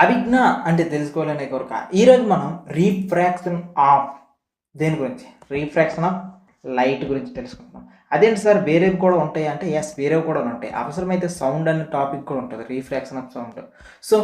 అభిజ్ఞ అంటే తెలుసుకోవాలనే కోరిక. ఈరోజు మనం రీఫ్రాక్షన్ ఆఫ్ దేని గురించి? రీఫ్రాక్షన్ ఆఫ్ లైట్ గురించి తెలుసుకుంటున్నాం. అదేంటి సార్ వేరేవి కూడా ఉంటాయి అంటే, యెస్ వేరేవి కూడా ఉంటాయి. అవసరమైతే సౌండ్ అనే టాపిక్ కూడా ఉంటుంది. Refraction of sound. సో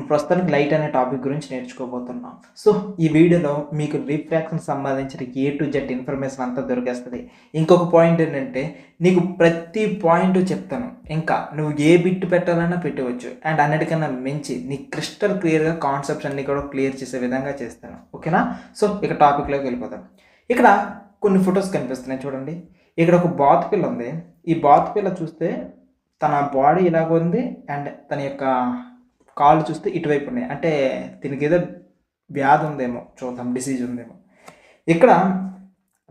ప్రస్తుతానికి లైట్ అనే టాపిక్ గురించి నేర్చుకోబోతున్నాం. సో ఈ వీడియోలో మీకు రీఫ్రాక్షన్ సంబంధించిన A to Z ఇన్ఫర్మేషన్ అంతా దొరికేస్తుంది. ఇంకొక పాయింట్ ఏంటంటే, నీకు ప్రతి పాయింట్ చెప్తాను. ఇంకా నువ్వు ఏ బిట్ పెట్టాలన్నా పెట్టవచ్చు. అండ్ అన్నిటికన్నా మించి నీ క్రిస్టల్ క్లియర్గా కాన్సెప్ట్స్ అన్నీ కూడా క్లియర్ చేసే విధంగా చేస్తాను. ఓకేనా? సో ఇక టాపిక్లోకి వెళ్ళిపోతాం. ఇక్కడ కొన్ని ఫొటోస్ కనిపిస్తున్నాయి చూడండి. ఇక్కడ ఒక బాతు పిల్ల ఉంది. ఈ బాతు పిల్ల చూస్తే తన బాడీ ఇలాగ ఉంది అండ్ తన యొక్క కాళ్ళు చూస్తే ఇటువైపు ఉన్నాయి. అంటే దీనికి ఏదో వ్యాధి ఉందేమో, చూద్దాం, డిసీజ్ ఉందేమో. ఇక్కడ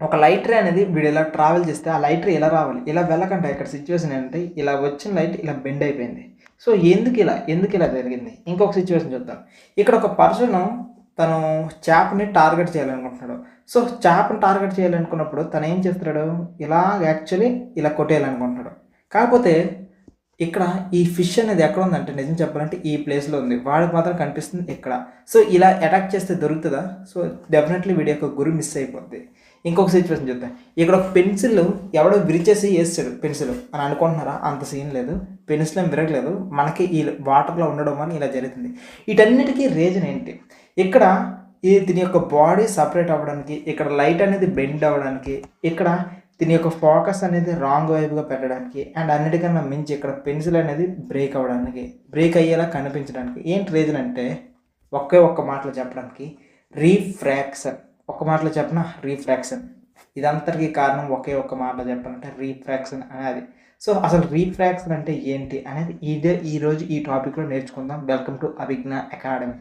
ఒక లైటర్ అనేది వీడు ఇలా ట్రావెల్ చేస్తే ఆ లైటర్ ఇలా రావాలి, ఇలా వెళ్ళకంటే ఇక్కడ సిచ్యువేషన్ ఏంటంటే ఇలా వచ్చిన లైట్ ఇలా బెండ్ అయిపోయింది. సో ఎందుకు ఇలా జరిగింది? ఇంకొక సిచ్యువేషన్ చూద్దాం. ఇక్కడ ఒక పర్సన్ తను చేపని టార్గెట్ చేయాలనుకుంటున్నాడు. సో చేపని టార్గెట్ చేయాలనుకున్నప్పుడు తను ఏం చేస్తున్నాడు? ఇలా యాక్చువల్లీ ఇలా కొట్టేయాలనుకుంటున్నాడు. కాకపోతే ఇక్కడ ఈ ఫిష్ అనేది ఎక్కడ ఉందంటే, నిజం చెప్పాలంటే ఈ ప్లేస్లో ఉంది. వాడికి మాత్రం కనిపిస్తుంది ఇక్కడ. సో ఇలా అటాక్ చేస్తే దొరుకుతుందా? సో డెఫినెట్లీ వీడియో యొక్క గురి మిస్ అయిపోద్ది. ఇంకొక సిచ్యువేషన్ చూద్దాం. ఇక్కడ ఒక పెన్సిల్ ఎవడో విరిచేసి వేస్తాడు పెన్సిల్ అని అనుకుంటున్నారా? అంత సీన్ లేదు. పెన్సిల్ ఏం విరగలేదు, మనకి ఈ వాటర్లో ఉండడం వల్ల ఇలా జరుగుతుంది. వీటన్నిటికీ రీజన్ ఏంటి? ఇక్కడ దీని యొక్క బాడీ సపరేట్ అవ్వడానికి, ఇక్కడ లైట్ అనేది బెండ్ అవ్వడానికి, ఇక్కడ దీని యొక్క ఫోకస్ అనేది రాంగ్ వైపుగా పెట్టడానికి, అండ్ అన్నిటికన్నా మించి ఇక్కడ పెన్సిల్ అనేది బ్రేక్ అవ్వడానికి, బ్రేక్ అయ్యేలా కనిపించడానికి ఏంటి రీజన్ అంటే, ఒక్క మాటలో చెప్పడానికి రీఫ్రాక్షన్. ఒక మాటలో చెప్పిన రీఫ్రాక్షన్. ఇదంతటికీ కారణం ఒక్క మాటలో చెప్పాలంటే రీఫ్రాక్షన్ అనేది. సో అసలు రీఫ్రాక్షన్ అంటే ఏంటి అనేది ఈరోజు ఈ టాపిక్లో నేర్చుకుందాం. Welcome to Abhijna academy.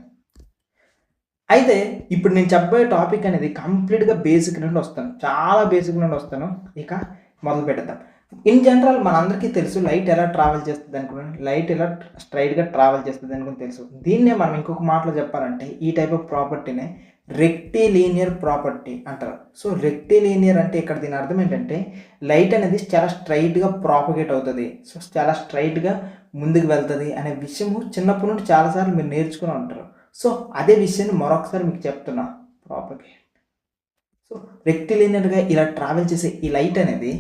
అయితే ఇప్పుడు నేను చెప్పబోయే టాపిక్ అనేది కంప్లీట్గా బేసిక్ నుండి వస్తాను, చాలా బేసిక్ నుండి వస్తాను. ఇక మొదలు పెడతాం. ఇన్ జనరల్ మనందరికీ తెలుసు లైట్ ఎలా ట్రావెల్ చేస్తుంది అనుకున్నాను. లైట్ ఎలా స్ట్రైట్గా ట్రావెల్ చేస్తుంది అనుకుని తెలుసు. దీన్నే మనం ఇంకొక మాటలో చెప్పాలంటే ఈ టైప్ ఆఫ్ ప్రాపర్టీనే రెక్టిలీనియర్ ప్రాపర్టీ అంటారు. సో రెక్టిలీనియర్ అంటే ఇక్కడ దీని అర్థం ఏంటంటే, లైట్ అనేది చాలా స్ట్రైట్గా ప్రాపగేట్ అవుతుంది. సో చాలా స్ట్రైట్గా ముందుకు వెళ్తుంది అనే విషయము చిన్నప్పటి నుండి చాలాసార్లు మీరు నేర్చుకుని ఉంటారు. సో అదే విషయాన్ని మరొకసారి మీకు చెప్తున్నా. ప్రాపగేట్. సో రెక్టిలీనియర్గా ఇలా ట్రావెల్ చేసే ఈ లైట్ అనేది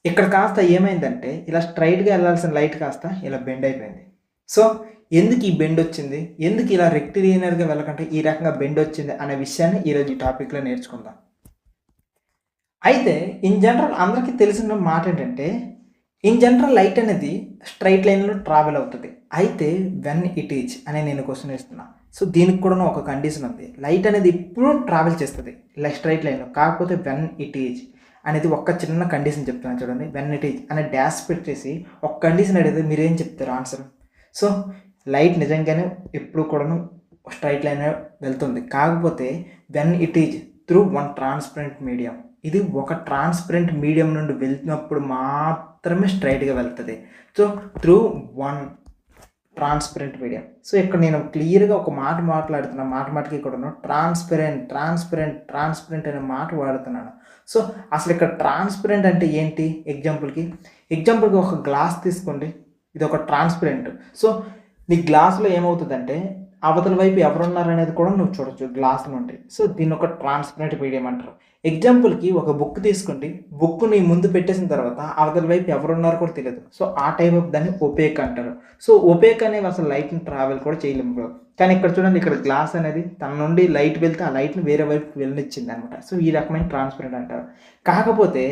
ఇక్కడ కాస్త ఏమైందంటే, ఇలా స్ట్రైట్గా వెళ్ళాల్సిన లైట్ కాస్త ఇలా బెండ్ అయిపోయింది. సో ఎందుకు ఈ బెండ్ వచ్చింది, ఎందుకు ఇలా రెక్టిలీనియర్గా వెళ్ళకంటే ఈ రకంగా బెండ్ వచ్చింది అనే విషయాన్ని ఈరోజు ఈ టాపిక్లో నేర్చుకుందాం. అయితే ఇన్ జనరల్ అందరికీ తెలిసిన మాట ఏంటంటే, ఇన్ జనరల్ లైట్ అనేది స్ట్రైట్ లైన్లో ట్రావెల్ అవుతుంది. అయితే వెన్ ఇట్ ఈజ్ అని నేను క్వశ్చన్ ఇస్తున్నా. సో దీనికి కూడా ఒక కండిషన్ ఉంది. లైట్ అనేది ఇప్పుడు ట్రావెల్ చేస్తుంది స్ట్రైట్ లైన్లో, కాకపోతే వెన్ ఇట్ ఈజ్ అనేది ఒక చిన్న కండిషన్ చెప్తున్నాను చూడండి. వెన్ ఇట్ ఈజ్ అనే డాష్ పెట్టేసి ఒక కండిషన్ అడిగితే మీరేం చెప్తారు ఆన్సర్? సో లైట్ నిజంగానే ఎప్పుడు కూడాను స్ట్రైట్ లైన్ వెళ్తుంది, కాకపోతే when it is through one transparent medium. ఇది ఒక ట్రాన్స్పరెంట్ మీడియం నుండి వెళ్తున్నప్పుడు మాత్రమే స్ట్రైట్గా వెళ్తుంది. So through one transparent medium. So ఇక్కడ నేను క్లియర్గా ఒక మాట మాట్లాడుతున్నా, మాటకి కూడా ట్రాన్స్పరెంట్ అనే మాట వాడుతున్నాను. సో అసలు ఇక్కడ ట్రాన్స్పరెంట్ అంటే ఏంటి? ఎగ్జాంపుల్కి ఒక గ్లాస్ తీసుకోండి. ఇది ఒక ట్రాన్స్పరెంట్. సో నీ గ్లాసులో ఏమవుతుందంటే, అవతల వైపు ఎవరున్నారు అనేది కూడా నువ్వు చూడొచ్చు గ్లాస్ నుండి. సో దీన్ని ఒక ట్రాన్స్పరెంట్ మీడియం అంటారు. ఎగ్జాంపుల్కి ఒక బుక్ తీసుకోండి. బుక్ నీ ముందు పెట్టేసిన తర్వాత అవతల వైపు ఎవరున్నారు కూడా తెలియదు. సో ఆ టైప్ ఆఫ్ దాన్ని ఒపేక్ అంటారు. సో ఒపేక్ అనేవి అసలు లైట్ని ట్రావెల్ కూడా చేయలేము. కానీ ఇక్కడ చూడండి, ఇక్కడ గ్లాస్ అనేది తన నుండి లైట్ వెళ్తే ఆ లైట్ని వేరే వైపు వెళ్ళనిచ్చింది అనమాట. సో ఈ రకమైన ట్రాన్స్పరెంట్ అంటారు. కాకపోతే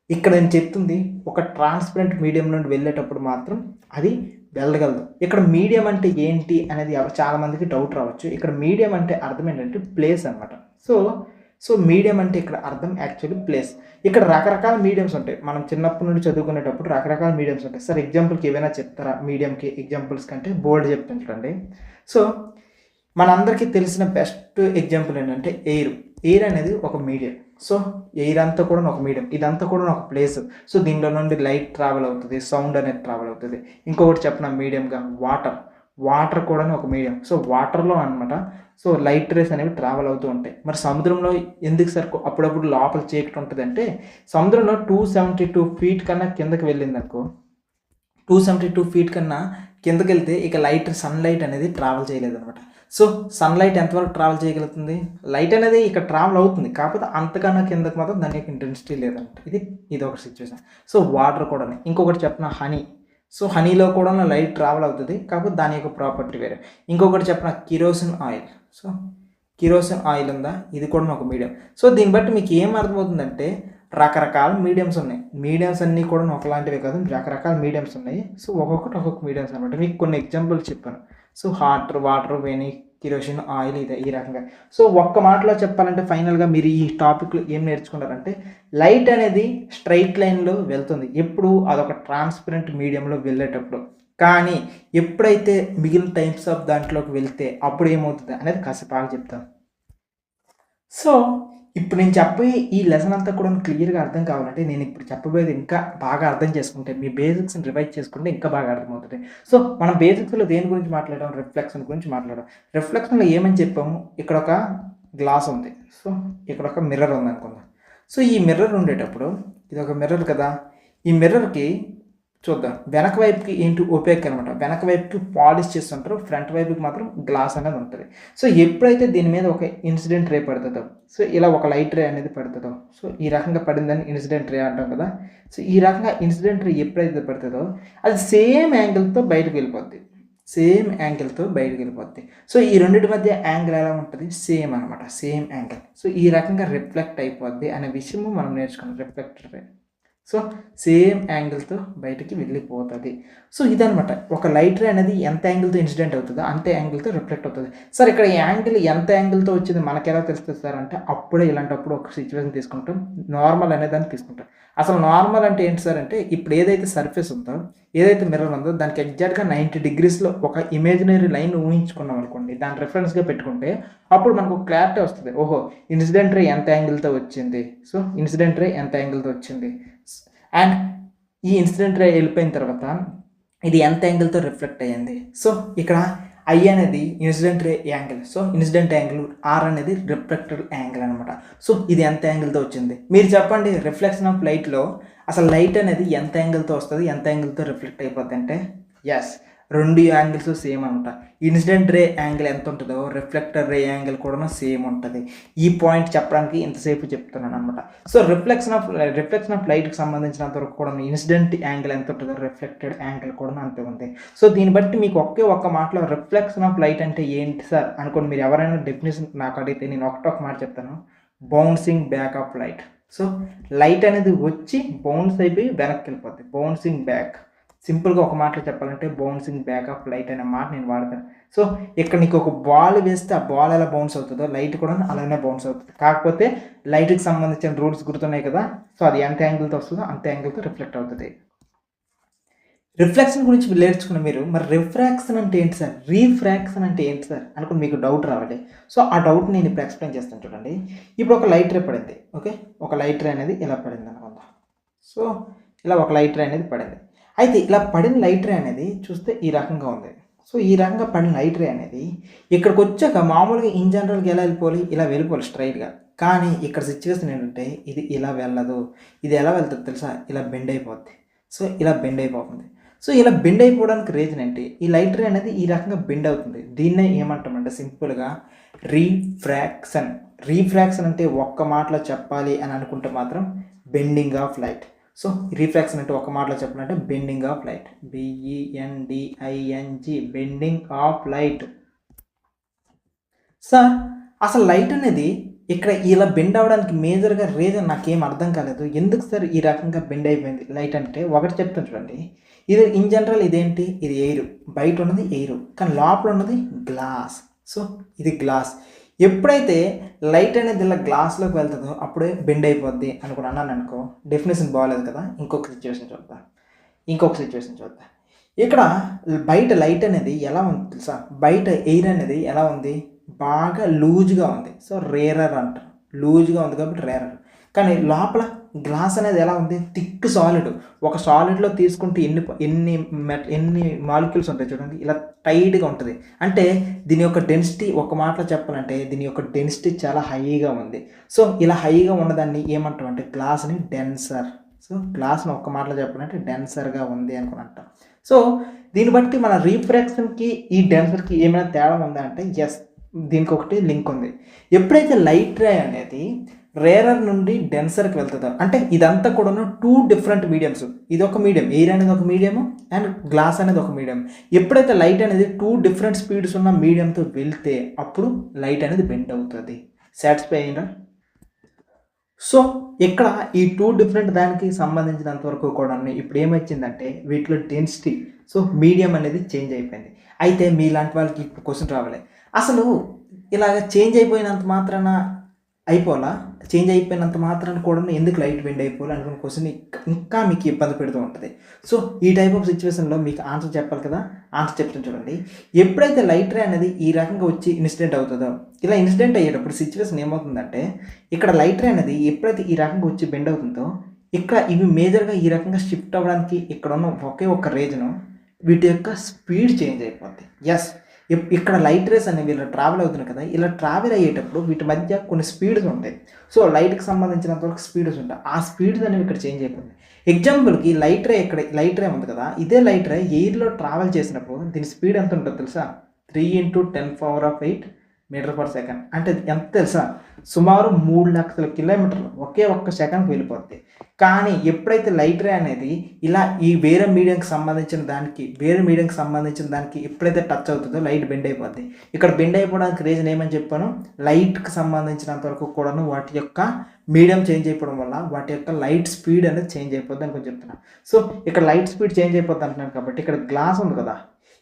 ఇక్కడ నేను చెప్తుంది ఒక ట్రాన్స్పరెంట్ మీడియం నుండి వెళ్ళేటప్పుడు మాత్రం అది వెళ్ళగలదు. ఇక్కడ మీడియం అంటే ఏంటి అనేది చాలామందికి డౌట్ రావచ్చు. ఇక్కడ మీడియం అంటే అర్థం ఏంటంటే ప్లేస్ అనమాట. సో మీడియం అంటే ఇక్కడ అర్థం యాక్చువల్లీ ప్లేస్. ఇక్కడ రకరకాల మీడియంస్ ఉంటాయి. మనం చిన్నప్పటి నుండి చదువుకునేటప్పుడు రకరకాల మీడియంస్ ఉంటాయి. సార్ ఎగ్జాంపుల్కి ఏమైనా చెప్తారా మీడియంకి? ఎగ్జాంపుల్స్ కంటే బోల్డ్ చెప్తాను చూడండి. సో మనందరికీ తెలిసిన బెస్ట్ ఎగ్జాంపుల్ ఏంటంటే ఎయిర్ అనేది ఒక మీడియం. సో ఎయిర్ అంతా కూడా ఒక మీడియం, ఇదంతా కూడా ఒక ప్లేస్. సో దీనిలో నుండి లైట్ ట్రావెల్ అవుతుంది, సౌండ్ అనేది ట్రావెల్ అవుతుంది. ఇంకొకటి చెప్పిన మీడియంగా వాటర్ కూడా ఒక మీడియం. సో వాటర్లో అనమాట సో లైట్ రేస్ అనేవి ట్రావెల్ అవుతూ ఉంటాయి. మరి సముద్రంలో ఎందుకు సార్ అప్పుడప్పుడు లోపల చీకటి ఉంటుంది అంటే, సముద్రంలో 272 feet కన్నా కిందకి వెళ్ళింది అనుకో, 272 ఫీట్ కన్నా కిందకి వెళ్తే ఇక సన్లైట్ అనేది ట్రావెల్ చేయలేదు అనమాట. సో సన్లైట్ ఎంతవరకు ట్రావెల్ చేయగలుగుతుంది? లైట్ అనేది ఇక్కడ ట్రావెల్ అవుతుంది, కాకపోతే అంతకన్నా కిందకి మాత్రం దాని యొక్క ఇంటెన్సిటీ లేదంట. ఇది ఒక సిచ్యువేషన్. సో వాటర్ కూడా, ఇంకొకటి చెప్పిన హనీ. సో హనీలో కూడా లైట్ ట్రావెల్ అవుతుంది, కాకపోతే దాని యొక్క ప్రాపర్టీ వేరే. ఇంకొకటి చెప్పిన kerosene oil. So kerosene oil ఉందా, ఇది కూడా ఒక మీడియం. సో దీన్ని బట్టి మీకు ఏం అర్థమవుతుందంటే రకరకాల మీడియంస్ ఉన్నాయి. మీడియంస్ అన్నీ కూడా ఒకలాంటివే కాదు, రకరకాల మీడియంస్ ఉన్నాయి. సో ఒక్కొక్క మీడియంస్ అనమాట. మీకు కొన్ని ఎగ్జాంపుల్స్ చెప్పాను. సో వాటర్, వెనీ, కిరోసిన్ ఆయిల్, ఇదే ఈ రకంగా. సో ఒక్క మాటలో చెప్పాలంటే ఫైనల్గా మీరు ఈ టాపిక్లో ఏం నేర్చుకున్నారంటే లైట్ అనేది స్ట్రైట్ లైన్లో వెళ్తుంది ఎప్పుడు, అదొక ట్రాన్స్పరెంట్ మీడియంలో వెళ్ళేటప్పుడు. కానీ ఎప్పుడైతే మిగిలిన టైప్స్ ఆఫ్ దాంట్లోకి వెళ్తే అప్పుడు ఏమవుతుంది అనేది కాసేపు బాగా చెప్తాను. సో ఇప్పుడు నేను చెప్పే ఈ లెసన్ అంతా కూడా క్లియర్గా అర్థం కావాలంటే నేను ఇప్పుడు చెప్పబోయేది ఇంకా బాగా అర్థం చేసుకుంటే, మీ బేసిక్స్ని రివైజ్ చేసుకుంటే ఇంకా బాగా అర్థమవుతుంది. సో మనం బేసిక్స్లో దేని గురించి మాట్లాడాం? రిఫ్లెక్షన్ గురించి మాట్లాడాం. రిఫ్లెక్షన్లో ఏమని చెప్పాము? ఇక్కడ ఒక గ్లాస్ ఉంది, సో ఇక్కడ ఒక మిర్రర్ ఉంది అనుకుందాం. సో ఈ మిర్రర్ ఉండేటప్పుడు ఇది ఒక మిర్రర్ కదా, ఈ మిర్రర్కి చూద్దాం వెనక వైపుకి ఏంటి ఓపేక్ అనమాట. వెనక వైపుకి పాలిష్ చేస్తుంటారు, ఫ్రంట్ వైపుకి మాత్రం గ్లాస్ అనేది ఉంటుంది. సో ఎప్పుడైతే దీని మీద ఒక ఇన్సిడెంట్ రే పడుతుందో, సో ఇలా ఒక లైట్ రే అనేది పడుతుందో, సో ఈ రకంగా పడిందని ఇన్సిడెంట్ రే అంటాం కదా. సో ఈ రకంగా ఇన్సిడెంట్ రే ఎప్పుడైతే పడుతుందో అది సేమ్ యాంగిల్తో బయటకు వెళ్ళిపోద్ది. సో ఈ రెండింటి మధ్య యాంగిల్ ఎలా ఉంటుంది? సేమ్ అనమాట, సేమ్ యాంగిల్. సో ఈ రకంగా రిఫ్లెక్ట్ అయిపోద్ది అనే విషయము మనం నేర్చుకున్నాం. రిఫ్లెక్టర్ రే సో సేమ్ యాంగిల్తో బయటికి వెళ్ళిపోతుంది. సో ఇదనమాట, ఒక లైట్ రే అనేది ఎంత యాంగిల్తో ఇన్సిడెంట్ అవుతుందో అంతే యాంగిల్తో రిఫ్లెక్ట్ అవుతుంది. సార్ ఇక్కడ యాంగిల్ ఎంత యాంగిల్తో వచ్చింది మనకు ఎలా తెలుస్తుంది సార్ అంటే, అప్పుడే ఇలాంటప్పుడు ఒక సిచ్యువేషన్ తీసుకుంటాం, నార్మల్ అనే దాన్ని తీసుకుంటాం. అసలు నార్మల్ అంటే ఏంటి సార్ అంటే, ఇప్పుడు ఏదైతే సర్ఫేస్ ఉందో, ఏదైతే మిర్రర్ ఉందో దానికి ఎగ్జాక్ట్గా 90 degreesలో ఒక ఇమేజినరీ లైన్ ఊహించుకున్నాం అనుకోండి, దాన్ని రిఫరెన్స్గా పెట్టుకుంటే అప్పుడు మనకు క్లారిటీ వస్తుంది. ఓహో ఇన్సిడెంట్ రే ఎంత యాంగిల్తో వచ్చింది, సో ఇన్సిడెంట్ రే ఎంత యాంగిల్తో వచ్చింది, అండ్ ఈ ఇన్సిడెంట్ రే వెళ్ళిపోయిన తర్వాత ఇది ఎంత యాంగిల్తో రిఫ్లెక్ట్ అయ్యింది. సో ఇక్కడ ఐ అనేది incident ray angle, so incident angle, R అనేది రిఫ్లెక్టెడ్ యాంగిల్ అనమాట. సో ఇది ఎంత యాంగిల్తో వచ్చింది మీరు చెప్పండి. రిఫ్లెక్షన్ ఆఫ్ లైట్లో అసలు లైట్ అనేది ఎంత యాంగిల్తో వస్తుంది, ఎంత యాంగిల్తో రిఫ్లెక్ట్ అయిపోద్ది అంటే, ఎస్ రెండు యాంగిల్స్ సేమ్ అనమాట. ఇన్సిడెంట్ రే యాంగిల్ ఎంత ఉంటుందో రిఫ్లెక్టర్ రే యాంగిల్ కూడా సేమ్ ఉంటుంది. ఈ పాయింట్ చెప్పడానికి ఇంతసేపు చెప్తున్నాను అనమాట. సో రిఫ్లెక్షన్ ఆఫ్ లైట్కి సంబంధించినంత వరకు కూడా ఇన్సిడెంట్ యాంగిల్ ఎంత ఉంటుందో రిఫ్లెక్టెడ్ యాంగిల్ కూడా అంతే ఉంది. సో దీన్ని బట్టి మీకు ఒక్క మాటలో రిఫ్లెక్షన్ ఆఫ్ లైట్ అంటే ఏంటి సార్ అనుకోండి, మీరు ఎవరైనా డెఫినేషన్ నాకు అడిగితే నేను ఒక మాట చెప్తాను, bouncing back of light. So light అనేది వచ్చి బౌన్స్ అయిపోయి వెనక్కి వెళ్ళిపోద్ది, బౌన్సింగ్ బ్యాక్. సింపుల్గా ఒక మాటలో చెప్పాలంటే బౌన్సింగ్ బ్యాక్ ఆఫ్ లైట్ అనే మాట నేను వాడతాను. సో ఇక్కడ నీకు ఒక బాల్ వేస్తే ఆ బాల్ ఎలా బౌన్స్ అవుతుందో లైట్ కూడా అలానే బౌన్స్ అవుతుంది. కాకపోతే లైట్కి సంబంధించిన రూల్స్ గుర్తున్నాయి కదా, సో అది ఎంత యాంగిల్తో వస్తుందో అంత యాంగిల్తో రిఫ్లెక్ట్ అవుతుంది. రిఫ్లెక్షన్ గురించి నేర్చుకున్న మీరు మరి రిఫ్రాక్షన్ అంటే ఏంటి సార్, రీఫ్రాక్షన్ అంటే ఏంటి సార్ అనుకుని మీకు డౌట్ రావాలి. సో ఆ డౌట్ నేను ఇప్పుడు ఎక్స్ప్లెయిన్ చేస్తాను చూడండి. ఇప్పుడు ఒక లైట్ రే పడింది, ఓకే, ఒక లైట్ రే అనేది ఇలా పడింది అనుకుందాం. సో ఇలా ఒక లైట్ రే అనేది పడింది. అయితే ఇలా పడిన లైట్ రే అనేది చూస్తే ఈ రకంగా ఉంది. సో ఈ రకంగా పడిన లైట్ రే అనేది ఇక్కడికి వచ్చాక మామూలుగా ఇన్ జనరల్గా ఎలా వెళ్ళిపోవాలి, ఇలా వెళ్ళిపోవాలి స్ట్రైట్గా. కానీ ఇక్కడ సిచ్యువేషన్ ఏంటంటే ఇది ఇలా వెళ్ళదు. ఇది ఎలా వెళ్తుంది తెలుసా, ఇలా బెండ్ అయిపోద్ది. సో ఇలా బెండ్ అయిపోతుంది. సో ఇలా బెండ్ అయిపోవడానికి రీజన్ ఏంటి, ఈ లైట్ రే అనేది ఈ రకంగా బెండ్ అవుతుంది. దీన్నే ఏమంటామంటే సింపుల్గా రీఫ్రాక్షన్. రీఫ్రాక్షన్ అంటే ఒక్క మాటలో చెప్పాలి అని అనుకుంటే మాత్రం bending of light. So refraction అంటే ఒక మాటలో చెప్పాలంటే bending of light, BENDING, bending of light. Sir అసలు లైట్ అనేది ఇక్కడ ఇలా బెండ్ అవ్వడానికి మేజర్గా రీజన్ నాకేం అర్థం కాలేదు. ఎందుకు సార్ ఈ రకంగా బెండ్ అయిపోయింది లైట్ అంటే, ఒకటి చెప్తాను చూడండి. ఇది ఇన్ జనరల్ ఇదేంటి, ఇది ఎయిర్, బయట ఉన్నది ఎయిర్, కానీ లోపల ఉన్నది గ్లాస్. సో ఇది గ్లాస్. ఎప్పుడైతే లైట్ అనేది ఇలా గ్లాస్లోకి వెళ్తుందో అప్పుడే బెండ్ అయిపోద్ది అనుకుని అన్నాను అనుకో, డెఫినేషన్ బాగాలేదు కదా. ఇంకొక సిచ్యువేషన్ చూద్దాం. ఇక్కడ బయట లైట్ అనేది ఎలా ఉంది తెలుసా, బయట ఎయిర్ అనేది ఎలా ఉంది, బాగా లూజ్గా ఉంది. సో రేరర్ అంటారు, లూజ్గా ఉంది కాబట్టి రేరర్. కానీ లోపల గ్లాస్ అనేది ఎలా ఉంది, థిక్ సాలిడ్. ఒక సాలిడ్లో తీసుకుంటే ఎన్ని మాలిక్యూల్స్ ఉంటాయి చూడండి, ఇలా టైట్గా ఉంటుంది. అంటే దీని యొక్క డెన్సిటీ ఒక మాటలో చెప్పాలంటే దీని యొక్క డెన్సిటీ చాలా హైగా ఉంది. సో ఇలా హైగా ఉన్నదాన్ని ఏమంటాం అంటే గ్లాస్ని డెన్సర్. సో గ్లాస్ని ఒక్క మాటలో చెప్పాలంటే డెన్సర్గా ఉంది అనుకుని అంటాం. సో దీన్ని బట్టి మన రీఫ్రాక్షన్కి ఈ డెన్సర్కి ఏమైనా తేడా ఉందా అంటే ఎస్, దీనికి ఒకటి లింక్ ఉంది. ఎప్పుడైతే లైట్ రే అనేది రేరర్ నుండి డెన్సర్కి వెళ్తుందో, అంటే ఇదంతా కూడా 2 డిఫరెంట్ మీడియమ్స్. ఇది ఒక మీడియం, ఎయిర్ అనేది ఒక మీడియం అండ్ గ్లాస్ అనేది ఒక మీడియం. ఎప్పుడైతే లైట్ అనేది 2 డిఫరెంట్ స్పీడ్స్ ఉన్న మీడియంతో వెళ్తే అప్పుడు లైట్ అనేది బెండ్ అవుతుంది. సాటిస్ఫై అయినా? సో ఇక్కడ ఈ 2 డిఫరెంట్ దానికి సంబంధించినంత వరకు కూడా ఇప్పుడు ఏమొచ్చిందంటే వీటిలో డెన్సిటీ, సో మీడియం అనేది చేంజ్ అయిపోయింది. అయితే మీలాంటి వాళ్ళకి ఇప్పుడు క్వశ్చన్ రావాలి, అసలు ఇలాగ చేంజ్ అయిపోయినంత మాత్రాన అయిపోలా, చేంజ్ అయిపోయినంత మాత్రాన కూడా ఎందుకు లైట్ బెండ్ అయిపోవాలి అనుకున్న క్వశ్చన్ ఇంకా మీకు ఇబ్బంది పెడుతూ ఉంటుంది. సో ఈ టైప్ ఆఫ్ సిచ్యువేషన్లో మీకు ఆన్సర్ చెప్పాలి కదా, ఆన్సర్ చెప్తాను చూడండి. ఎప్పుడైతే లైట్ రే అనేది ఈ రకంగా వచ్చి ఇన్సిడెంట్ అవుతుందో, ఇలా ఇన్సిడెంట్ అయ్యేటప్పుడు సిచ్యువేషన్ ఏమవుతుందంటే ఇక్కడ లైట్ రే అనేది ఎప్పుడైతే ఈ రకంగా వచ్చి బెండ్ అవుతుందో ఇక్కడ ఇవి మేజర్గా ఈ రకంగా షిఫ్ట్ అవ్వడానికి ఇక్కడ ఉన్న ఒకే ఒక్క రీజను వీటి యొక్క స్పీడ్ చేంజ్ అయిపోద్ది. ఎస్, ఇక్కడ లైట్ రేస్ అనేవి ఇలా ట్రావెల్ అవుతున్నాయి కదా, ఇలా ట్రావెల్ అయ్యేటప్పుడు వీటి మధ్య కొన్ని స్పీడ్స్ ఉంటాయి. సో లైట్కి సంబంధించినంత వరకు స్పీడ్స్ ఉంటాయి, ఆ స్పీడ్స్ అనేవి ఇక్కడ చేంజ్ అయిపోతుంది. ఎగ్జాంపుల్కి లైట్ రే, ఇక్కడ లైట్ రే ఉంది కదా, ఇదే లైట్ రే ఎయిర్లో ట్రావెల్ చేసినప్పుడు దీని స్పీడ్ ఎంత ఉంటుందో తెలుసా? 3 × 10⁸ మీటర్/సెకండ్. అంటే ఎంత తెలుసా? సుమారు 3 లక్షల కిలోమీటర్లు ఒకే ఒక్క సెకండ్కి వెళ్ళిపోద్ది. కానీ ఎప్పుడైతే లైట్ రే అనేది ఇలా ఈ వేరే మీడియంకి సంబంధించిన దానికి ఎప్పుడైతే టచ్ అవుతుందో లైట్ బెండ్ అయిపోద్ది. ఇక్కడ బెండ్ అయిపోవడానికి రీజన్ ఏమని చెప్పాను? లైట్కి సంబంధించినంత వరకు కూడాను వాటి యొక్క మీడియం చేంజ్ అయిపోవడం వల్ల వాటి యొక్క లైట్ స్పీడ్ అనేది చేంజ్ అయిపోద్ది అని కొంచెం చెప్తున్నాను. సో ఇక్కడ లైట్ స్పీడ్ చేంజ్ అయిపోద్ది అంటున్నాను కాబట్టి ఇక్కడ గ్లాస్ ఉంది కదా,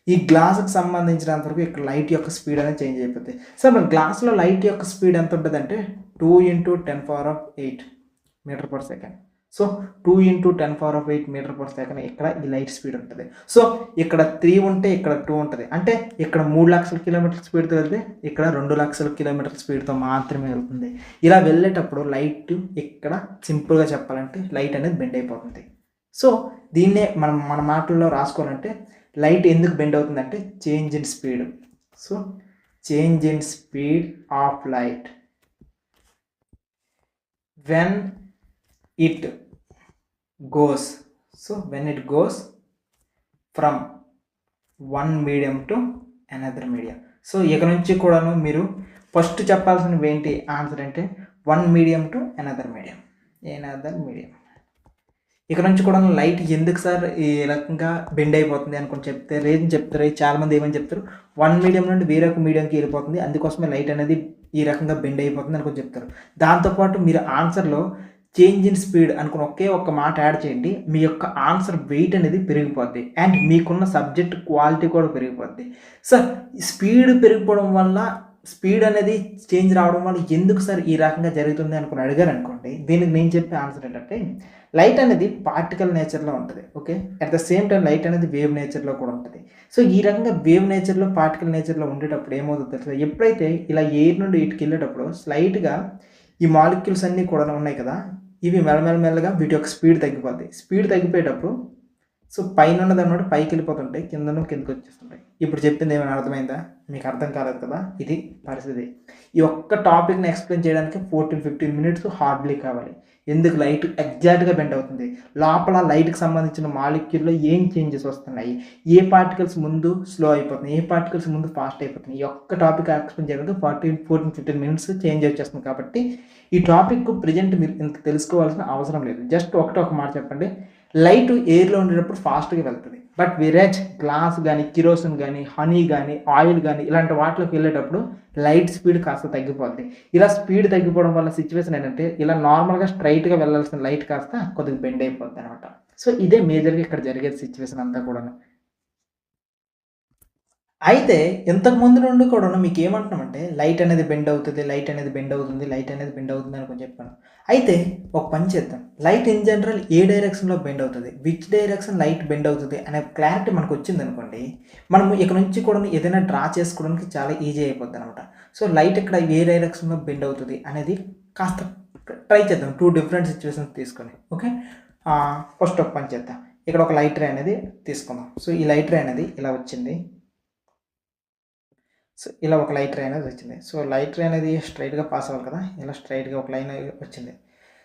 ఈ గ్లాస్కి సంబంధించినంత వరకు ఇక్కడ లైట్ యొక్క స్పీడ్ అనేది చేంజ్ అయిపోతుంది. సో మన గ్లాస్లో లైట్ యొక్క స్పీడ్ ఎంత ఉంటుంది అంటే 2 × 10⁸ మీటర్/సెకండ్. సో 2 × 10⁸ మీటర్/సెకండ్ ఇక్కడ ఈ లైట్ స్పీడ్ ఉంటుంది. సో ఇక్కడ 3 ఉంటే ఇక్కడ 2 ఉంటుంది, అంటే ఇక్కడ 3 లక్షల కిలోమీటర్ స్పీడ్తో వెళ్తే ఇక్కడ 2 లక్షల కిలోమీటర్ స్పీడ్తో మాత్రమే వెళ్తుంది. ఇలా వెళ్ళేటప్పుడు లైట్ ఇక్కడ సింపుల్గా చెప్పాలంటే లైట్ అనేది బెండ్ అయిపోతుంది. సో దీన్నే మన మాటల్లో రాసుకోవాలంటే లైట్ ఎందుకు బెండ్ అవుతుందంటే change in speed. So change in speed of light when it goes from one medium to another medium. So ఇక్కడ నుంచి కూడాను మీరు ఫస్ట్ చెప్పాల్సినవి ఏంటి ఆన్సర్ అంటే 1 మీడియం టు అనదర్ మీడియం. ఇక్కడ నుంచి కూడా లైట్ ఎందుకు సార్ ఈ రకంగా బెండ్ అయిపోతుంది అనుకుని రీజన్ చెప్తారు. చాలామంది ఏమని చెప్తారు, 1 మీడియం నుండి వేరొక మీడియంకి వెళ్ళిపోతుంది, అందుకోసమే లైట్ అనేది ఈ రకంగా బెండ్ అయిపోతుంది అనుకుని చెప్తారు. దాంతోపాటు మీరు ఆన్సర్లో చేంజ్ ఇన్ స్పీడ్ అనుకుని ఒకే ఒక్క మాట యాడ్ చేయండి, మీ యొక్క ఆన్సర్ వెయిట్ అనేది పెరిగిపోద్ది అండ్ మీకున్న సబ్జెక్ట్ క్వాలిటీ కూడా పెరిగిపోద్ది. సార్ స్పీడ్ పెరిగిపోవడం వల్ల, స్పీడ్ అనేది చేంజ్ రావడం వల్ల ఎందుకు సార్ ఈ రకంగా జరుగుతుంది అనుకుని అడిగారు అనుకోండి, దీనికి నేను చెప్పే ఆన్సర్ ఏంటంటే లైట్ అనేది పార్టికల్ నేచర్లో ఉంటుంది. Okay, at the same time light అనేది వేవ్ నేచర్లో కూడా ఉంటుంది. సో ఈ రకంగా వేవ్ నేచర్లో, పార్టికల్ నేచర్లో ఉండేటప్పుడు ఏమవుతుందో తెలుసు, ఎప్పుడైతే ఇలా ఎయిర్ నుండి ఇటుకి వెళ్ళేటప్పుడు స్లైట్గా ఈ మాలిక్యూల్స్ అన్నీ కూడా ఉన్నాయి కదా, ఇవి మెల్లమెల్లగా వీటి యొక్క స్పీడ్ తగ్గిపోద్ది. స్పీడ్ తగ్గిపోయేటప్పుడు సో పైన ఉన్నదన్నమాట పైకి వెళ్ళిపోతుంటాయి, కిందకి వచ్చేస్తుంటాయి. ఇప్పుడు చెప్పింది ఏమైనా అర్థమైందా? మీకు అర్థం కాలేదు కదా, ఇది పరిస్థితి. ఈ ఒక్క టాపిక్ని ఎక్స్ప్లెయిన్ చేయడానికి 14-15 మినిట్స్ హార్డ్లీ కావాలి. ఎందుకు లైట్ ఎగ్జాక్ట్గా బెండ్ అవుతుంది, లోపల లైట్కి సంబంధించిన మాలిక్యూల్లో ఏం చేంజెస్ వస్తున్నాయి, ఏ పార్టికల్స్ ముందు స్లో అయిపోతున్నాయి, ఏ పార్టికల్స్ ముందు ఫాస్ట్ అయిపోతున్నాయి, ఈ ఒక్క టాపిక్ ఎక్స్ప్లెయిన్ చేయడానికి 14-15 మినిట్స్ చేంజ్ వచ్చేస్తుంది. కాబట్టి ఈ టాపిక్ ప్రజెంట్ మీరు ఇంత తెలుసుకోవాల్సిన అవసరం లేదు. జస్ట్ ఒక మాట చెప్పండి, లైట్ ఎయిర్లో ఉండేటప్పుడు ఫాస్ట్గా వెళ్తుంది, బట్ విరేజ్ గ్లాస్ కానీ, కిరోసిన్ కానీ, హనీ కానీ, ఆయిల్ కానీ ఇలాంటి వాటిలోకి వెళ్ళేటప్పుడు లైట్ స్పీడ్ కాస్త తగ్గిపోద్ది. ఇలా స్పీడ్ తగ్గిపోవడం వల్ల సిచ్యువేషన్ ఏంటంటే ఇలా నార్మల్గా స్ట్రైట్గా వెళ్ళాల్సిన లైట్ కాస్త కొద్దిగా బెండ్ అయిపోద్ది అనమాట. సో ఇదే మేజర్గా ఇక్కడ జరిగే సిచ్యువేషన్ అంతా కూడా. అయితే ఇంతకుముందు నుండి కూడా మీకు ఏమంటున్నామంటే లైట్ అనేది బెండ్ అవుతుంది అని కొంచెం చెప్పాను. అయితే ఒక పని చేద్దాం, లైట్ ఇన్ జనరల్ ఏ డైరెక్షన్లో బెండ్ అవుతుంది, విచ్ డైరెక్షన్ లైట్ బెండ్ అవుతుంది అనే క్లారిటీ మనకు వచ్చింది అనుకోండి, మనం ఇక్కడ నుంచి కూడా ఏదైనా డ్రా చేసుకోవడానికి చాలా ఈజీ అయిపోద్ది అనమాట. సో లైట్ ఇక్కడ ఏ డైరెక్షన్లో బెండ్ అవుతుంది అనేది కాస్త ట్రై చేద్దాం, 2 డిఫరెంట్ సిచ్యువేషన్స్ తీసుకొని. ఓకే, ఫస్ట్ ఒక పని చేద్దాం, ఇక్కడ ఒక లైట్ రే అనేది తీసుకుందాం. సో ఈ లైట్ రే అనేది ఇలా వచ్చింది, సో ఇలా ఒక లైట్ రే అనేది వచ్చింది. సో లైట్ రే అనేది స్ట్రైట్గా పాస్ అవ్వాలి కదా, ఇలా స్ట్రైట్గా ఒక లైన్ వచ్చింది.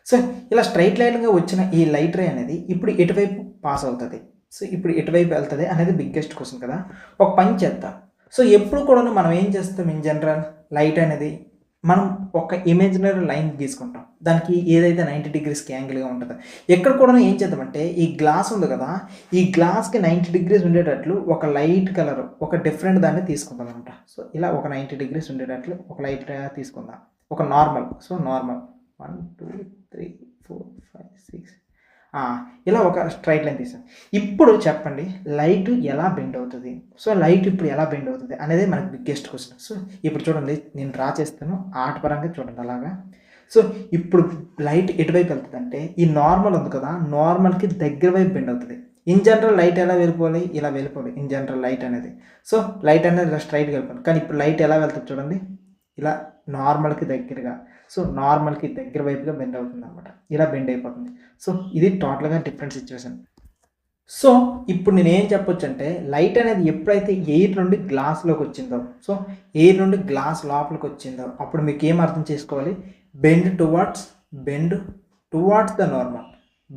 సో ఇలా స్ట్రైట్ లైన్గా వచ్చిన ఈ లైట్ రే అనేది ఇప్పుడు ఎటువైపు పాస్ అవుతుంది, సో ఇప్పుడు ఎటువైపు వెళ్తుంది అనేది బిగ్గెస్ట్ క్వశ్చన్ కదా. ఒక పని చేద్దాం. సో ఎప్పుడు కూడా మనం ఏం చేస్తాం ఇన్ జనరల్, లైట్ అనేది మనం ఒక ఇమేజినరీ లైన్ గీసుకుంటాం, దానికి ఏదైతే 90 degreesకి యాంగిల్గా ఉంటుందో. ఎక్కడ కూడా ఏం చేద్దామంటే ఈ గ్లాస్ ఉంది కదా, ఈ గ్లాస్కి 90 degrees ఉండేటట్లు ఒక లైట్ కలర్, ఒక డిఫరెంట్ దాన్ని తీసుకుందాం అనమాట. సో ఇలా ఒక 90 degrees ఉండేటట్లు ఒక లైట్ తీసుకుందాం, ఒక నార్మల్. సో నార్మల్ 1 2 3 4 5 6 ఇలా ఒక స్ట్రైట్ లైన్ తీసాం. ఇప్పుడు చెప్పండి లైట్ ఎలా బెండ్ అవుతుంది. సో లైట్ ఇప్పుడు ఎలా బెండ్ అవుతుంది అనేది మనకు బిగ్గెస్ట్ క్వశ్చన్. సో ఇప్పుడు చూడండి నేను డ్రా చేస్తాను, ఆర్ట్ పరంగా చూడండి అలాగా. సో ఇప్పుడు లైట్ ఎటువైపు వెళ్తుంది అంటే ఈ నార్మల్ ఉంది కదా, నార్మల్కి దగ్గర వైపు బెండ్ అవుతుంది. ఇన్ జనరల్ లైట్ ఎలా వెళ్ళిపోవాలి, ఇలా వెళ్ళిపోవాలి ఇన్ జనరల్ లైట్ అనేది. సో లైట్ అనేది ఇలా స్ట్రైట్గా వెళ్ళిపోవాలి. కానీ ఇప్పుడు లైట్ ఎలా వెళ్తుంది చూడండి, ఇలా నార్మల్కి దగ్గరగా. సో నార్మల్కి దగ్గర వైపుగా బెండ్ అవుతుంది అనమాట, ఇలా బెండ్ అయిపోతుంది. సో ఇది టోటల్గా డిఫరెంట్ సిచ్యువేషన్. సో ఇప్పుడు నేను ఏం చెప్పొచ్చు అంటే లైట్ అనేది ఎప్పుడైతే ఎయిర్ నుండి గ్లాస్లోకి వచ్చిందో, సో ఎయిర్ నుండి గ్లాస్ లోపలికి వచ్చిందో అప్పుడు మీకు ఏం అర్థం చేసుకోవాలి, bend towards the normal,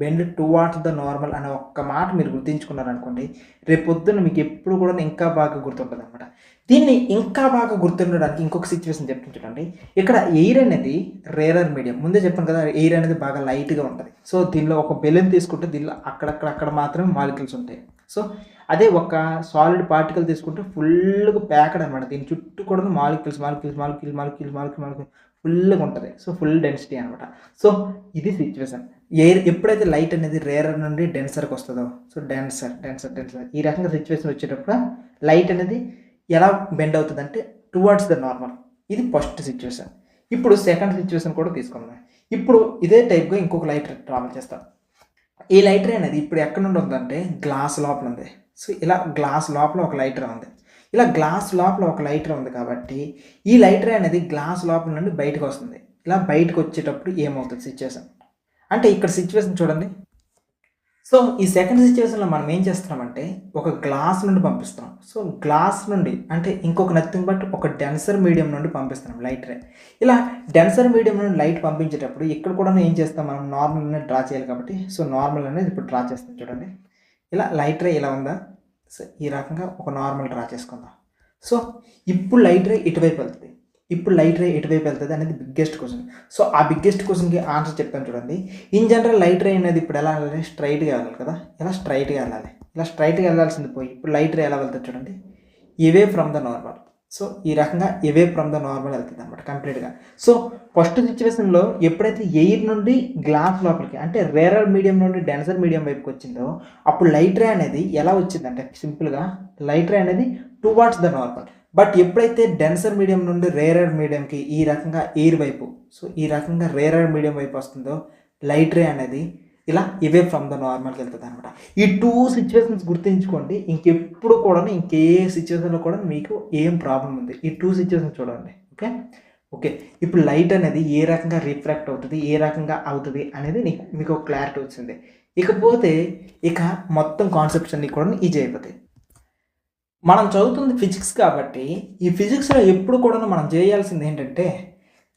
bend towards the normal అనే ఒక్క మాట మీరు గుర్తుంచుకున్నారనుకోండి, రేపొద్దున మీకు ఎప్పుడు కూడా ఇంకా బాగా గుర్తుంటుంది అనమాట. దీన్ని ఇంకా బాగా గుర్తుండడానికి ఇంకొక సిచ్యువేషన్ చెప్తాను చూడండి. ఇక్కడ ఎయిర్ అనేది రేరర్ మీడియం, ముందే చెప్పాను కదా ఎయిర్ అనేది బాగా లైట్గా ఉంటుంది. సో దీనిలో ఒక బెలూన్ తీసుకుంటే దీనిలో అక్కడ మాత్రమే మాలిక్యూల్స్ ఉంటాయి. సో అదే ఒక సాలిడ్ పార్టికల్ తీసుకుంటే ఫుల్గా ప్యాక్డ్ అనమాట, దీని చుట్టూ కూడా మాలిక్యూల్స్ ఫుల్గా ఉంటుంది. సో ఫుల్ డెన్సిటీ అనమాట. సో ఇది సిచ్యువేషన్. ఎయిర్ ఎప్పుడైతే లైట్ అనేది రేరర్ నుండి డెన్సర్కి వస్తుందో, సో డెన్సర్ ఈ రకంగా సిచ్యువేషన్ వచ్చేటప్పుడు లైట్ అనేది ఎలా బెండ్ అవుతుంది అంటే టువర్డ్స్ ద నార్మల్. ఇది ఫస్ట్ సిచ్యువేషన్. ఇప్పుడు సెకండ్ సిచ్యువేషన్ కూడా తీసుకుందాం. ఇప్పుడు ఇదే టైప్గా ఇంకొక లైట్ ట్రావెల్ చేస్తాం. ఈ లైటర్ అనేది ఇప్పుడు ఎక్కడ నుండి ఉందంటే గ్లాస్ లోపల ఉంది. సో ఇలా గ్లాస్ లోపల ఒక లైటర్ ఉంది, ఇలా గ్లాస్ లోపల ఒక లైటర్ ఉంది కాబట్టి ఈ లైటర్ అనేది గ్లాస్ లోపల నుండి బయటకు వస్తుంది. ఇలా బయటకు వచ్చేటప్పుడు ఏమవుతుంది సిచ్యువేషన్ అంటే ఇక్కడ సిచ్యువేషన్ చూడండి. సో ఈ సెకండ్ సిచ్యువేషన్లో మనం ఏం చేస్తున్నామంటే ఒక గ్లాస్ నుండి పంపిస్తున్నాం. సో గ్లాస్ నుండి అంటే ఇంకొక నథింగ్ బట్ ఒక డెన్సర్ మీడియం నుండి పంపిస్తున్నాం లైట్ రే. ఇలా డెన్సర్ మీడియం నుండి లైట్ పంపించేటప్పుడు ఇక్కడ కూడా ఏం చేస్తాం, మనం నార్మల్ అనేది డ్రా చేయాలి కాబట్టి సో నార్మల్ అనేది ఇప్పుడు డ్రా చేస్తాం చూడండి. ఇలా లైట్ రే ఇలా ఉందా, సో ఈ రకంగా ఒక నార్మల్ డ్రా చేసుకుందాం. సో ఇప్పుడు లైట్ రే ఇటువైపు వెళ్తుంది, అనేది బిగ్గెస్ట్ క్వశ్చన్. సో ఆ బిగ్గెస్ట్ క్వశ్చన్కి ఆన్సర్ చెప్తాను చూడండి. ఇన్ జనరల్ లైట్ రే అనేది ఇప్పుడు ఎలా వెళ్ళాలి, స్ట్రైట్గా వెళ్ళాలి కదా, ఇలా స్ట్రైట్గా వెళ్ళాలి. ఇలా స్ట్రైట్గా వెళ్ళాల్సింది పోయి ఇప్పుడు లైట్ రే ఎలా వెళ్తుంది చూడండి, away from the normal. So ఈ రకంగా అవే ఫ్రమ్ ద నార్మల్ వెళ్తుంది అనమాట కంప్లీట్గా. సో ఫస్ట్ సిచ్యువేషన్లో ఎప్పుడైతే ఎయిర్ నుండి గ్లాస్ లోపలికి అంటే రేరర్ మీడియం నుండి డెన్సర్ మీడియం వైపుకి వచ్చిందో అప్పుడు లైట్ రే అనేది ఎలా వచ్చిందంటే సింపుల్గా లైట్ రే అనేది టువార్డ్స్ ద నార్మల్. బట్ ఎప్పుడైతే డెన్సర్ మీడియం నుండి రేరర్ మీడియంకి ఈ రకంగా ఎయిర్ వైపు, సో ఈ రకంగా రేరర్ మీడియం వైపు వస్తుందో లైట్ రే అనేది ఇలా ఇవే ఫ్రమ్ ద నార్మల్కి వెళ్తుంది అనమాట. ఈ టూ సిచ్యువేషన్స్ గుర్తుంచుకోండి, ఇంకెప్పుడు కూడా ఇంకే సిచ్యువేషన్లో కూడా మీకు ఏం ప్రాబ్లం ఉంది ఈ టూ సిచ్యువేషన్స్ చూడండి. ఓకే ఇప్పుడు లైట్ అనేది ఏ రకంగా రిఫ్రాక్ట్ అవుతుంది, ఏ రకంగా అవుతుంది అనేది మీకు ఒక క్లారిటీ వచ్చింది. ఇకపోతే ఇక మొత్తం కాన్సెప్ట్స్ అన్నీ కూడా ఈజీ అయిపోతాయి. మనం చదువుతుంది ఫిజిక్స్ కాబట్టి ఈ ఫిజిక్స్లో ఎప్పుడు కూడా మనం చేయాల్సింది ఏంటంటే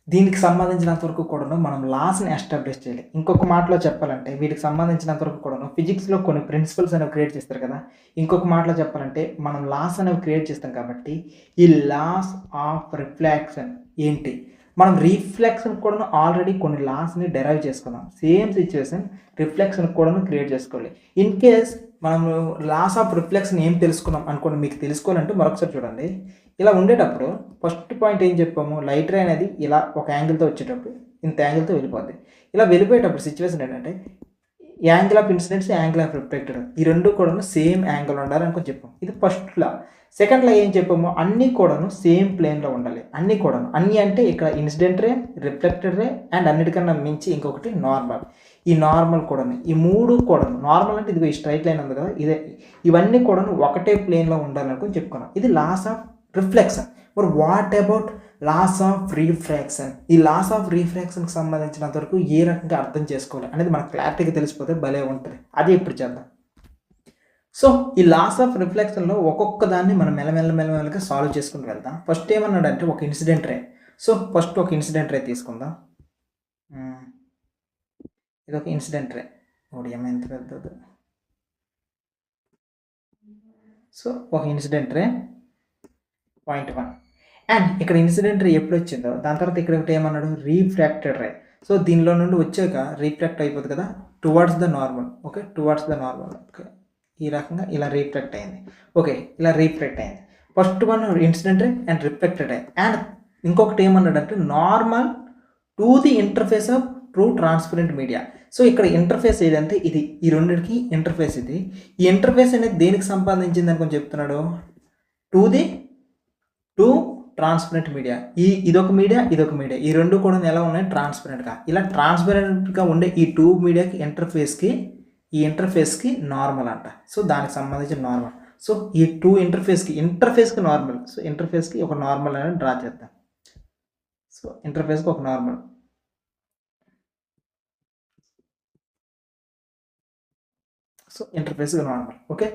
దీనికి సంబంధించినంత వరకు కూడా మనం లాస్ని ఎస్టాబ్లిష్ చేయాలి. ఇంకొక మాటలో చెప్పాలంటే వీటికి సంబంధించినంత వరకు కూడా ఫిజిక్స్లో కొన్ని ప్రిన్సిపల్స్ అనేవి క్రియేట్ చేస్తారు కదా, ఇంకొక మాటలో చెప్పాలంటే మనం లాస్ అనేవి క్రియేట్ చేస్తాం కాబట్టి ఈ లాస్ ఆఫ్ రిఫ్లెక్షన్ ఏంటి, మనం రిఫ్లెక్షన్ కూడా ఆల్రెడీ కొన్ని లాస్ని డెరైవ్ చేసుకున్నాం. సేమ్ సిచ్యువేషన్ రిఫ్లెక్షన్ కూడా క్రియేట్ చేసుకోవాలి. ఇన్ కేస్ మనం లాస్ ఆఫ్ రిఫ్లెక్షన్ ఏం తెలుసుకున్నాం అనుకోండి, మీకు తెలుసుకోవాలంటే మరొకసారి చూడండి. ఇలా ఉండేటప్పుడు ఫస్ట్ పాయింట్ ఏం చెప్పాము, లైట్ రే అనేది ఇలా ఒక యాంగిల్తో వచ్చేటప్పుడు ఇంత యాంగిల్తో వెళ్ళిపోద్ది. ఇలా వెళ్ళిపోయేటప్పుడు సిచ్యువేషన్ ఏంటంటే angle of incidents, angle of reflected ఈ రెండు కూడా సేమ్ యాంగిల్ ఉండాలి అనుకుని చెప్పాము. ఇది ఫస్ట్ లా. సెకండ్ లా ఏం చెప్పాము, అన్నీ కూడాను సేమ్ ప్లేన్లో ఉండాలి. అన్నీ అంటే ఇక్కడ incident ray, reflected ray and అన్నిటికన్నా మించి ఇంకొకటి నార్మల్. ఈ నార్మల్ కూడా ఈ మూడు కూడా నార్మల్ అంటే ఇదిగో ఈ స్ట్రైట్ లైన్ ఉంది కదా, ఇవన్నీ కూడా ఒకటే ప్లేన్లో ఉండాలనుకుని చెప్పుకున్నాం. ఇది లాస్ ఆఫ్ రిఫ్లెక్షన్. మరి what about laws of refraction? ఈ లాస్ ఆఫ్ రిఫ్రాక్షన్కి సంబంధించినంత వరకు ఏ రకంగా అర్థం చేసుకోవాలి అనేది మనకు క్లారిటీగా తెలిసిపోతే భలే ఉంటుంది. అది ఇప్పుడు చేద్దాం. సో ఈ లాస్ ఆఫ్ రిఫ్లెక్షన్లో ఒక్కొక్క దాన్ని మనం మెల్లమెల్లగా సాల్వ్ చేసుకుని వెళ్దాం. ఫస్ట్ ఏమన్నాడంటే ఒక ఇన్సిడెంట్ రే. సో ఫస్ట్ ఒక ఇన్సిడెంట్ రే తీసుకుందాం. ఇది ఒక ఇన్సిడెంట్ రే. ఎంత పెద్దది. సో ఒక ఇన్సిడెంట్ రే పాయింట్ 1. అండ్ ఇక్కడ ఇన్సిడెంట్ రే ఎప్పుడు వచ్చిందో దాని తర్వాత ఇక్కడ ఒకటి ఏమన్నాడు, రీఫ్రాక్టెడ్ రే. సో దీనిలో నుండి వచ్చాక రీఫ్రాక్ట్ అయిపోతుంది కదా towards the normal. Okay, towards the normal. Okay, ఈ రకంగా ఇలా రీఫ్రాక్ట్ అయింది. ఓకే, ఇలా రీఫ్రాక్ట్ అయింది. First one incident ray and reflected ray. And ఇంకొకటి ఏమన్నాడంటే normal to the interface of true transparent media. So ఇక్కడ ఇంటర్ఫేస్ ఏదంటే ఇది, ఈ రెండింటికి ఇంటర్ఫేస్ ఇది. ఈ ఇంటర్ఫేస్ అనేది దేనికి సంబంధించింది అని కొంచెం చెప్తున్నాడు, టూ ట్రాన్స్పరెంట్ మీడియా. ఇదొక మీడియా, ఇదొక మీడియా, ఈ రెండు కూడా ఎలా ఉన్నాయి, ట్రాన్స్పరెంట్గా. ఇలా ట్రాన్స్పరెంట్గా ఉండే ఈ టూ మీడియాకి ఈ ఇంటర్ఫేస్కి నార్మల్ అంట. సో దానికి సంబంధించిన నార్మల్. సో ఈ టూ ఇంటర్ఫేస్కి నార్మల్. సో ఇంటర్ఫేస్కి ఒక నార్మల్ అనేది డ్రా చేద్దాం. సో ఇంటర్ఫేస్కి ఒక నార్మల్. సో ఇంటర్ఫేస్కి నార్మల్. ఓకే,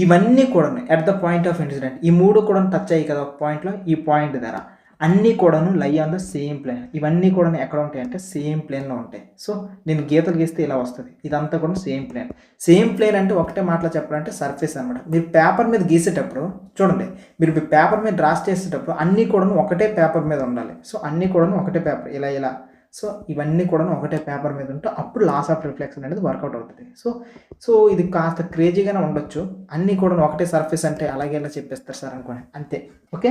ఇవన్నీ కూడా at the point of incident, ఈ మూడు కూడా టచ్ అయ్యి కదా ఒక పాయింట్లో, ఈ పాయింట్ దగ్గర అన్నీ కూడాను lie on the same plane. ఇవన్నీ కూడా ఎక్కడ ఉంటాయి అంటే సేమ్ ప్లేన్లో ఉంటాయి. సో నేను గీతలు గీస్తే ఇలా వస్తుంది, ఇదంతా కూడా సేమ్ ప్లేన్. సేమ్ ప్లేన్ అంటే ఒకటే మాటలో చెప్పాలంటే సర్ఫేస్ అనమాట. మీరు పేపర్ మీద గీసేటప్పుడు చూడండి, మీరు పేపర్ మీద డ్రాస్ చేసేటప్పుడు అన్నీ కూడాను ఒకటే పేపర్ మీద ఉండాలి. సో అన్నీ కూడాను ఒకటే పేపర్ ఇలా. సో ఇవన్నీ కూడా ఒకటే పేపర్ మీద ఉంటే అప్పుడు లాస్ ఆఫ్ రిఫ్లెక్షన్ అనేది వర్కౌట్ అవుతుంది. సో ఇది కాస్త క్రేజీగానే ఉండొచ్చు, అన్నీ కూడా ఒకటే సర్ఫేస్ అంటే అలాగే ఇలా చెప్పేస్తారు సార్ అనుకోండి, అంతే. ఓకే,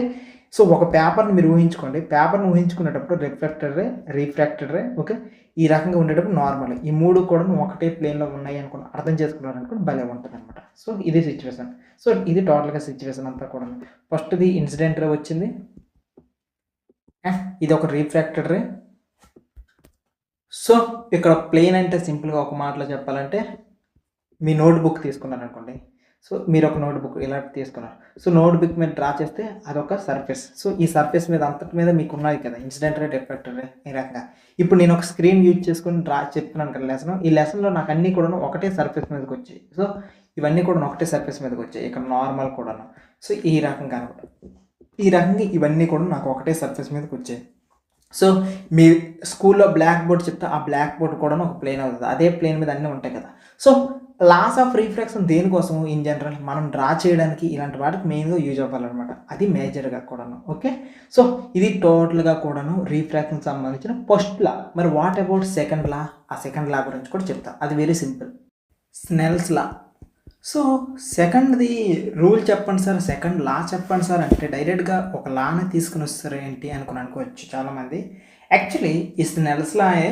సో ఒక పేపర్ని మీరు ఊహించుకోండి, పేపర్ని ఊహించుకునేటప్పుడు reflected ray, refracted ray, okay, ఈ రకంగా ఉండేటప్పుడు నార్మల్. ఈ మూడు కూడా ఒకటే ప్లేన్లో ఉన్నాయి అనుకోండి, అర్థం చేసుకున్నారు అనుకోండి, భలే ఉంటుంది అనమాట. సో ఇది సిచ్యువేషన్. సో ఇది టోటల్గా సిచ్యువేషన్ అంతా కూడా. ఫస్ట్ది ఇన్సిడెంట్ రే వచ్చింది, ఇది ఒక రీఫ్రాక్టెడ్ రే. సో ఇక్కడ ప్లేన్ అంటే సింపుల్గా ఒక మాటలో చెప్పాలంటే మీ నోట్బుక్ తీసుకున్నారు అనుకోండి. సో మీరు ఒక నోట్బుక్ ఇలా తీసుకున్నారు. సో నోట్బుక్ మీద డ్రా చేస్తే అదొక సర్ఫేస్. సో ఈ సర్ఫేస్ మీద అంతటి మీద మీకు ఉన్నాయి కదా ఇన్సిడెంట్ రే, రిఫ్లెక్టెడ్ రే, ఈ రకంగా. ఇప్పుడు నేను ఒక స్క్రీన్ యూజ్ చేసుకుని డ్రా చెప్తున్నాను కదా లెసన్. ఈ లెసన్లో నాకు అన్నీ కూడా ఒకటే సర్ఫేస్ మీదకి వచ్చాయి. సో ఇవన్నీ కూడా ఒకటే సర్ఫేస్ మీదకి వచ్చాయి, ఇక్కడ నార్మల్ కూడాను. సో ఈ రకంగా అనమాట, ఈ రకంగా ఇవన్నీ కూడా నాకు ఒకటే సర్ఫేస్ మీదకి వచ్చాయి. సో మీ స్కూల్లో బ్లాక్ బోర్డ్ చెప్తే ఆ బ్లాక్ బోర్డ్ కూడా ఒక ప్లేన్ అవుతుంది, అదే ప్లేన్ మీద అన్నీ ఉంటాయి కదా. సో లాస్ ఆఫ్ రిఫ్రాక్షన్ దేనికోసం ఇన్ జనరల్ మనం డ్రా చేయడానికి, ఇలాంటి వాటికి మెయిన్గా యూజ్ అవ్వాలన్నమాట, అది మేజర్గా కూడాను. ఓకే, సో ఇది టోటల్గా కూడాను రీఫ్రాక్షన్ సంబంధించిన ఫస్ట్ లా. మరి వాట్ అబౌట్ సెకండ్ లా? ఆ సెకండ్ లా గురించి కూడా చెప్తా, అది very simple, Snell's law. So సెకండ్ది రూల్ చెప్పండి సార్, సెకండ్ లా చెప్పండి సార్ అంటే డైరెక్ట్గా ఒక లాని తీసుకుని వస్తారు ఏంటి అనుకోవచ్చు చాలామంది. యాక్చువల్లీ ఈ స్నెల్స్ లాయే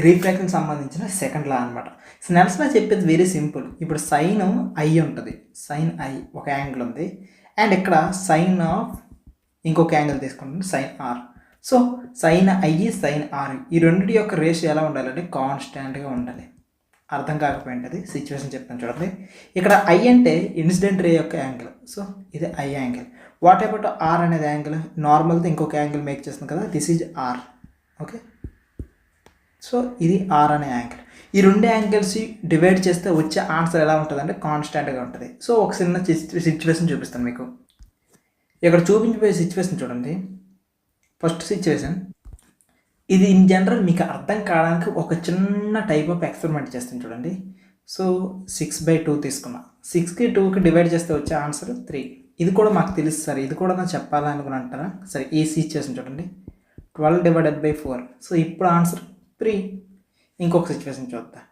రీఫ్రాక్షన్ సంబంధించిన సెకండ్ లా అనమాట. స్నెల్స్ లా చెప్పేది వెరీ సింపుల్. ఇప్పుడు సైన్ ఐ ఉంటుంది, సైన్ ఐ ఒక యాంగిల్ ఉంది, అండ్ ఇక్కడ సైన్ ఆఫ్ ఇంకొక యాంగిల్ తీసుకుంటుంది, sine R. So sine I, sine R, ఈ రెండింటి యొక్క రేషియో ఎలా ఉండాలంటే కాన్స్టాంట్గా ఉండాలి. అర్థం కాకపోయింది సిచ్యువేషన్ చెప్తాను చూడండి. ఇక్కడ ఐ అంటే ఇన్సిడెంట్ రే యొక్క యాంగిల్. సో ఇది I angle. What about R అనేది యాంగిల్, నార్మల్తో ఇంకొక యాంగిల్ మేక్ చేస్తుంది కదా, this is R. Okay, so ఇది ఆర్ అనే యాంగిల్. ఈ రెండు యాంగిల్స్ డివైడ్ చేస్తే వచ్చే ఆన్సర్ ఎలా ఉంటుంది అంటే కాన్స్టాంట్గా ఉంటుంది. సో ఒక చిన్న సిచ్యువేషన్ చూపిస్తాను మీకు. ఇక్కడ చూపించిపోయే సిచ్యువేషన్ చూడండి. ఫస్ట్ సిచ్యువేషన్ ఇది ఇన్ జనరల్ మీకు అర్థం కావడానికి ఒక చిన్న టైప్ ఆఫ్ ఎక్స్పెరిమెంట్ చేస్తాను చూడండి. సో 6/2 తీసుకున్నా, 6కి 2కి డివైడ్ చేస్తే వచ్చే ఆన్సర్ 3. ఇది కూడా మాకు తెలుసు సార్, ఇది కూడా నాకు చెప్పాలనుకుని అంటారా? సరే, ఈ సిచ్యువేషన్ చూడండి, 12/4. సో ఇప్పుడు ఆన్సర్ 3. ఇంకొక సిచ్యువేషన్ చూద్దాం.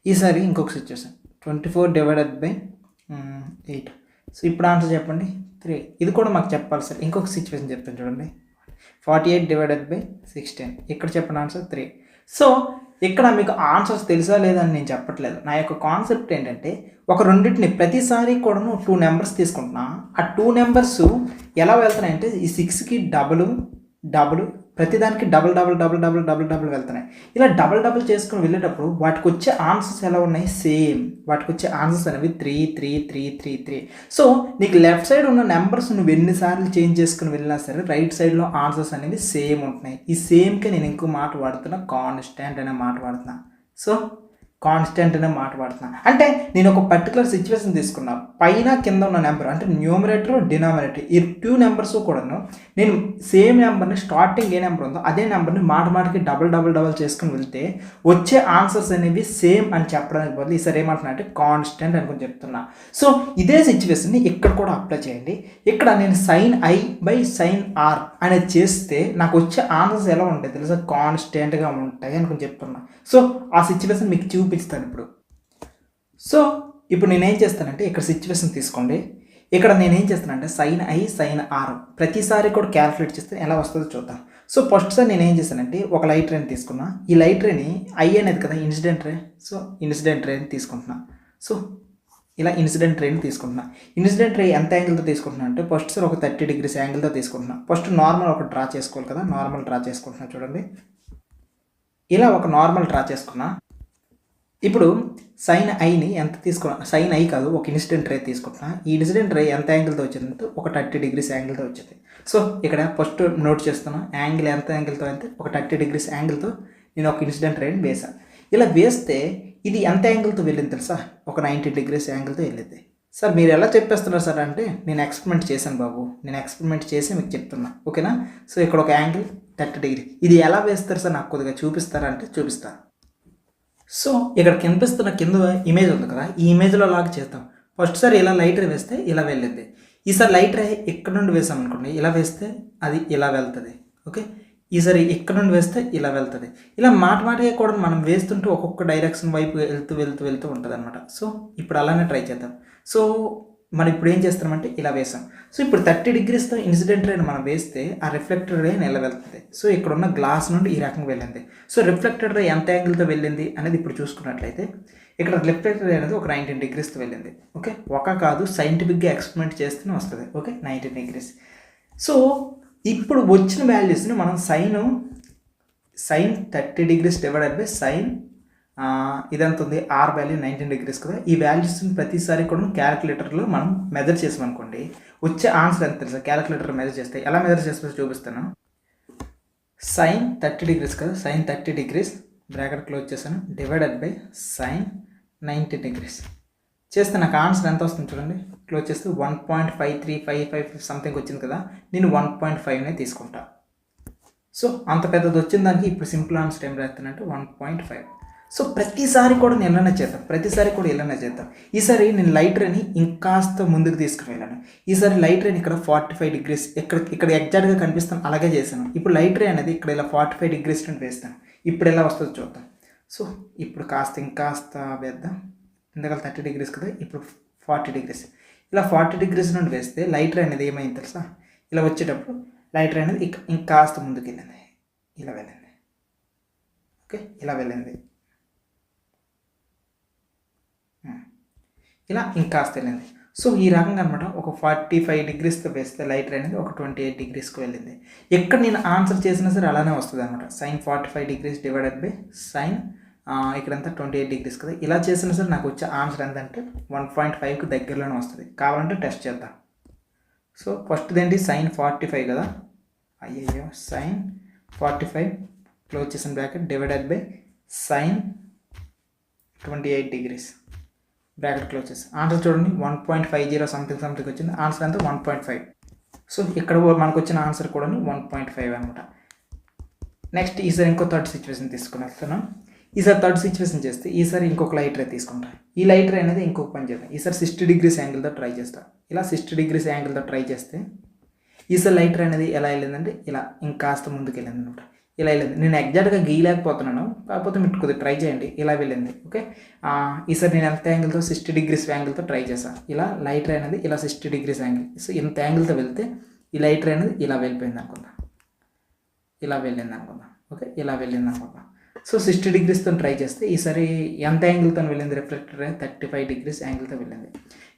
ఈసారి ఇంకొక సిచ్యువేషన్ 24/8. సో ఇప్పుడు ఆన్సర్ చెప్పండి 3. ఇది కూడా మాకు చెప్పాలి సార్. ఇంకొక సిచ్యువేషన్ చెప్తాను చూడండి, 48/16. ఇక్కడ చెప్పండి ఆన్సర్ 3. సో ఇక్కడ మీకు ఆన్సర్స్ తెలుసా లేదని నేను చెప్పట్లేదు. నా యొక్క కాన్సెప్ట్ ఏంటంటే ఒక రెండింటిని ప్రతిసారి కూడాను 2 నెంబర్స్ తీసుకుంటున్నా. ఆ 2 నెంబర్స్ ఎలా వెళ్తున్నాయంటే ఈ 6కి డబుల్ ప్రతిదానికి డబుల్ వెళ్తున్నాయి. ఇలా డబుల్ చేసుకుని వెళ్ళేటప్పుడు వాటికి వచ్చే ఆన్సర్స్ ఎలా ఉన్నాయి, సేమ్. వాటికి వచ్చే ఆన్సర్స్ అనేవి 3. సో నీకు లెఫ్ట్ సైడ్ ఉన్న నెంబర్స్ నువ్వు ఎన్నిసార్లు చేంజ్ చేసుకుని వెళ్ళినా సరే రైట్ సైడ్లో ఆన్సర్స్ అనేవి సేమ్ ఉంటున్నాయి. ఈ సేమ్కి నేను ఇంకో మాట వాడుతున్నా, కాన్స్టాంట్ అనే మాట వాడుతున్నా. సో కాన్స్టెంట్ అనే మాట వాడుతున్నా. అంటే నేను ఒక పర్టికులర్ సిచ్యువేషన్ తీసుకున్నా, పైన కింద ఉన్న నెంబర్ అంటే న్యూమరేటర్ డినామినేటర్ ఈ 2 నెంబర్స్ కూడాను నేను సేమ్ నెంబర్ని స్టార్టింగ్ ఏ నెంబర్ ఉందో అదే నెంబర్ని మాటికి డబల్ చేసుకుని వెళ్తే వచ్చే ఆన్సర్స్ అనేవి సేమ్ అని చెప్పడానికి బదులు ఈసారి ఏమంటున్నా అంటే కాన్స్టెంట్ అనుకుని చెప్తున్నా. సో ఇదే సిచ్యువేషన్ని ఇక్కడ కూడా అప్లై చేయండి. ఇక్కడ నేను sin i by sin r అనేది చేస్తే నాకు వచ్చే ఆన్సర్స్ ఎలా ఉంటాయి తెలుసా, కాన్స్టెంట్గా ఉంటాయి అనుకుని చెప్తున్నా. సో ఆ సిచ్యువేషన్ మీకు చూపిస్తాను ఇప్పుడు. సో ఇప్పుడు నేనేం చేస్తానంటే ఇక్కడ సిచ్యువేషన్ తీసుకోండి. ఇక్కడ నేనేం చేస్తానంటే sin i sin r ప్రతిసారి కూడా క్యాలిక్యులేట్ చేస్తే ఎలా వస్తుందో చూద్దాం. సో ఫస్ట్ సార్ నేను ఏం చేశానంటే ఒక లైట్ రేని తీసుకున్నా. ఈ లైట్ రేని ఐ అనేది కదా ఇన్సిడెంట్ రే, సో ఇన్సిడెంట్ రేని తీసుకుంటున్నా. సో ఇలా ఇన్సిడెంట్ రేని తీసుకుంటున్నా. ఇన్సిడెంట్ రే ఎంత యాంగిల్తో తీసుకుంటున్నా అంటే ఫస్ట్ సార్ ఒక 30 degrees యాంగిల్తో తీసుకుంటున్నా. ఫస్ట్ నార్మల్ ఒక డ్రా చేసుకోవాలి కదా, నార్మల్ డ్రా చేసుకుంటున్నా. చూడండి ఇలా ఒక నార్మల్ డ్రా చేసుకున్నా. ఇప్పుడు sin iని ఎంత తీసుకున్నా, sin i కాదు ఒక ఇన్సిడెంట్ రే తీసుకుంటున్నా. ఈ ఇన్సిడెంట్ రే ఎంత యాంగిల్తో వచ్చిందంటే ఒక 30 degrees యాంగిల్తో వచ్చింది. సో ఇక్కడ ఫస్ట్ నోట్ చేస్తున్నా, యాంగిల్ ఎంత యాంగిల్తో అంటే ఒక 30 degrees యాంగిల్తో నేను ఒక ఇన్సిడెంట్ రేని వేసాను. ఇలా వేస్తే ఇది ఎంత యాంగిల్తో వెళ్ళింది తెలుసా, ఒక 90 degrees యాంగిల్తో వెళ్ళింది. సార్ మీరు ఎలా చెప్పేస్తున్నారు సార్ అంటే నేను ఎక్స్పెరిమెంట్ చేశాను బాబు, నేను ఎక్స్పెరిమెంట్ చేసి మీకు చెప్తున్నా, ఓకేనా. సో ఇక్కడ ఒక యాంగిల్ 30 degrees, ఇది ఎలా వేస్తారు సార్ నాకు కొద్దిగా చూపిస్తారా అంటే చూపిస్తాను. సో ఇక్కడ కనిపిస్తున్న కింద ఇమేజ్ ఉంది కదా, ఈ ఇమేజ్లో లాగా చేద్దాం. ఫస్ట్ సార్ ఇలా లైట్ రే వేస్తే ఇలా వెళ్ళింది. ఈసారి లైట్ రే ఇక్కడ నుండి వేసాం అనుకోండి, ఇలా వేస్తే అది ఇలా వెళ్తుంది, ఓకే. ఈసారి ఇక్కడ నుండి వేస్తే ఇలా వెళ్తుంది. ఇలా మాటిగా కూడా మనం వేస్తుంటూ ఒక్కొక్క డైరెక్షన్ వైపు వెళ్తూ ఉంటుంది అనమాట. సో ఇప్పుడు అలానే ట్రై చేద్దాం. సో మనం ఇప్పుడు ఏం చేస్తామంటే ఇలా వేసాం. సో ఇప్పుడు 30 degreesతో ఇన్సిడెంట్ రేని మనం వేస్తే ఆ రిఫ్లెక్టెడ్ రే ఎలా వెళ్తుంది. సో ఇక్కడ ఉన్న గ్లాస్ నుండి ఈ రకంగా వెళ్ళింది. సో రిఫ్లెక్టెడ్ రే ఎంత యాంగిల్తో వెళ్ళింది అనేది ఇప్పుడు చూసుకున్నట్లయితే ఇక్కడ రిఫ్లెక్టెడ్ రే అనేది ఒక 19 degreesతో వెళ్ళింది, ఓకే. ఒక కాదు సైంటిఫిక్గా ఎక్స్పెరిమెంట్ చేస్తూనే వస్తుంది, ఓకే, 19 degrees. సో ఇప్పుడు వచ్చిన వాల్యూస్ని మనం sin 30 degrees divided by sin ఇదంత ఉంది r వాల్యూ 19 degrees కదా, ఈ వాల్యూస్ని ప్రతిసారి కూడా క్యాలిక్యులేటర్లో మనం మెజర్ చేసామనుకోండి వచ్చే ఆన్సర్ ఎంత తెలుసా. క్యాలిక్యులేటర్ మెజర్ చేస్తే ఎలా మెజర్ చేస్తే చూపిస్తాను. sin 30 degrees కదా, sin 30 degrees బ్రాకెట్ క్లోజ్ చేశాను డివైడెడ్ బై sin 90 degrees చేస్తే నాకు ఆన్సర్ ఎంత వస్తుంది చూడండి. క్లోజ్ చేస్తే 1.5355 సంథింగ్ వచ్చింది కదా, నేను 1.5నే తీసుకుంటా. సో అంత పెద్దది వచ్చిన దానికి ఇప్పుడు సింపుల్ ఆన్సర్ ఏం రాస్తానంటే 1.5. సో ప్రతిసారి కూడా నేను ఇలానే చేద్దాం. ఈసారి నేను లైట్ రేని ఇంకాస్త ముందుకు తీసుకుని వెళ్ళాను. ఈసారి లైట్ రేని ఇక్కడ 45 degrees ఇక్కడ ఎగ్జాక్ట్గా కనిపిస్తాను అలాగే చేశాను. ఇప్పుడు లైట్ రే అనేది ఇక్కడ ఇలా 45 degrees నుండి వేస్తాను. ఇప్పుడు ఎలా వస్తుందో చూద్దాం. సో ఇప్పుడు ఇంకాస్త వేద్దాం. ఇందాక 30 degrees కదా, ఇప్పుడు 40 degrees. ఇలా 40 degrees నుండి వేస్తే లైట్ రే అనేది ఏమైంది తెలుసా, ఇలా వచ్చేటప్పుడు లైట్ రే అనేది ఇంకాస్త ముందుకు వెళ్ళింది, ఇలా వెళ్ళింది, ఓకే, ఇలా వెళ్ళింది, ఇలా ఇంకాస్త వెళ్ళింది. సో ఈ రకంగా అనమాట ఒక 45 degreesతో వేస్తే లైట్ రే అనేది ఒక 28 degreesకి వెళ్ళింది. ఎక్కడ నేను ఆన్సర్ చేసినా సరే అలానే వస్తుంది అనమాట. sin 45 degrees divided by sin ఇక్కడంతా 28 degrees కదా, ఇలా చేసినా సరే నాకు వచ్చే ఆన్సర్ ఎంతంటే 1.5కి దగ్గరలోనే వస్తుంది. కావాలంటే టెస్ట్ చేద్దాం. సో ఫస్ట్ ఏంటి sin 45 కదా, అయ్యయ్యో sin 45 క్లోజ్ చేసిన bracket divided by sin 28 degrees bracket close చేసి ఆన్సర్ చూడండి 1.50 సంథింగ్ వచ్చింది. ఆన్సర్ అంతా 1.5. సో ఇక్కడ మనకు వచ్చిన ఆన్సర్ కూడా 1.5 అనమాట. నెక్స్ట్ ఈసారి ఇంకో థర్డ్ సిచ్యువేషన్ తీసుకుని వస్తున్నాం. ఈసారి థర్డ్ సిచ్యువేషన్ చేస్తే ఈసారి ఇంకొక లైట్ రే తీసుకుంటా. ఈ లైట్ రే అనేది ఇంకొక పని చేద్దాం. ఈసారి 60 degrees యాంగిల్తో ట్రై చేస్తా. ఇలా 60 degrees యాంగిల్తో ట్రై చేస్తే ఈసారి లైట్ రే అనేది ఎలా వెళ్ళిందంటే ఇలా ఇంకాస్త ముందుకు వెళ్ళింది అనమాట. ఇలా వెళ్ళింది. నేను ఎగ్జాక్ట్గా గీయలేకపోతున్నాను, కాకపోతే మీరు కొద్దిగా ట్రై చేయండి. ఇలా వెళ్ళింది, ఓకే. ఈసారి నేను ఎంత యాంగిల్తో 60 degrees యాంగిల్తో ట్రై చేశాను. ఇలా లైట్ రే అనేది ఇలా 60 degrees యాంగిల్. సో ఇంత యాంగిల్తో వెళ్తే ఈ లైట్ రే అనేది ఇలా వెళ్ళిపోయింది అనుకుందాం, ఓకే, ఇలా వెళ్ళింది అనుకుందాం. సో 60 degreesతో ట్రై చేస్తే ఈసారి ఎంత యాంగిల్తో వెళ్ళింది రిఫ్లెక్టర్ రే 35 degrees యాంగిల్తో వెళ్ళింది.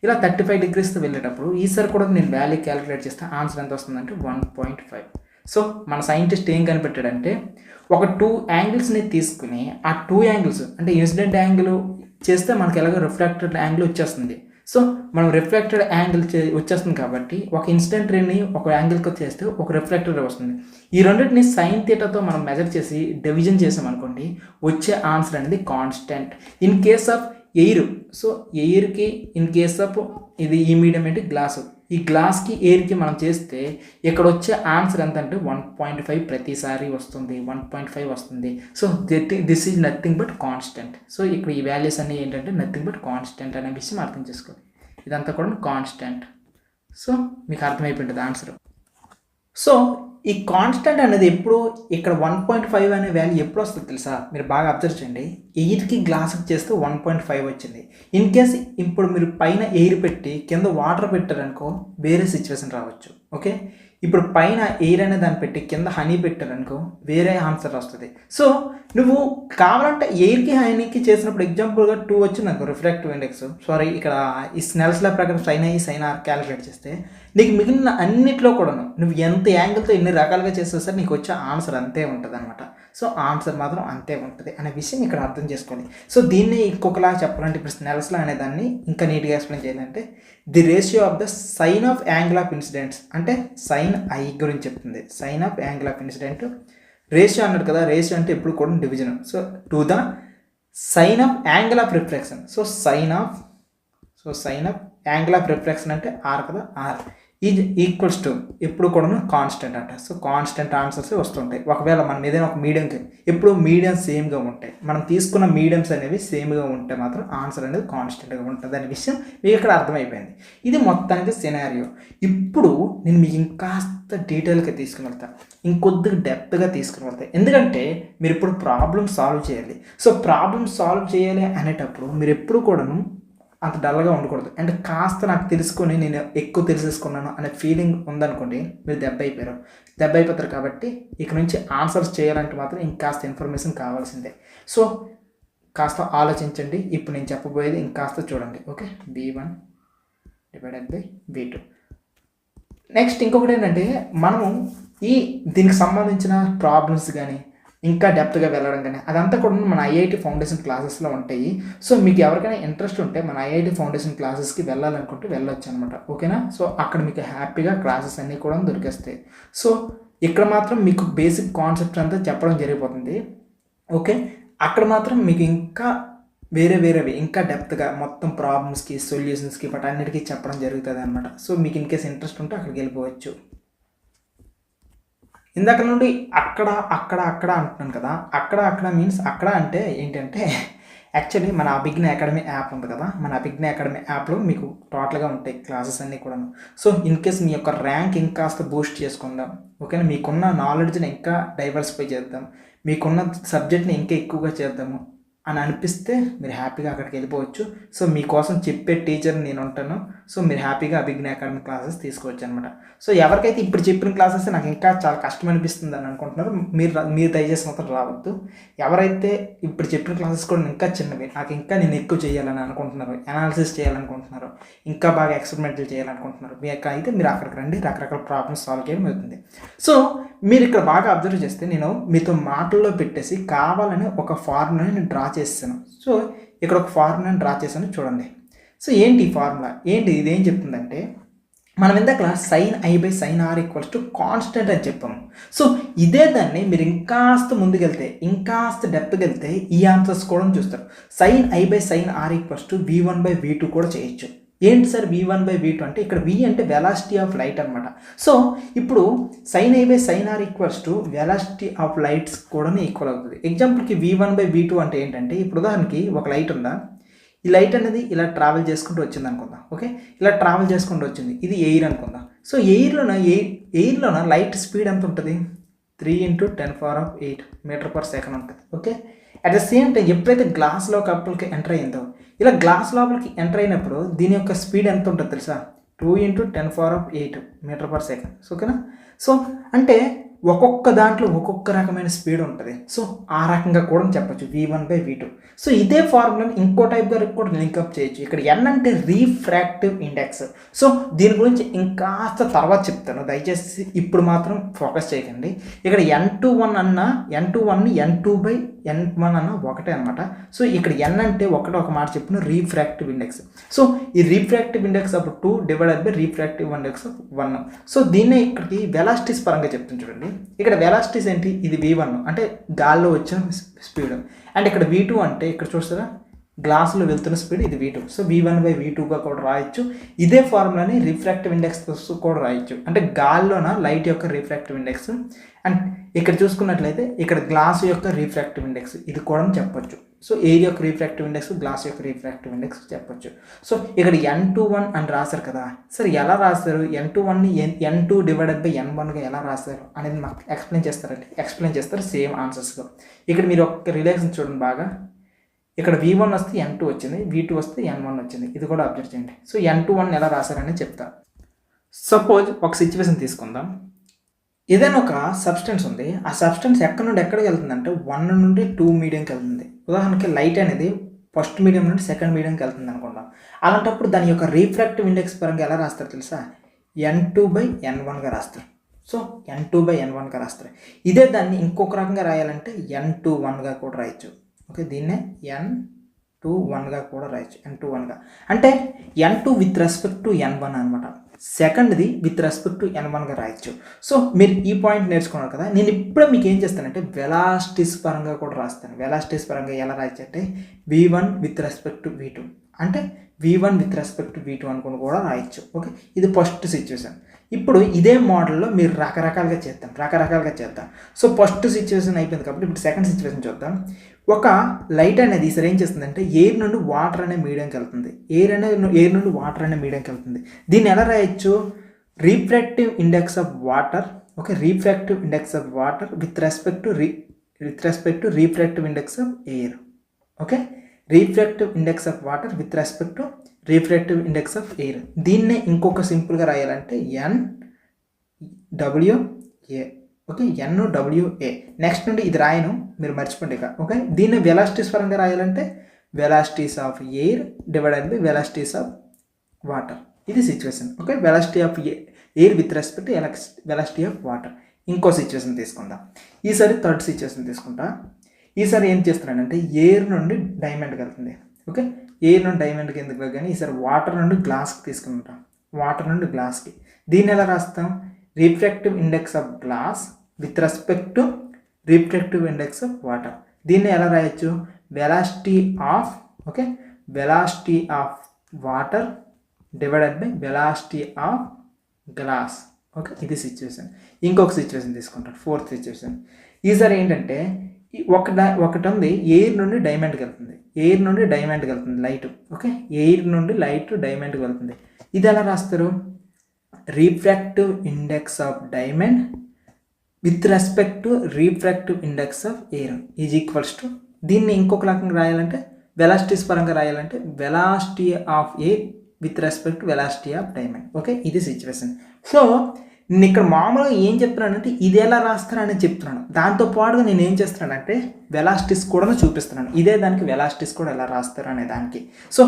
ఇలా 35 degreesతో వెళ్ళేటప్పుడు ఈసారి కూడా నేను వాల్యూ క్యాలిక్యులేట్ చేస్తే ఆన్సర్ ఎంత వస్తుందంటే 1.5. సో మన సైంటిస్ట్ ఏం కనిపెట్టాడంటే ఒక 2 యాంగిల్స్ని తీసుకుని ఆ 2 యాంగిల్స్ అంటే ఇన్సిడెంట్ యాంగిల్ చేస్తే మనకి ఎలాగో రిఫ్రాక్టెడ్ యాంగిల్ వచ్చేస్తుంది. సో మనం రిఫ్లెక్టెడ్ యాంగిల్ వచ్చేస్తుంది కాబట్టి ఒక ఇన్సిడెంట్ రేని ఒక యాంగిల్కి చేస్తే ఒక రిఫ్లెక్టెడ్ రే వస్తుంది. ఈ రెండింటిని సైన్ థీటాతో మనం మెజర్ చేసి డివిజన్ చేసామనుకోండి, వచ్చే ఆన్సర్ అనేది constant. In case of air, so ఎయిర్కి ఇన్ కేస్ ఆఫ్ ఇది ఈ మీడియం ఏంటి గ్లాసు, ఈ గ్లాస్కి ఎయిర్కి మనం చేస్తే ఇక్కడ వచ్చే ఆన్సర్ ఎంత అంటే 1.5 ప్రతిసారి వస్తుంది, 1.5 వస్తుంది. So this is nothing but constant. So ఇక్కడ ఈ వాల్యూస్ అన్నీ ఏంటంటే నథింగ్ బట్ కాన్స్టెంట్ అనే విషయం అర్థం చేసుకోండి. ఇదంతా కూడా కాన్స్టెంట్. సో మీకు అర్థమైపోయింది ఆన్సర్. సో ఈ కాన్స్టెంట్ అనేది ఎప్పుడు ఇక్కడ 1.5 అనే వాల్యూ ఎప్పుడు వస్తుంది తెలుసా? మీరు బాగా అబ్జర్వ్ చేయండి. ఎయిర్కి గ్లాస్కి చేస్తే 1.5 వచ్చింది. ఇన్ కేస్ ఇప్పుడు మీరు పైన ఎయిర్ పెట్టి కింద వాటర్ పెట్టారనుకో వేరే సిచ్యువేషన్ రావచ్చు. ఓకే, ఇప్పుడు పైన ఎయిర్ అనే దాన్ని పెట్టి కింద హనీ పెట్టారనుకో వేరే ఆన్సర్ వస్తుంది. సో నువ్వు కావాలంటే ఎయిర్కి హనీకి చేసినప్పుడు ఎగ్జాంపుల్గా 2 వచ్చింది అనుకో రిఫ్రాక్టివ్ ఇండెక్స్, సారీ ఇక్కడ ఈ స్నెల్స్ లా ప్రకారం sine I sine R calculate చేస్తే నీకు మిగిలిన అన్నిట్లో కూడాను నువ్వు ఎంత యాంగిల్తో ఎన్ని రకాలుగా చేస్తే సరే నీకు వచ్చే ఆన్సర్ అంతే ఉంటుంది అనమాట. సో ఆన్సర్ మాత్రం అంతే ఉంటుంది అనే విషయం ఇక్కడ అర్థం చేసుకోవాలి. సో దీన్ని ఇంకొకలా చెప్పాలంటే ఇప్పుడు స్నెల్స్లా అనే దాన్ని ఇంకా నీట్గా ఎక్స్ప్లెయిన్ చేయాలంటే the ratio of the sine of angle of incidence అంటే సైన్ ఐ గురించి చెప్తుంది. Sine of angle of incident ratio అన్నాడు కదా, రేషియో అంటే ఎప్పుడు కూడా division. So to the sine of angle of reflection. So sine of angle of reflection అంటే R కదా, ఆర్ ఈజ్ ఈక్వల్స్ టు ఎప్పుడు కూడా కాన్స్టెంట్ అంట. సో కాన్స్టెంట్ ఆన్సర్స్ వస్తుంటాయి. ఒకవేళ మనం ఏదైనా ఒక మీడియంకి ఎప్పుడు మీడియం సేమ్గా ఉంటాయి, మనం తీసుకున్న మీడియంస్ అనేవి సేమ్గా ఉంటే మాత్రం ఆన్సర్ అనేది కాన్స్టెంట్గా ఉంటుంది అనే విషయం మీకు ఇక్కడ అర్థమైపోయింది. ఇది మొత్తానికి సినారియో. ఇప్పుడు నేను మీకు ఇంకాస్త డీటెయిల్గా తీసుకుని వెళ్తాను, ఇంకొద్దిగా డెప్త్గా తీసుకుని వెళ్తాను. ఎందుకంటే మీరు ఇప్పుడు ప్రాబ్లమ్ సాల్వ్ చేయాలి. సో ప్రాబ్లమ్ సాల్వ్ చేయాలి అనేటప్పుడు మీరు ఎప్పుడు కూడాను అంత డల్గా ఉండకూడదు. అండ్ కాస్త నాకు తెలుసుకొని నేను ఎక్కువ తెలిసేసుకున్నాను అనే ఫీలింగ్ ఉందనుకోండి, మీరు దెబ్బ అయిపోతారు. కాబట్టి ఇక నుంచి ఆన్సర్స్ చేయాలంటే మాత్రం ఇంకాస్త ఇన్ఫర్మేషన్ కావాల్సిందే. సో కాస్త ఆలోచించండి. ఇప్పుడు నేను చెప్పబోయేది ఇంకాస్త చూడండి. Okay, B1 divided by B2. Next ఇంకొకటి ఏంటంటే మనము దీనికి సంబంధించిన ప్రాబ్లమ్స్ కానీ ఇంకా డెప్త్గా వెళ్ళడం కానీ అదంతా కూడా మన ఐఐటి ఫౌండేషన్ క్లాసెస్లో ఉంటాయి. సో మీకు ఎవరికైనా ఇంట్రెస్ట్ ఉంటే మన ఐఐటి ఫౌండేషన్ క్లాసెస్కి వెళ్ళాలనుకుంటే వెళ్ళొచ్చు అనమాట. ఓకేనా? సో అక్కడ మీకు హ్యాపీగా క్లాసెస్ అన్నీ కూడా దొరికేస్తాయి. సో ఇక్కడ మాత్రం మీకు బేసిక్ కాన్సెప్ట్ అంతా చెప్పడం జరిగిపోతుంది. ఓకే, అక్కడ మాత్రం మీకు ఇంకా వేరేవి ఇంకా డెప్త్గా మొత్తం ప్రాబ్లమ్స్కి సొల్యూషన్స్కి బట్ అన్నిటికీ చెప్పడం జరుగుతుంది అనమాట. సో మీకు ఇన్ కేస్ ఇంట్రెస్ట్ ఉంటే అక్కడికి వెళ్ళిపోవచ్చు. ఇందాక నుండి అక్కడ అంటున్నాను కదా, అక్కడ మీన్స్ అక్కడ అంటే ఏంటంటే యాక్చువల్లీ మన అభిజ్ఞ అకాడమీ యాప్ ఉంది కదా, మన అభిజ్ఞ అకాడమీ యాప్లో మీకు టోటల్గా ఉంటాయి క్లాసెస్ అన్నీ కూడాను. సో ఇన్ కేస్ మీ యొక్క ర్యాంక్ ఇంకాస్త బూస్ట్ చేసుకుందాం, ఓకేనా, మీకున్న నాలెడ్జ్ని ఇంకా డైవర్సిఫై చేద్దాం, మీకున్న సబ్జెక్ట్ని ఇంకా ఎక్కువగా చేద్దాము అని అనిపిస్తే మీరు హ్యాపీగా అక్కడికి వెళ్ళిపోవచ్చు. సో మీకోసం చెప్పే టీచర్ నేను ఉంటాను. సో మీరు హ్యాపీగా అభిజ్ఞ అకాడమీ క్లాసెస్ తీసుకోవచ్చు అనమాట. సో ఎవరికైతే ఇప్పుడు చెప్పిన క్లాసెస్ నాకు ఇంకా చాలా కష్టం అనిపిస్తుంది అని అనుకుంటున్నారు, మీరు దయచేసి మాత్రం రావద్దు. ఎవరైతే ఇప్పుడు చెప్పిన క్లాసెస్ కూడా ఇంకా చిన్నవి, నాకు ఇంకా నేను ఎక్కువ చేయాలని అనుకుంటున్నారు, అనాలిసిస్ చేయాలనుకుంటున్నారు, ఇంకా బాగా ఎక్స్పెరిమెంట్లు చేయాలనుకుంటున్నారు, అయితే మీరు అక్కడికి రండి, రకరకాల ప్రాబ్లమ్స్ సాల్వ్ చేయడం అవుతుంది. సో మీరు ఇక్కడ బాగా అబ్జర్వ్ చేస్తే నేను మీతో మాటల్లో పెట్టేసి కావాలని ఒక ఫార్ములాని నేను డ్రా చేస్తాను. సో ఇక్కడ ఒక ఫార్ములాని డ్రా చేశాను చూడండి. సో ఏంటి ఈ ఫార్ములా, ఇదేం చెప్తుందంటే మనం ఇందాక sine I by sine R equals to constant అని చెప్పాము. సో ఇదే దాన్ని మీరు ఇంకాస్త ముందుకెళ్తే ఇంకాస్త డెప్త్కి వెళ్తే ఈ ఆన్సర్స్ కూడా చూస్తారు. Sine I by sine R equals to V1 by V2 కూడా చేయొచ్చు. ఏంటి సార్ V1 బై V2 అంటే ఇక్కడ V అంటే వెలాసిటీ ఆఫ్ లైట్ అనమాట. సో ఇప్పుడు sine I by sine R equals to velocity of lights కూడా ఈక్వల్ అవుతుంది. ఎగ్జాంపుల్కి V1 బై V2 అంటే ఏంటంటే ఇప్పుడు ఉదాహరణకి ఒక లైట్ ఉందా, ఈ లైట్ అనేది ఇలా ట్రావెల్ చేసుకుంటూ వచ్చింది అనుకుందాం. ఓకే, ఇలా ట్రావెల్ చేసుకుంటూ వచ్చింది, ఇది ఎయిర్ అనుకుందాం. సో ఎయిర్లోన లైట్ స్పీడ్ ఎంత ఉంటుంది, 3 × 10⁸ మీటర్/సెకండ్ ఉంటుంది. Okay, at the same time ఎప్పుడైతే గ్లాస్ లోపలికి ఎంటర్ అయిందో, ఇలా గ్లాస్ లోపలికి ఎంటర్ అయినప్పుడు దీని యొక్క స్పీడ్ ఎంత ఉంటుంది తెలుసా, 2 × 10⁸ మీటర్/సెకండ్. ఓకేనా? సో అంటే ఒక్కొక్క దాంట్లో ఒక్కొక్క రకమైన స్పీడ్ ఉంటుంది. సో ఆ రకంగా కూడా చెప్పచ్చు V1 బై V2. సో ఇదే ఫార్ములాని ఇంకో టైప్గా కూడా లింకప్ చేయొచ్చు. ఇక్కడ N అంటే రీఫ్రాక్టివ్ ఇండెక్స్. సో దీని గురించి ఇంకాస్త తర్వాత చెప్తాను, దయచేసి ఇప్పుడు మాత్రం ఫోకస్ చేయకండి. ఇక్కడ N21 అన్న N21ని N2 బై n1 అన్న ఒకటే అనమాట. సో ఇక్కడ n అంటే ఒక మాట చెప్పిన రీఫ్రాక్టివ్ ఇండెక్స్. సో ఈ refractive index of 2 divided by refractive index of 1. So దీన్నే ఇక్కడికి వెలాసిటీస్ పరంగా చెప్తుంది చూడండి. ఇక్కడ వెలాసిటీస్ ఏంటి, ఇది v1 అంటే గాల్లో వచ్చిన స్పీడ్, అండ్ ఇక్కడ v2 అంటే ఇక్కడ చూస్తారా గ్లాసులో వెళ్తున్న స్పీడ్, ఇది v2. సో v1/v2గా కూడా రాయొచ్చు. ఇదే ఫార్ములాని రిఫ్రాక్టివ్ ఇండెక్స్ కూడా రాయొచ్చు. అంటే గాల్లోన లైట్ యొక్క రిఫ్రాక్టివ్ ఇండెక్స్, అండ్ ఇక్కడ చూసుకున్నట్లయితే ఇక్కడ గ్లాస్ యొక్క రిఫ్రాక్టివ్ ఇండెక్స్ ఇది కూడా చెప్పొచ్చు. సో ఎయిర్ యొక్క రిఫ్రాక్టివ్ ఇండెక్స్, గ్లాస్ యొక్క రిఫ్రాక్టివ్ ఇండెక్స్ చెప్పొచ్చు. సో ఇక్కడ n21 అని రాశారు కదా, సరే ఎలా రాస్తారు, n21ని n2 డివైడెడ్ బై n1గా ఎలా రాస్తారు అనేది మాకు ఎక్స్ప్లెయిన్ చేస్తారు సేమ్ ఆన్సర్స్గా. ఇక్కడ మీరు ఒక రిలేషన్ చూడండి బాగా, ఇక్కడ v1 వస్తే n2 వచ్చింది, v2 వస్తే n1 వచ్చింది, ఇది కూడా అబ్జర్వ్ చేయండి. సో n21 ఎలా రాశారని చెప్తా. సపోజ్ ఒక సిచ్యువేషన్ తీసుకుందాం. ఏదైనా ఒక సబ్స్టెన్స్ ఉంది, ఆ సబ్స్టెన్స్ ఎక్కడి నుండి ఎక్కడికి వెళ్తుందంటే 1 నుండి 2 మీడియంకి వెళ్తుంది. ఉదాహరణకి లైట్ అనేది ఫస్ట్ మీడియం నుండి సెకండ్ మీడియంకి వెళ్తుంది అనుకుందాం. అలాంటప్పుడు దాని యొక్క రీఫ్రాక్టివ్ ఇండెక్స్ పరంగా ఎలా రాస్తారు తెలుసా, n2/n1గా రాస్తారు. సో n2/n1గా రాస్తారు. ఇదే దాన్ని ఇంకొక రకంగా రాయాలంటే n21గా కూడా రాయొచ్చు. ఓకే, దీన్నే n21గా కూడా రాయొచ్చు, n21గా అంటే n2 with respect to n1 అనమాట. సెకండ్ది విత్ రెస్పెక్ట్ టు n1గా రాయొచ్చు. సో మీరు ఈ పాయింట్ నేర్చుకున్నారు కదా, నేను ఇప్పుడే మీకు ఏం చేస్తానంటే వెలాసిటీస్ పరంగా కూడా రాస్తాను. వెలాసిటీస్ పరంగా ఎలా రాయొచ్చు అంటే v1 with respect to v2 అంటే v1 with respect to v2 అనుకుని కూడా రాయొచ్చు. ఓకే, ఇది ఫస్ట్ సిచ్యువేషన్. ఇప్పుడు ఇదే మోడల్లో మీరు రకరకాలుగా చేద్దాం. సో ఫస్ట్ సిచ్యువేషన్ అయిపోయింది కాబట్టి ఇప్పుడు సెకండ్ సిచ్యువేషన్ చూద్దాం. ఒక లైట్ అనేది ఈసారి ఏం చేస్తుందంటే ఎయిర్ నుండి వాటర్ అనే మీడియంకి వెళ్తుంది. ఎయిర్ నుండి వాటర్ అనే మీడియంకి వెళ్తుంది. దీన్ని ఎలా రాయొచ్చు, refractive index of water. Okay, refractive index of water with respect to refractive index of air. Okay, refractive index of water with respect to refractive index of air. దీన్నే ఇంకొక సింపుల్గా రాయాలంటే NWA. Okay, NWA. నెక్స్ట్ నుండి ఇది రాయను, మీరు మర్చిపోండి ఇక. Okay, దీన్ని వెలాసిటీస్ పరంగా రాయాలంటే velocities of air divided by velocities of water. ఇది situation. Okay, velocity of air with respect velocity of water. ఇంకో సిచ్యువేషన్ తీసుకుందాం. ఈసారి థర్డ్ సిచ్యువేషన్ తీసుకుంటా. ఈసారి ఏం చేస్తున్నానంటే ఎయిర్ నుండి డైమండ్కి వెళ్తుంది. ఓకే, ఎయిర్ నుండి డైమండ్కి ఎందుకు కానీ ఈసారి వాటర్ నుండి గ్లాస్కి తీసుకుంటాం. వాటర్ నుండి గ్లాస్కి దీన్ని ఎలా రాస్తాం, refractive index of glass with respect to refractive index of water. దీన్ని ఎలా రాయొచ్చు, velocity of water divided by velocity of glass. Okay, ఇది సిచ్యువేషన్. ఇంకొక సిచ్యువేషన్ తీసుకుంటాం, ఫోర్త్ సిచ్యువేషన్. ఈసారి ఏంటంటే ఒకటి ఉంది, ఎయిర్ నుండి డైమండ్కి వెళ్తుంది. లైట్. ఓకే, ఎయిర్ నుండి లైట్ డైమండ్కి వెళ్తుంది. ఇది ఎలా రాస్తారు, refractive index of diamond with respect to refractive index of air is equals to, దీన్ని ఇంకొక రకంగా రాయాలంటే వెలాసిటీస్ పరంగా రాయాలంటే velocity of air with respect to velocity of diamond. Okay, ఇది సిచ్యువేషన్. సో నేను ఇక్కడ మామూలుగా ఏం చెప్తున్నానంటే ఇది ఎలా రాస్తారని చెప్తున్నాను. దాంతోపాటుగా నేను ఏం చేస్తున్నానంటే వెలాసిటీస్ కూడా చూపిస్తున్నాను. ఇదే దానికి వెలాసిటీస్ కూడా ఎలా రాస్తారు అనే దానికి. సో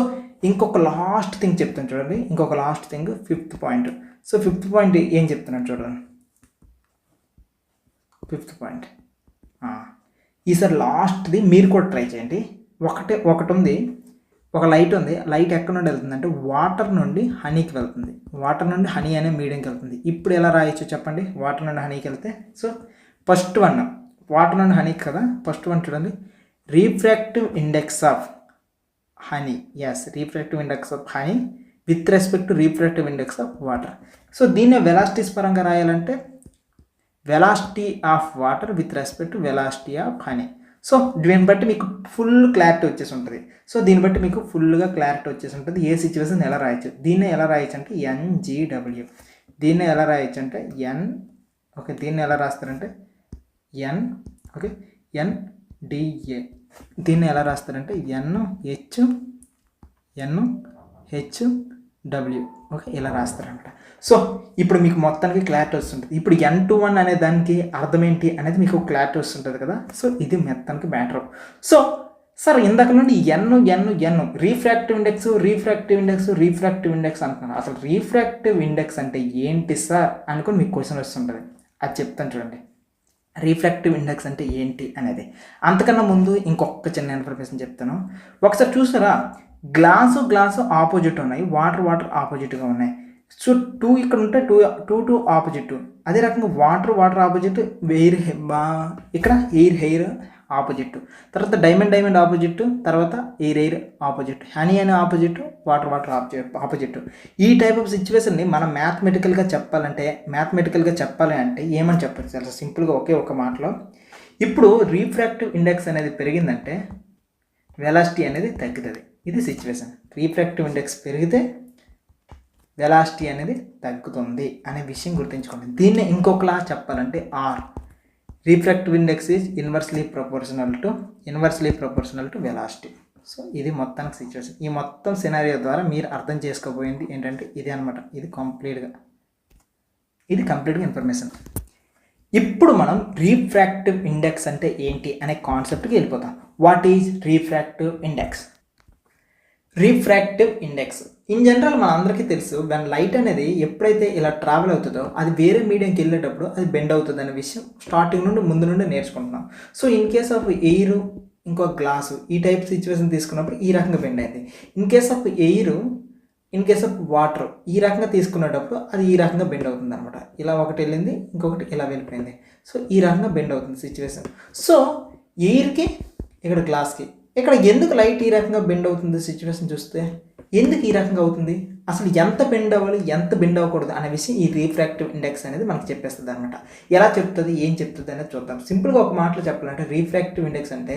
ఇంకొక లాస్ట్ థింగ్ చెప్తాను చూడండి, fifth point. So fifth point ఏం చెప్తున్నాను చూడండి. ఫిఫ్త్ పాయింట్ ఈసారి లాస్ట్ది మీరు కూడా ట్రై చేయండి. ఒకటి ఉంది, ఒక లైట్ ఉంది. లైట్ ఎక్కడి నుండి వెళ్తుంది అంటే వాటర్ నుండి హనీకి వెళ్తుంది. వాటర్ నుండి హనీ అనే మీడియంకి వెళ్తుంది. ఇప్పుడు ఎలా రాయొచ్చు చెప్పండి, వాటర్ నుండి హనీకి వెళ్తే. సో ఫస్ట్ వన్ వాటర్ నుండి హనీకి కదా, ఫస్ట్ వన్ చూడండి, refractive index of honey. Refractive index of honey with respect to refractive index of water. So దీన్నే వెలాసిటీస్ పరంగా రాయాలంటే velocity of water with respect to velocity of honey. So దీన్ని బట్టి మీకు full clarity వచ్చేసి ఉంటుంది. So దీన్ని బట్టి మీకు ఫుల్గా క్లారిటీ వచ్చేసి ఉంటుంది ఏ సిచ్యువేషన్ ఎలా రాయొచ్చు. దీన్ని ఎలా రాయొచ్చు అంటే NGW. దీన్ని ఎలా రాయొచ్చు అంటే ఓకే, దీన్ని ఎలా రాస్తారంటే ఓకే NDA. దీన్ని ఎలా రాస్తారంటే NHW. ఓకే, ఇలా రాస్తారంట. సో ఇప్పుడు మీకు మొత్తానికి క్లారిటీ వస్తుంటుంది. ఇప్పుడు N21 అనే దానికి అర్థం ఏంటి అనేది మీకు క్లారిటీ వస్తుంటుంది కదా. సో ఇది మొత్తానికి మ్యాటర్. సో సార్ ఇందాక నుండి N రీఫ్రాక్టివ్ ఇండెక్స్ అంటున్నాను. అసలు రీఫ్రాక్టివ్ ఇండెక్స్ అంటే ఏంటి సార్ అనుకుని మీకు క్వశ్చన్ వస్తుంటుంది. అది చెప్తాను చూడండి. రిఫ్రాక్టివ్ ఇండెక్స్ అంటే ఏంటి అనేది. అంతకన్నా ముందు ఇంకొక చిన్న ఇన్ఫర్మేషన్ చెప్తాను. ఒకసారి చూసారా, గ్లాసు ఆపోజిట్ ఉన్నాయి, వాటర్ ఆపోజిట్గా ఉన్నాయి. సో 2 ఇక్కడ ఉంటే 2 ఆపోజిట్. అదే రకంగా వాటర్ ఆపోజిట్, ఇక్కడ ఎయిర్ ఆపోజిట్, తర్వాత డైమండ్ ఆపోజిట్, తర్వాత air opposite, honey opposite, water opposite. ఈ టైప్ ఆఫ్ సిచ్యువేషన్ని మనం మ్యాథమెటికల్గా చెప్పాలి అంటే ఏమని చెప్పచ్చు? చాలా సింపుల్గా ఒకే ఒక మాటలో, ఇప్పుడు రిఫ్రాక్టివ్ ఇండెక్స్ అనేది పెరిగిందంటే వెలాసిటీ అనేది తగ్గుతుంది. ఇది సిచ్యువేషన్. రిఫ్రాక్టివ్ ఇండెక్స్ పెరిగితే వెలాసిటీ అనేది తగ్గుతుంది అనే విషయం గుర్తుంచుకోండి. దీన్ని ఇంకొకలా చెప్పాలంటే R, refractive index is inversely proportional to velocity. So ఇది మొత్తానికి సిచ్యువేషన్. ఈ మొత్తం సినారియో ద్వారా మీరు అర్థం చేసుకోబోయింది ఏంటంటే ఇది అనమాట. ఇది కంప్లీట్గా ఇన్ఫర్మేషన్. ఇప్పుడు మనం రిఫ్రాక్టివ్ ఇండెక్స్ అంటే ఏంటి అనే కాన్సెప్ట్కి వెళ్ళిపోతాం. What is refractive index? Refractive index in general మన అందరికీ తెలుసు, దాని లైట్ అనేది ఎప్పుడైతే ఇలా ట్రావెల్ అవుతుందో అది వేరే మీడియంకి వెళ్ళేటప్పుడు అది బెండ్ అవుతుంది అనే విషయం ముందు నుండి నేర్చుకుంటున్నాం. So in case of air, ఇంకో గ్లాసు, ఈ టైప్ సిచ్యువేషన్ తీసుకున్నప్పుడు ఈ రకంగా బెండ్ అయింది. ఇన్ కేస్ ఆఫ్ వాటర్ ఈ రకంగా తీసుకునేటప్పుడు అది ఈ రకంగా బెండ్ అవుతుంది అనమాట. ఇలా ఒకటి వెళ్ళింది, ఇంకొకటి ఇలా వెళ్ళిపోయింది. సో ఈ రకంగా బెండ్ అవుతుంది సిచ్యువేషన్. సో ఎయిర్కి, ఇక్కడ గ్లాస్కి, ఇక్కడ ఎందుకు లైట్ ఈ రకంగా బెండ్ అవుతుంది సిచ్యువేషన్ చూస్తే, ఎందుకు ఈ రకంగా అవుతుంది, అసలు ఎంత బెండ్ అవ్వాలి, ఎంత బెండ్ అవ్వకూడదు అనే విషయం ఈ రిఫ్రాక్టివ్ ఇండెక్స్ అనేది మనకు చెప్పేస్తుంది అనమాట. ఎలా చెప్తుంది, ఏం చెప్తుంది అనేది చూద్దాం. సింపుల్గా ఒక మాటలో చెప్పాలంటే రిఫ్రాక్టివ్ ఇండెక్స్ అంటే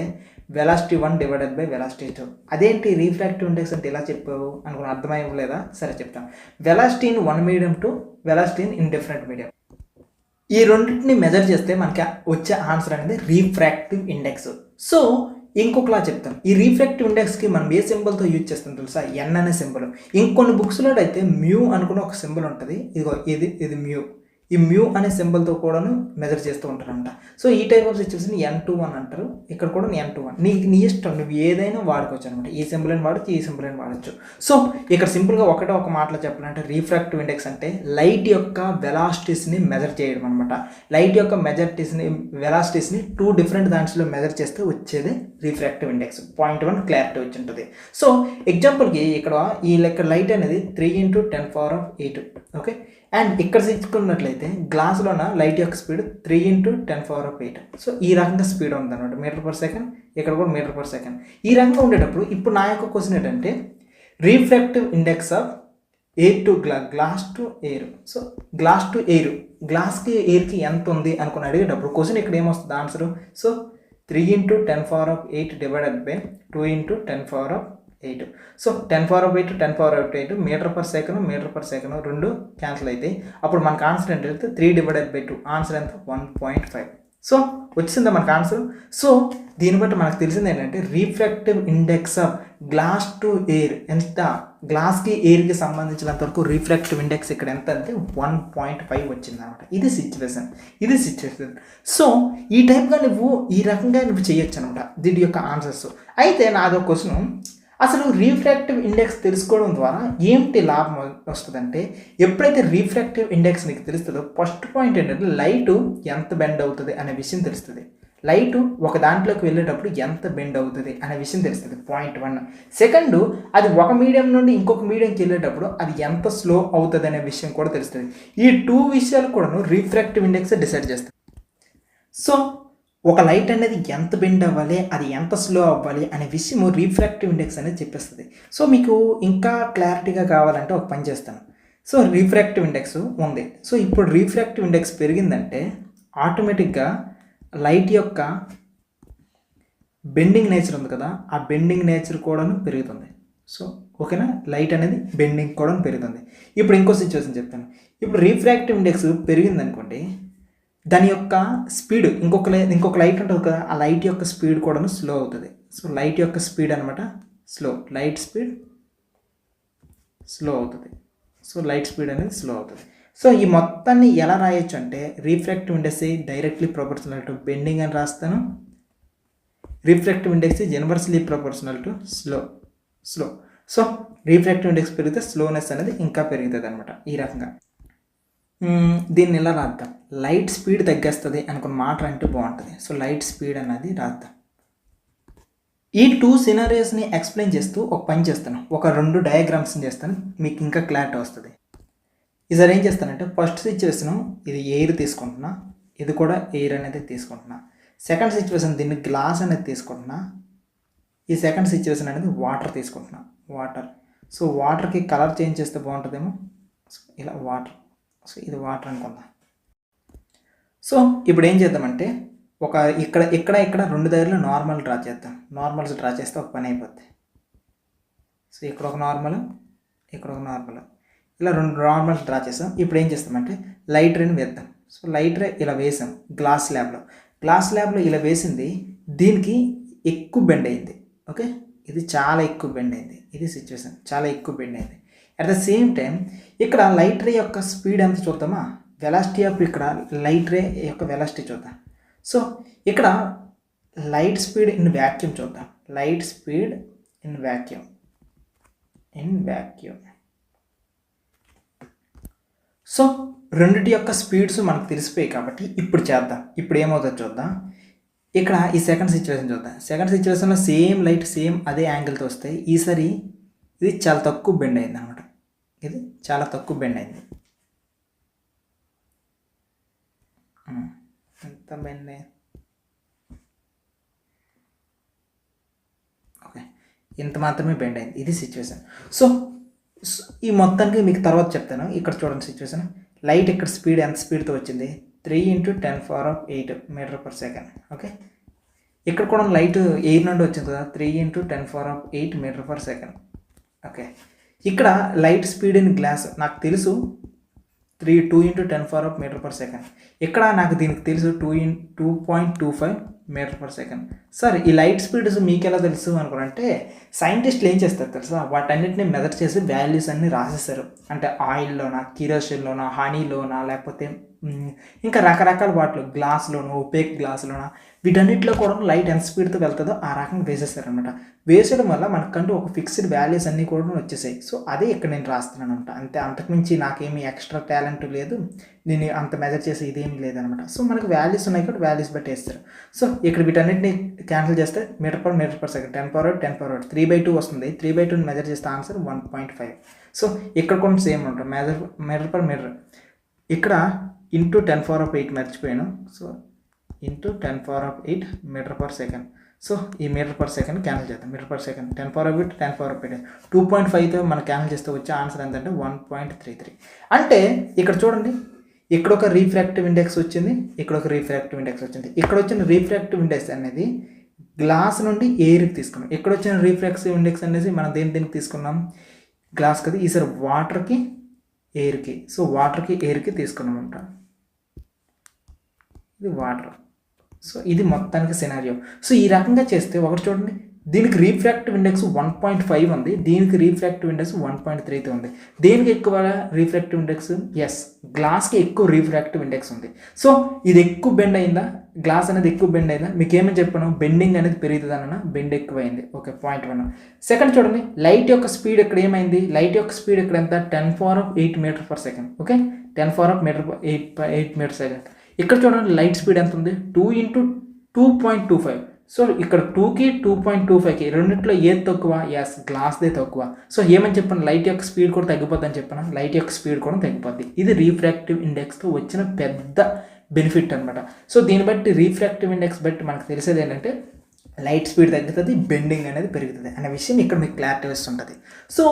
వెలాసిటీ 1 డివైడెడ్ బై వెలాసిటీ 2. అదేంటి రిఫ్రాక్టివ్ ఇండెక్స్ అంటే ఎలా చెప్పావు అనుకుని అర్థమయ్యలేదా? సరే చెప్తాం. Velocity in 1 medium to velocity in different medium, ఈ రెండింటిని మెజర్ చేస్తే మనకి వచ్చే ఆన్సర్ అనేది రిఫ్రాక్టివ్ ఇండెక్స్. సో ఇంకొకలా చెప్తాం. ఈ రిఫ్రాక్టివ్ ఇండెక్స్కి మనం ఏ సింబల్తో యూజ్ చేస్తాం తెలుసా? ఎన్ అనే సింబల్. ఇంకొన్ని బుక్స్లో అయితే మ్యూ అనుకున్న ఒక సింబల్ ఉంటుంది. ఇదిగో ఇది మ్యూ. ఈ మ్యూ అనే సింబల్తో కూడాను మెజర్ చేస్తూ ఉంటారంట. సో ఈ టైప్ ఆఫ్ సిచ్యువేషన్ N21 అంటారు. ఇక్కడ కూడా N21. నీ ఇష్టం, నువ్వు ఏదైనా వాడుకోవచ్చు అనమాట. ఈ సింబల్ అని వాడచ్చు, ఈ సింబల్ అని వాడచ్చు. సో ఇక్కడ సింపుల్గా ఒక మాటలో చెప్పాలంటే రిఫ్రాక్టివ్ ఇండెక్స్ అంటే లైట్ యొక్క వెలాసిటీస్ని మెజర్ చేయడం అనమాట. లైట్ యొక్క వెలాసిటీస్ని 2 డిఫరెంట్ దాంట్లో మెజర్ చేస్తే వచ్చేది రిఫ్రాక్టివ్ ఇండెక్స్. పాయింట్ 1 క్లారిటీ వచ్చి ఉంటుంది. సో ఎగ్జాంపుల్కి ఇక్కడ ఈ లైట్ అనేది 3 × 10⁸. ఓకే, అండ్ ఇక్కడ తీసుకున్నట్లయితే గ్లాసులోన లైట్ యొక్క స్పీడ్ 3 × 10⁸. సో ఈ రకంగా స్పీడ్ ఉందన్నమాట, మీటర్/సెకండ్. ఇక్కడ కూడా మీటర్/సెకండ్. ఈ రకంగా ఉండేటప్పుడు ఇప్పుడు నా యొక్క క్వశ్చన్ ఏంటంటే refractive index of air to glass to air. So glass to air, గ్లాస్కి ఎయిర్కి ఎంత ఉంది అనుకుని అడిగేటప్పుడు క్వశ్చన్ ఇక్కడ ఏమొస్తుంది answer? So 3 × 10⁸ divided by 2 × 10⁸. So 10⁸ 10⁸ metre per second రెండు క్యాన్సిల్ అవుతాయి. అప్పుడు మనకు ఆన్సర్ ఏంటంటే 3 డివైడెడ్ బై 2. ఆన్సర్ ఎంత? 1.5. సో వచ్చిందా మనకు ఆన్సర్? సో దీన్ని బట్టి మనకు తెలిసింది ఏంటంటే refractive index of glass to air ఎంత, గ్లాస్కి ఎయిర్కి సంబంధించినంత వరకు రిఫ్రాక్టివ్ ఇండెక్స్ ఇక్కడ ఎంత అంటే 1.5 వచ్చింది అనమాట. ఇది సిచ్యువేషన్. సో ఈ టైప్గా ఈ రకంగా చేయొచ్చు అనమాట దీని యొక్క ఆన్సర్స్. అయితే నాదో క్వశ్చన్, అసలు రిఫ్రాక్టివ్ ఇండెక్స్ తెలుసుకోవడం ద్వారా ఏంటి లాభం వస్తుందంటే, ఎప్పుడైతే రిఫ్రాక్టివ్ ఇండెక్స్ నీకు తెలుస్తుందో ఫస్ట్ పాయింట్ ఏంటంటే లైటు ఎంత బెండ్ అవుతుంది అనే విషయం తెలుస్తుంది. లైటు ఒక దాంట్లోకి వెళ్ళేటప్పుడు ఎంత బెండ్ అవుతుంది అనే విషయం తెలుస్తుంది, పాయింట్ 1. సెకండ్, అది ఒక మీడియం నుండి ఇంకొక మీడియంకి వెళ్ళేటప్పుడు అది ఎంత స్లో అవుతుంది అనే విషయం కూడా తెలుస్తుంది. ఈ 2 విషయాలు కూడాను రిఫ్రాక్టివ్ ఇండెక్స్ డిసైడ్ చేస్తుంది. సో ఒక లైట్ అనేది ఎంత బెండ్ అవ్వాలి, అది ఎంత స్లో అవ్వాలి అనే విషయము రిఫ్రాక్టివ్ ఇండెక్స్ అనేది చెప్పేస్తుంది. సో మీకు ఇంకా క్లారిటీగా కావాలంటే ఒక పని చేస్తాను. సో రిఫ్రాక్టివ్ ఇండెక్స్ ఉంది. సో ఇప్పుడు రిఫ్రాక్టివ్ ఇండెక్స్ పెరిగిందంటే ఆటోమేటిక్గా లైట్ యొక్క బెండింగ్ నేచర్ ఉంది కదా, ఆ బెండింగ్ నేచర్ కూడా పెరుగుతుంది. సో ఓకేనా, లైట్ అనేది బెండింగ్ కూడా పెరుగుతుంది. ఇప్పుడు ఇంకో సిచ్యువేషన్ చెప్తాను. ఇప్పుడు రిఫ్రాక్టివ్ ఇండెక్స్ పెరిగింది అనుకోండి, దాని యొక్క స్పీడ్ ఇంకొక లైట్ ఉంటుంది కదా, ఆ లైట్ యొక్క స్పీడ్ కూడా స్లో అవుతుంది. సో లైట్ యొక్క స్పీడ్ అనమాట లైట్ స్పీడ్ స్లో అవుతుంది. సో లైట్ స్పీడ్ అనేది స్లో అవుతుంది. సో ఈ మొత్తాన్ని ఎలా రాయొచ్చు అంటే refractive index directly proportional to bending అని రాస్తాను. Refractive index inversely proportional to slow. So refractive index పెరిగితే స్లోనెస్ అనేది ఇంకా పెరుగుతుంది అనమాట ఈ రకంగా. దీన్ని ఇలా రాద్దాం, లైట్ స్పీడ్ తగ్గేస్తుంది అనుకున్న మాట అంటే బాగుంటుంది. సో లైట్ స్పీడ్ అన్నది రాద్దాం. ఈ 2 సినారియోస్ని ఎక్స్ప్లెయిన్ చేస్తూ ఒక పని చేస్తాను, ఒక 2 డయాగ్రామ్స్ని చేస్తాను, మీకు ఇంకా క్లారిటీ వస్తుంది. ఈసారి ఏం చేస్తానంటే ఫస్ట్ సిచ్యువేషన్ ఇది ఎయిర్ తీసుకుంటున్నా, ఇది కూడా ఎయిర్ అనేది తీసుకుంటున్నా. సెకండ్ సిచ్యువేషన్ దీన్ని గ్లాస్ అనేది తీసుకుంటున్నా. ఈ సెకండ్ సిచ్యువేషన్ అనేది వాటర్ తీసుకుంటున్నా, వాటర్. సో వాటర్కి కలర్ చేంజ్ చేస్తే బాగుంటుందేమో, సో ఇలా వాటర్. సో ఇది వాటర్ అనుకుందాం. సో ఇప్పుడు ఏం చేద్దామంటే ఒక ఇక్కడ 2 దగ్గరలో నార్మల్ డ్రా చేద్దాం. నార్మల్స్ డ్రా చేస్తే ఒక పని అయిపోద్ది. సో ఇక్కడ ఒక నార్మల్, ఇక్కడ ఒక నార్మల్, ఇలా 2 నార్మల్స్ డ్రా చేస్తాం. ఇప్పుడు ఏం చేస్తామంటే లైట్ రేని వేద్దాం. సో లైట్ రే ఇలా వేసాం గ్లాస్ ల్యాబ్లో ఇలా వేసింది దీనికి ఎక్కువ బెండ్ అయింది. ఓకే, ఇది చాలా ఎక్కువ బెండ్ అయింది. ఇది సిచ్యువేషన్, చాలా ఎక్కువ బెండ్ అయింది. అట్ ద సేమ్ టైం ఇక్కడ లైట్ రే యొక్క స్పీడ్ ఎంత చూద్దామా, వెలాసిటీ ఆఫ్ ఇక్కడ లైట్ రే యొక్క వెలాసిటీ చూద్దాం. సో ఇక్కడ లైట్ స్పీడ్ ఇన్ వ్యాక్యూమ్ చూద్దాం, light speed in vacuum. So రెండిటి యొక్క స్పీడ్స్ మనకు తెలిసిపోయాయి కాబట్టి ఇప్పుడు చేద్దాం. ఇప్పుడు ఏమవుతుందో చూద్దాం. ఇక్కడ ఈ సెకండ్ సిచ్యువేషన్ చూద్దాం. సెకండ్ సిచ్యువేషన్లో సేమ్ లైట్ సేమ్ అదే యాంగిల్తో వస్తాయి. ఈసారి ఇది చాలా తక్కువ బెండ్ అయింది అనమాట, ఇది చాలా తక్కువ బెండ్ అయింది. ఎంత బెండ్ అయింది, ఓకే, ఇంత మాత్రమే బెండ్ అయింది. ఇది సిచ్యువేషన్. సో ఈ మొత్తానికి మీకు తర్వాత చెప్తాను. ఇక్కడ చూడండి సిచ్యువేషన్, లైట్ ఇక్కడ స్పీడ్ ఎంత స్పీడ్తో వచ్చింది, 3 × 10⁸ మీటర్ పర్ సెకండ్. ఓకే, ఇక్కడ కూడా లైట్ ఎయిర్ నుండి వచ్చింది కదా, 3 × 10⁸ మీటర్ పర్ సెకండ్. ఓకే, ఇక్కడ లైట్ స్పీడ్ ఇన్ గ్లాస్ నాకు తెలుసు 2 × 10⁻⁻⁻ మీటర్ పర్ సెకండ్. ఇక్కడ నాకు దీనికి తెలుసు 2.25 మీటర్ పర్ సెకండ్. సార్ ఈ లైట్ స్పీడ్స్ మీకు ఎలా తెలుసు అనుకోనంటే సైంటిస్టులు ఏం చేస్తారు తెలుసా, వాటన్నిటిని మెజర్ చేసి వాల్యూస్ అన్ని రాసేస్తారు. అంటే ఆయిల్లోనా, కిరోసిన్లోనా, హనీలోనా, లేకపోతే ఇంకా రకరకాల వాటిలో, గ్లాస్లోనో, ఒపేక్ గ్లాస్లోనా, వీటన్నిటిలో కూడా లైట్ ఎంత స్పీడ్తో వెళ్తుందో ఆ రకంగా వేసేస్తారనమాట. వేసేయడం వల్ల మనకంటూ ఒక ఫిక్స్డ్ వాల్యూస్ అన్నీ కూడా వచ్చేసాయి. సో అదే ఇక్కడ నేను రాస్తున్నాను అనమాట. అంతే, అంతకుమించి నాకేమీ ఎక్స్ట్రా టాలెంట్ లేదు, నేను అంత మెజర్ చేసి ఇదేమీ లేదనమాట. సో మనకు వాల్యూస్ ఉన్నాయి కాబట్టి వాల్యూస్ బట్టి వేస్తారు. సో ఇక్కడ వీటన్నిటిని క్యాన్సిల్ చేస్తే మీటర్ పర్ సెకండ్ 10⁻⁸ 3/2 వస్తుంది. 3/2ని మెజర్ చేస్తే ఆన్సర్ 1.5. సో ఇక్కడ కూడా సేమ్ ఉంటుంది, మీటర్ పర్ మీటర్. ఇక్కడ ఇంటూ 10⁸ మర్చిపోయాను. So into 10⁸ metre per second. So ఈ మీటర్ పర్ సెకండ్ క్యాన్సిల్ చేద్దాం. మీటర్ పర్ సెకండ్ 10⁸ 10⁸ 2.5తో మనం క్యాన్సిల్ చేస్తే వచ్చే ఆన్సర్ ఏంటంటే 1.33. అంటే ఇక్కడ చూడండి, ఇక్కడ ఒక రీఫ్రాక్టివ్ ఇండెక్స్ వచ్చింది, ఇక్కడ ఒక రీఫ్రాక్టివ్ ఇండెక్స్ వచ్చింది. ఇక్కడ వచ్చిన రీఫ్రాక్టివ్ ఇండెక్స్ అనేది గ్లాస్ నుండి ఎయిర్కి తీసుకున్నాం. ఇక్కడ వచ్చిన రీఫ్రాక్టివ్ ఇండెక్స్ అనేది మనం దేనికి తీసుకున్నాం, గ్లాస్ కదా, ఈసారి వాటర్కి ఎయిర్కి. సో వాటర్కి ఎయిర్కి తీసుకున్నాం అంట, ఇది వాటర్. సో ఇది మొత్తానికి సినారియో. సో ఈ రకంగా చేస్తే ఒకటి చూడండి, దీనికి రీఫ్రాక్టివ్ ఇండెక్స్ 1.5 ఉంది, దీనికి రీఫ్రాక్టివ్ ఇండెక్స్ 1.3 ఉంది. దేనికి ఎక్కువ రీఫ్రాక్టివ్ ఇండెక్స్, ఎస్ గ్లాస్కి ఎక్కువ రీఫ్రాక్టివ్ ఇండెక్స్ ఉంది. సో ఇది ఎక్కువ బెండ్ అయిందా, గ్లాస్ అనేది ఎక్కువ బెండ్ అయిందా, మీకు ఏమని చెప్పాను, బెండింగ్ అనేది పెరుగుతుంది అన్న, బెండ్ ఎక్కువైంది. ఓకే, 0.1. సెకండ్ చూడండి, లైట్ యొక్క స్పీడ్ ఇక్కడ ఏమైంది, లైట్ యొక్క స్పీడ్ ఇక్కడ ఎంత, 10⁸ metre per second. Okay, 10⁸ metre 8 metre second. ఇక్కడ చూడండి లైట్ స్పీడ్ ఎంత ఉంది, 2 × 2.25. సో ఇక్కడ 2కి 2.25కి రెండింటిలో ఏది తక్కువ, ఎస్ గ్లాస్దే తక్కువ. సో ఏమని చెప్పాను, లైట్ యొక్క స్పీడ్ కూడా తగ్గిపోద్ది అని చెప్పాను, లైట్ యొక్క స్పీడ్ కూడా తగ్గిపోద్ది. ఇది రీఫ్రాక్టివ్ ఇండెక్స్తో వచ్చిన పెద్ద బెనిఫిట్ అనమాట. సో దీన్ని బట్టి రీఫ్రాక్టివ్ ఇండెక్స్ బట్టి మనకు తెలిసేది ఏంటంటే లైట్ స్పీడ్ తగ్గుతుంది, బెండింగ్ అనేది పెరుగుతుంది అనే విషయం ఇక్కడ మీకు క్లారిటీ వస్తుంటుంది. సో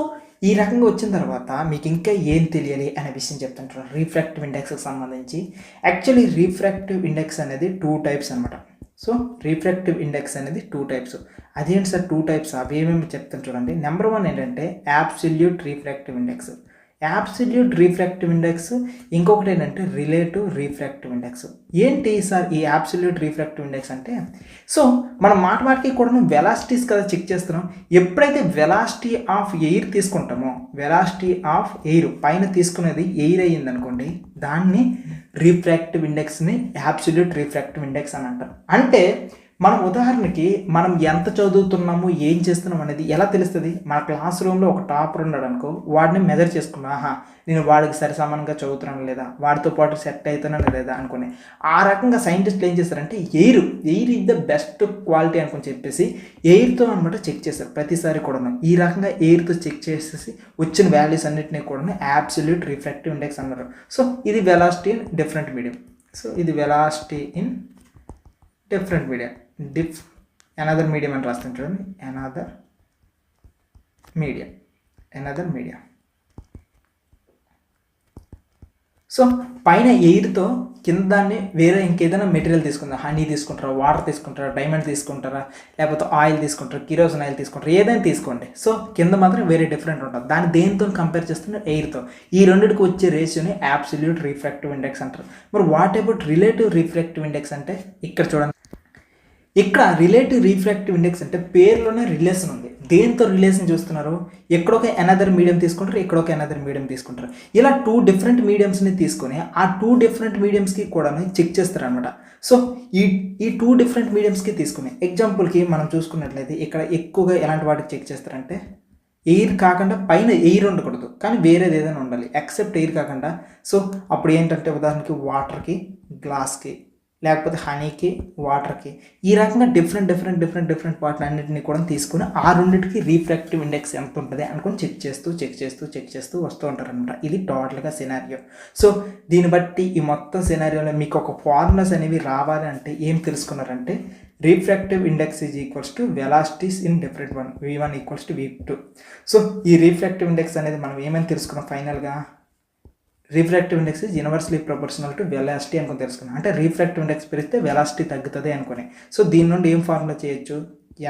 ఈ రకంగా వచ్చిన తర్వాత మీకు ఇంకా ఏం తెలియాలి అనే విషయం చెప్తుంటారు రీఫ్రాక్టివ్ ఇండెక్స్కి సంబంధించి. యాక్చువల్లీ రీఫ్రాక్టివ్ ఇండెక్స్ అనేది 2 టైప్స్ అనమాట. సో రీఫ్రాక్టివ్ ఇండెక్స్ అనేది 2 టైప్స్. అదేంటి సార్ 2 టైప్స్, అవి ఏమేమి చెప్తాను చూడండి. నెంబర్ 1 ఏంటంటే absolute refractive index. Absolute refractive index. ఇంకొకటి ఏంటంటే రిలేటివ్ రీఫ్రాక్టివ్ ఇండెక్స్. ఏంటి సార్ ఈ యాబ్సల్యూట్ రీఫ్రాక్టివ్ ఇండెక్స్ అంటే, సో మనం మాటికి కూడా వెలాసిటీస్ కదా చెక్ చేస్తున్నాం. ఎప్పుడైతే వెలాసిటీ ఆఫ్ ఎయిర్ తీసుకుంటామో, వెలాసిటీ ఆఫ్ ఎయిర్ పైన తీసుకునేది ఎయిర్ అయ్యింది అనుకోండి, దాన్ని రీఫ్రాక్టివ్ ఇండెక్స్ని యాబ్సల్యూట్ రీఫ్రాక్టివ్ ఇండెక్స్ అని అంటారు. అంటే మనం ఉదాహరణకి మనం ఎంత చదువుతున్నాము ఏం చేస్తున్నాం అనేది ఎలా తెలుస్తుంది? మన క్లాస్ రూమ్లో ఒక టాపర్ ఉన్నాడు అనుకో, వాడిని మెజర్ చేసుకున్నా, ఆహా నేను వాడికి సరి సమానంగా చదువుతున్నాను లేదా, వాడితో పాటు సెట్ అవుతున్నాను లేదా అనుకుని ఆ రకంగా సైంటిస్టులు ఏం చేస్తారంటే air is the best quality అనుకుని చెప్పేసి ఎయిర్తో అనమాట చెక్ చేస్తారు ప్రతిసారి కూడా. ఈ రకంగా ఎయిర్తో చెక్ చేసేసి వచ్చిన వాల్యూస్ అన్నింటినీ కూడా అబ్సల్యూట్ రిఫ్రాక్టివ్ ఇండెక్స్ అన్నారు. సో ఇది velocity in different medium. So ఇది velocity in different medium. Another medium అని రాస్తాను చూడండి, అనదర్ మీడియం. సో పైన ఎయిర్తో కింద దాన్ని వేరే ఇంకేదైనా మెటీరియల్ తీసుకుంటారా, హనీ తీసుకుంటారా, వాటర్ తీసుకుంటారా, డైమండ్ తీసుకుంటారా, లేకపోతే ఆయిల్ తీసుకుంటారా, కిరోసిన్ ఆయిల్ తీసుకుంటారా, ఏదైనా తీసుకోండి. సో కింద మాత్రం వేరే డిఫరెంట్ ఉంటుంది. దాన్ని దేనితో కంపేర్ చేస్తున్నారు? ఎయిర్తో. ఈ రెండింటికి వచ్చే రేషియోని అబ్సల్యూట్ రిఫ్రాక్టివ్ ఇండెక్స్ అంటారు. మరి what about relative refractive index అంటే ఇక్కడ చూడండి, ఇక్కడ రిలేటివ్ రిఫ్రాక్టివ్ ఇండెక్స్ అంటే పేరులోనే రిలేషన్ ఉంది. దేంతో రిలేషన్ చూస్తున్నారు? ఎక్కడొక అనదర్ మీడియం తీసుకుంటారు, ఎక్కడొక అనదర్ మీడియం తీసుకుంటారు. ఇలా 2 డిఫరెంట్ మీడియంస్ని తీసుకొని ఆ 2 డిఫరెంట్ మీడియంస్కి కూడా చెక్ చేస్తారు అనమాట. సో ఈ 2 డిఫరెంట్ మీడియంస్కి తీసుకుని ఎగ్జాంపుల్కి మనం చూసుకున్నట్లయితే ఇక్కడ ఎక్కువగా ఎలాంటి వాటికి చెక్ చేస్తారంటే ఎయిర్ కాకుండా పైన ఎయిర్ ఉండకూడదు, కానీ వేరేది ఏదైనా ఉండాలి ఎక్సెప్ట్ ఎయిర్ కాకుండా. సో అప్పుడు ఏంటంటే ఉదాహరణకి వాటర్కి, గ్లాస్కి, లేకపోతే హనీకి, వాటర్కి, ఈ రకంగా డిఫరెంట్ వాటిని అన్నింటినీ కూడా తీసుకుని ఆ రెండింటికి రిఫ్రాక్టివ్ ఇండెక్స్ ఎంత ఉంటుంది అనుకుని చెక్ చేస్తూ వస్తూ ఉంటారు అనమాట. ఇది టోటల్గా సినారియో. సో దీన్ని బట్టి ఈ మొత్తం సినారియోలో మీకు ఒక ఫార్ములాస్ అనేవి రావాలి అంటే ఏం తెలుసుకున్నారంటే refractive index is equals to velocities in different one, v1 equals to v2. So ఈ రిఫ్రాక్టివ్ ఇండెక్స్ అనేది మనం ఏమని తెలుసుకున్నాం ఫైనల్గా? Refractive index is universally proportional to velocity అనుకుని తెలుసుకున్నాం. అంటే రిఫ్రాక్టివ్ ఇండెక్స్ పెరిగితే వెలాసిటీ తగ్గుతుంది అనుకుని. సో దీని నుండి ఏం ఫార్ములా చేయొచ్చు?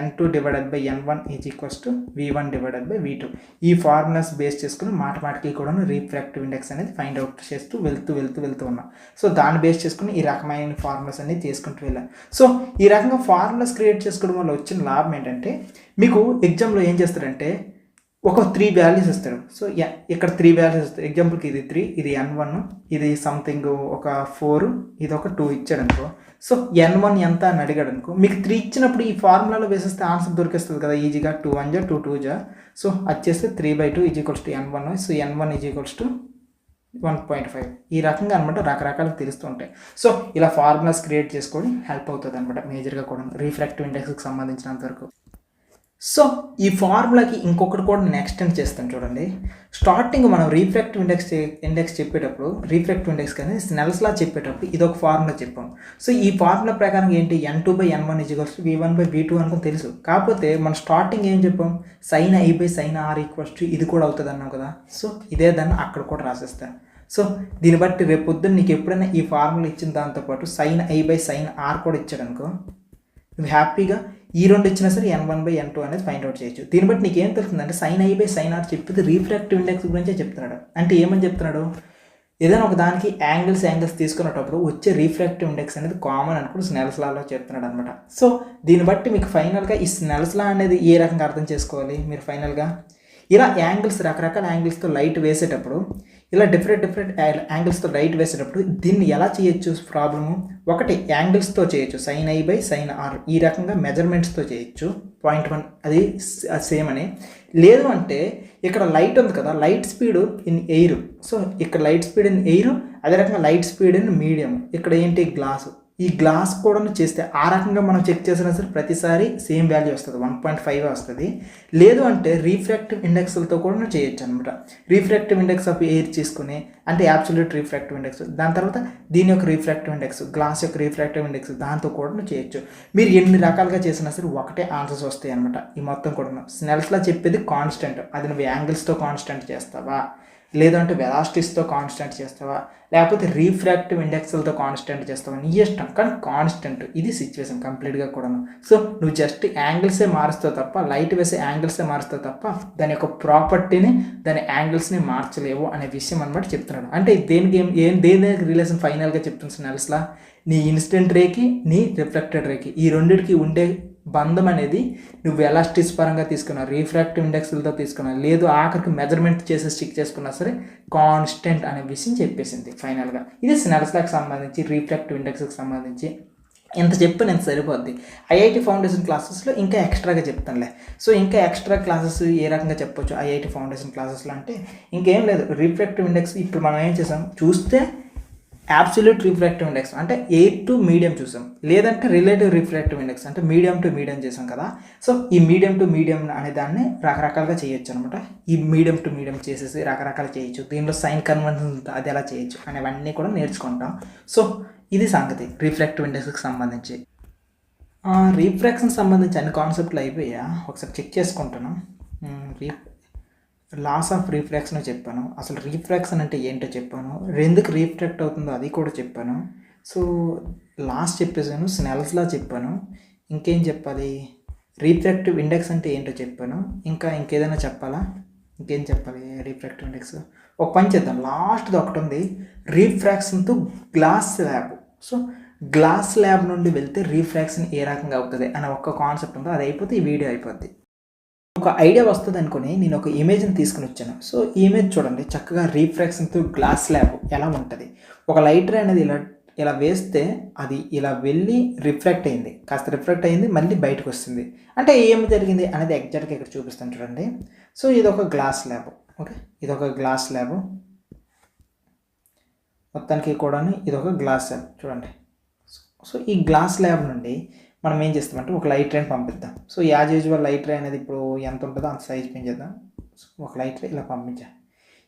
n2 divided by n1 is equals to v1 divided by v2. ఈ ఫార్ములాస్ బేస్ చేసుకుని మాథమెటికల్ కూడా రిఫ్రాక్టివ్ ఇండెక్స్ అనేది ఫైండ్ అవుట్ చేస్తూ వెళ్తూ ఉన్నాం. సో దాన్ని బేస్ చేసుకుని ఈ రకమైన ఫార్ములాస్ అనేది చేసుకుంటూ వెళ్ళాం. సో ఈ రకంగా ఫార్ములాస్ క్రియేట్ చేసుకోవడం వల్ల వచ్చిన లాభం ఏంటంటే మీకు ఎగ్జామ్లో ఏం చేస్తారంటే ఒక 3 వాల్యూస్ ఇస్తారు. సో ఇక్కడ 3 వాల్యూస్ ఇస్తారు. ఎగ్జాంపుల్కి ఇది 3, ఇది n1, ఇది సంథింగ్ ఒక 4, ఇది ఒక 2 ఇచ్చాడు అనుకో. సో n1 ఎంత అని అడిగాడు అనుకో, మీకు 3 ఇచ్చినప్పుడు ఈ ఫార్ములాలో వేసేస్తే ఆన్సర్ దొరికేస్తుంది కదా ఈజీగా. 2 1 జా 2 2 జా. సో అది చేస్తే 3/2 is equals to n1. So n1 is equals to 1.5. ఈ రకంగా అనమాట రకరకాలు తెలుస్తూ ఉంటాయి. సో ఇలా ఫార్ములాస్ క్రియేట్ చేసుకొని హెల్ప్ అవుతుంది అనమాట మేజర్గా కూడా రిఫ్రాక్టివ్ ఇండెక్స్కి సంబంధించినంత వరకు. సో ఈ ఫార్ములాకి ఇంకొకటి కూడా నేను ఎక్స్టెండ్ చేస్తాను చూడండి. స్టార్టింగ్ మనం రిఫ్రాక్టివ్ ఇండెక్స్ చెప్పేటప్పుడు రిఫ్రాక్టివ్ ఇండెక్స్ కానీ స్నెల్స్ లా చెప్పేటప్పుడు ఇది ఒక ఫార్ములా చెప్పాం. సో ఈ ఫార్ములా ప్రకారం ఏంటి? n2/n1 ఈక్వల్స్ టు v1/v2 అనుకుని తెలుసు. కాకపోతే మనం స్టార్టింగ్ ఏం చెప్పాం? sin i/sin r equals to ఇది కూడా అవుతుంది అన్నాం కదా. సో ఇదే దాన్ని అక్కడ కూడా రాసేస్తాను. సో దీన్ని బట్టి రేపు పొద్దున్న నీకు ఎప్పుడైనా ఈ ఫార్ములా ఇచ్చిన దాంతోపాటు sin i/sin r కూడా ఇచ్చాడు అనుకో, నువ్వు హ్యాపీగా ఈ 2 ఇచ్చినా సరే n1/n2 అనేది ఫైండ్ అవుట్ చేయొచ్చు. దీన్ని బట్టి నీకు ఏం తెలుస్తుందంటే sin i/sin r చెప్పేది రిఫ్రాక్టివ్ ఇండెక్స్ గురించే చెప్తున్నాడు. అంటే ఏమని చెప్తున్నాడు? ఏదైనా ఒక దానికి యాంగిల్స్ తీసుకునేటప్పుడు వచ్చే రిఫ్రాక్టివ్ ఇండెక్స్ అనేది కామన్ అనుకుంటూ స్నెల్స్ లాలో చెప్తున్నాడు అనమాట. సో దీన్ని బట్టి మీకు ఫైనల్గా ఈ స్నెల్స్ లా అనేది ఏ రకంగా అర్థం చేసుకోవాలి మీరు ఫైనల్గా? ఇలా రకరకాల యాంగిల్స్తో లైట్ వేసేటప్పుడు, ఇలా డిఫరెంట్ యాంగిల్స్తో లైట్ వేసేటప్పుడు దీన్ని ఎలా చేయొచ్చు? ప్రాబ్లము ఒకటి యాంగిల్స్తో చేయొచ్చు, sin i/sin r ఈ రకంగా మెజర్మెంట్స్తో చేయొచ్చు. 0.1 అది సేమ్ అని. లేదు అంటే ఇక్కడ లైట్ ఉంది కదా, light speed in air. So ఇక్కడ లైట్ స్పీడ్ ఇన్ ఎయిర్, అదే రకంగా లైట్ స్పీడ్ ఇన్ మీడియం. ఇక్కడ ఏంటి? గ్లాసు. ఈ గ్లాస్ కూడా చేస్తే ఆ రకంగా మనం చెక్ చేసినా సరే ప్రతిసారి సేమ్ వాల్యూ వస్తుంది, 1.5 వస్తుంది. లేదు అంటే రిఫ్రాక్టివ్ ఇండెక్స్లతో కూడా చేయొచ్చు అనమాట. రిఫ్రాక్టివ్ ఇండెక్స్ ఆఫ్ ఎయిర్ తీసుకుని అంటే అబ్సల్యూట్ రిఫ్రాక్టివ్ ఇండెక్స్, దాని తర్వాత దీని యొక్క రిఫ్రాక్టివ్ ఇండెక్స్, గ్లాస్ యొక్క రిఫ్రాక్టివ్ ఇండెక్స్, దాంతో కూడా చేయొచ్చు. మీరు ఎన్ని రకాలుగా చేసినా సరే ఒకటే ఆన్సర్స్ వస్తాయి అనమాట. ఈ మొత్తం కూడా స్నెల్స్లా చెప్పేది కాన్స్టెంట్. అది నువ్వు యాంగిల్స్తో కాన్స్టెంట్ చేస్తావా, లేదంటే వెలాసిటీస్తో కాన్స్టెంట్ చేస్తావా, లేకపోతే రిఫ్రాక్టివ్ ఇండెక్స్లతో కాన్స్టెంట్ చేస్తావా, నీ ఇష్టం. కానీ కాన్స్టెంట్ ఇది సిచ్యువేషన్ కంప్లీట్గా కూడాను. సో నువ్వు జస్ట్ యాంగిల్సే మారుస్తావు తప్ప, లైట్ వేసే యాంగిల్సే మారుస్తావు తప్ప దాని యొక్క ప్రాపర్టీని, దాని యాంగిల్స్ని మార్చలేవు అనే విషయం అనమాట చెప్తున్నాడు. అంటే దేనికి రిలేషన్ ఫైనల్గా చెప్తుంది స్నెల్స్లా? నీ ఇన్సిడెంట్ రేకి, నీ రిఫ్లెక్టెడ్ రేకి, ఈ రెండింటికి ఉండే బంధం అనేది నువ్వు వెలాసిటీస్ పరంగా తీసుకున్నా, రిఫ్రాక్టివ్ ఇండెక్స్లతో తీసుకున్నా, లేదు ఆఖరికి మెజర్మెంట్ చేసి స్టిక్ చేసుకున్నా సరే కాన్స్టెంట్ అనే విషయం చెప్పేసింది ఫైనల్గా. ఇది స్నెల్స్ లాకి సంబంధించి, రిఫ్రాక్టివ్ ఇండెక్స్కి సంబంధించి ఎంత చెప్పిన ఎంత సరిపోద్ది. ఐఐటి ఫౌండేషన్ క్లాసెస్లో ఇంకా ఎక్స్ట్రాగా చెప్తానులే. సో ఇంకా ఎక్స్ట్రా క్లాసెస్ ఏ రకంగా చెప్పొచ్చు ఐఐటి ఫౌండేషన్ క్లాసెస్లో అంటే ఇంకేం లేదు. రిఫ్రాక్టివ్ ఇండెక్స్ ఇప్పుడు మనం ఏం చేసాం చూస్తే అబ్సల్యూట్ రిఫ్రాక్టివ్ ఇండెక్స్ అంటే 8 to మీడియం చూసాం, లేదంటే రిలేటివ్ రిఫ్రాక్టివ్ ఇండెక్స్ అంటే మీడియం టు మీడియం చేసాం కదా. సో ఈ మీడియం టు మీడియం అనే దాన్ని రకరకాలుగా చేయొచ్చు అనమాట. ఈ మీడియం టు మీడియం చేసేసి రకరకాలు చేయొచ్చు. దీనిలో సైన్ కన్వెన్షన్ అది ఎలా చేయొచ్చు అనేవన్నీ కూడా నేర్చుకుంటాం. సో ఇది సంగతి రిఫ్రాక్టివ్ ఇండెక్స్కి సంబంధించి. రీఫ్రాక్షన్ సంబంధించి అన్ని కాన్సెప్ట్లు అయిపోయా, ఒకసారి చెక్ చేసుకుంటాను. లాస్ ఆఫ్ రీఫ్రాక్షన్ చెప్పాను, అసలు రీఫ్రాక్షన్ అంటే ఏంటో చెప్పాను, ఎందుకు రీఫ్రాక్ట్ అవుతుందో అది కూడా చెప్పాను. సో లాస్ట్ చెప్పేసాను, స్నెల్స్ లా చెప్పాను. ఇంకేం చెప్పాలి, రీఫ్రాక్టివ్ ఇండెక్స్ అంటే ఏంటో చెప్పాను. ఇంకేదైనా చెప్పాలా, ఇంకేం చెప్పాలి రీఫ్రాక్టివ్ ఇండెక్స్. ఒక పని చేద్దాం, లాస్ట్ది ఒకటి ఉంది రీఫ్రాక్షన్తో glass slab. So glass slab నుండి వెళ్తే రీఫ్రాక్షన్ ఏ రకంగా అవుతుంది అనే ఒక్క కాన్సెప్ట్ ఉందో అది అయిపోతే ఈ వీడియో అయిపోద్ది. ఒక ఐడియా వస్తుంది అనుకుని నేను ఒక ఇమేజ్ని తీసుకుని వచ్చాను. సో ఈ ఇమేజ్ చూడండి, చక్కగా రీఫ్రాక్షన్తో గ్లాస్ స్లాబ్ ఎలా ఉంటుంది. ఒక లైటర్ అనేది ఇలా వేస్తే అది ఇలా వెళ్ళి రిఫ్రాక్ట్ అయింది, కాస్త రిఫ్రాక్ట్ అయింది, మళ్ళీ బయటకు వస్తుంది. అంటే ఏమి జరిగింది అనేది ఎగ్జాక్ట్గా ఇక్కడ చూపిస్తాను చూడండి. సో ఇది ఒక గ్లాస్ స్లాబ్, ఓకే, ఇది ఒక గ్లాస్ స్లాబ్ మొత్తానికి కూడా ఇది ఒక గ్లాస్ స్లాబ్ చూడండి. సో ఈ గ్లాస్ స్లాబ్ నుండి మనం ఏం చేస్తామంటే ఒక లైట్ రైని పంపిద్దాం. So as usual light ray అనేది ఇప్పుడు ఎంత ఉంటుందో అంత సైజ్ పెంచేద్దాం. ఒక లైట్ రే ఇలా పంపించాలి.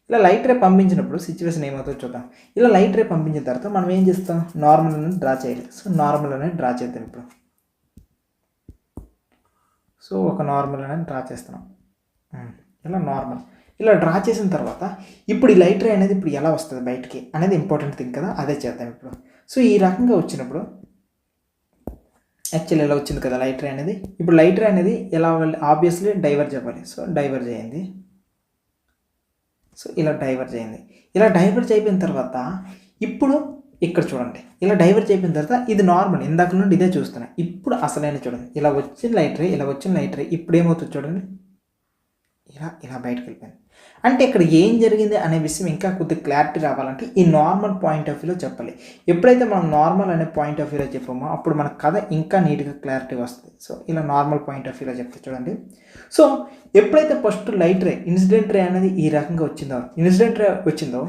ఇలా లైట్ రే పంపించినప్పుడు సిచ్యువేషన్ ఏమవుతుందో చూద్దాం. ఇలా లైట్ రే పంపించిన తర్వాత మనం ఏం చేస్తాం, నార్మల్ అనేది డ్రా చేయాలి. సో నార్మల్ అనేది డ్రా చేద్దాం ఇప్పుడు. సో ఒక నార్మల్ అనేది డ్రా చేస్తున్నాం, ఇలా నార్మల్ ఇలా డ్రా చేసిన తర్వాత ఇప్పుడు ఈ లైట్ రే అనేది ఇప్పుడు ఎలా వస్తుంది బయటికి అనేది ఇంపార్టెంట్ థింగ్ కదా, అదే చేద్దాం ఇప్పుడు. సో ఈ రకంగా వచ్చినప్పుడు యాక్చువల్లీ ఇలా వచ్చింది కదా లైట్ రే అనేది. ఇప్పుడు లైట్ రే అనేది ఎలా ఆబ్వియస్లీ డైవర్జ్ అవ్వాలి. సో డైవర్జ్ అయ్యింది. సో ఇలా డైవర్జ్ అయింది. ఇలా డైవర్జ్ అయిపోయిన తర్వాత ఇప్పుడు ఇక్కడ చూడండి, ఇలా డైవర్జ్ అయిపోయిన తర్వాత ఇది నార్మల్, ఇందాక నుండి ఇదే చూస్తున్నా. ఇప్పుడు అసలైన చూడండి, ఇలా వచ్చిన లైట్ రే, ఇలా వచ్చిన లైట్ రే ఇప్పుడు ఏమవుతుంది చూడండి, ఇలా బయటకు వెళ్ళిపోయింది. అంటే ఇక్కడ ఏం జరిగింది అనే విషయం ఇంకా కొద్దిగా క్లారిటీ రావాలంటే ఈ నార్మల్ పాయింట్ ఆఫ్ వ్యూలో చెప్పాలి. ఎప్పుడైతే మనం నార్మల్ అనే పాయింట్ ఆఫ్ వ్యూలో చెప్పామో అప్పుడు మన కథ ఇంకా నీట్గా క్లారిటీ వస్తుంది. సో ఇలా నార్మల్ పాయింట్ ఆఫ్ వ్యూలో చెప్తే చూడండి. సో ఎప్పుడైతే first light ray incident ray అనేది ఈ రకంగా వచ్చిందో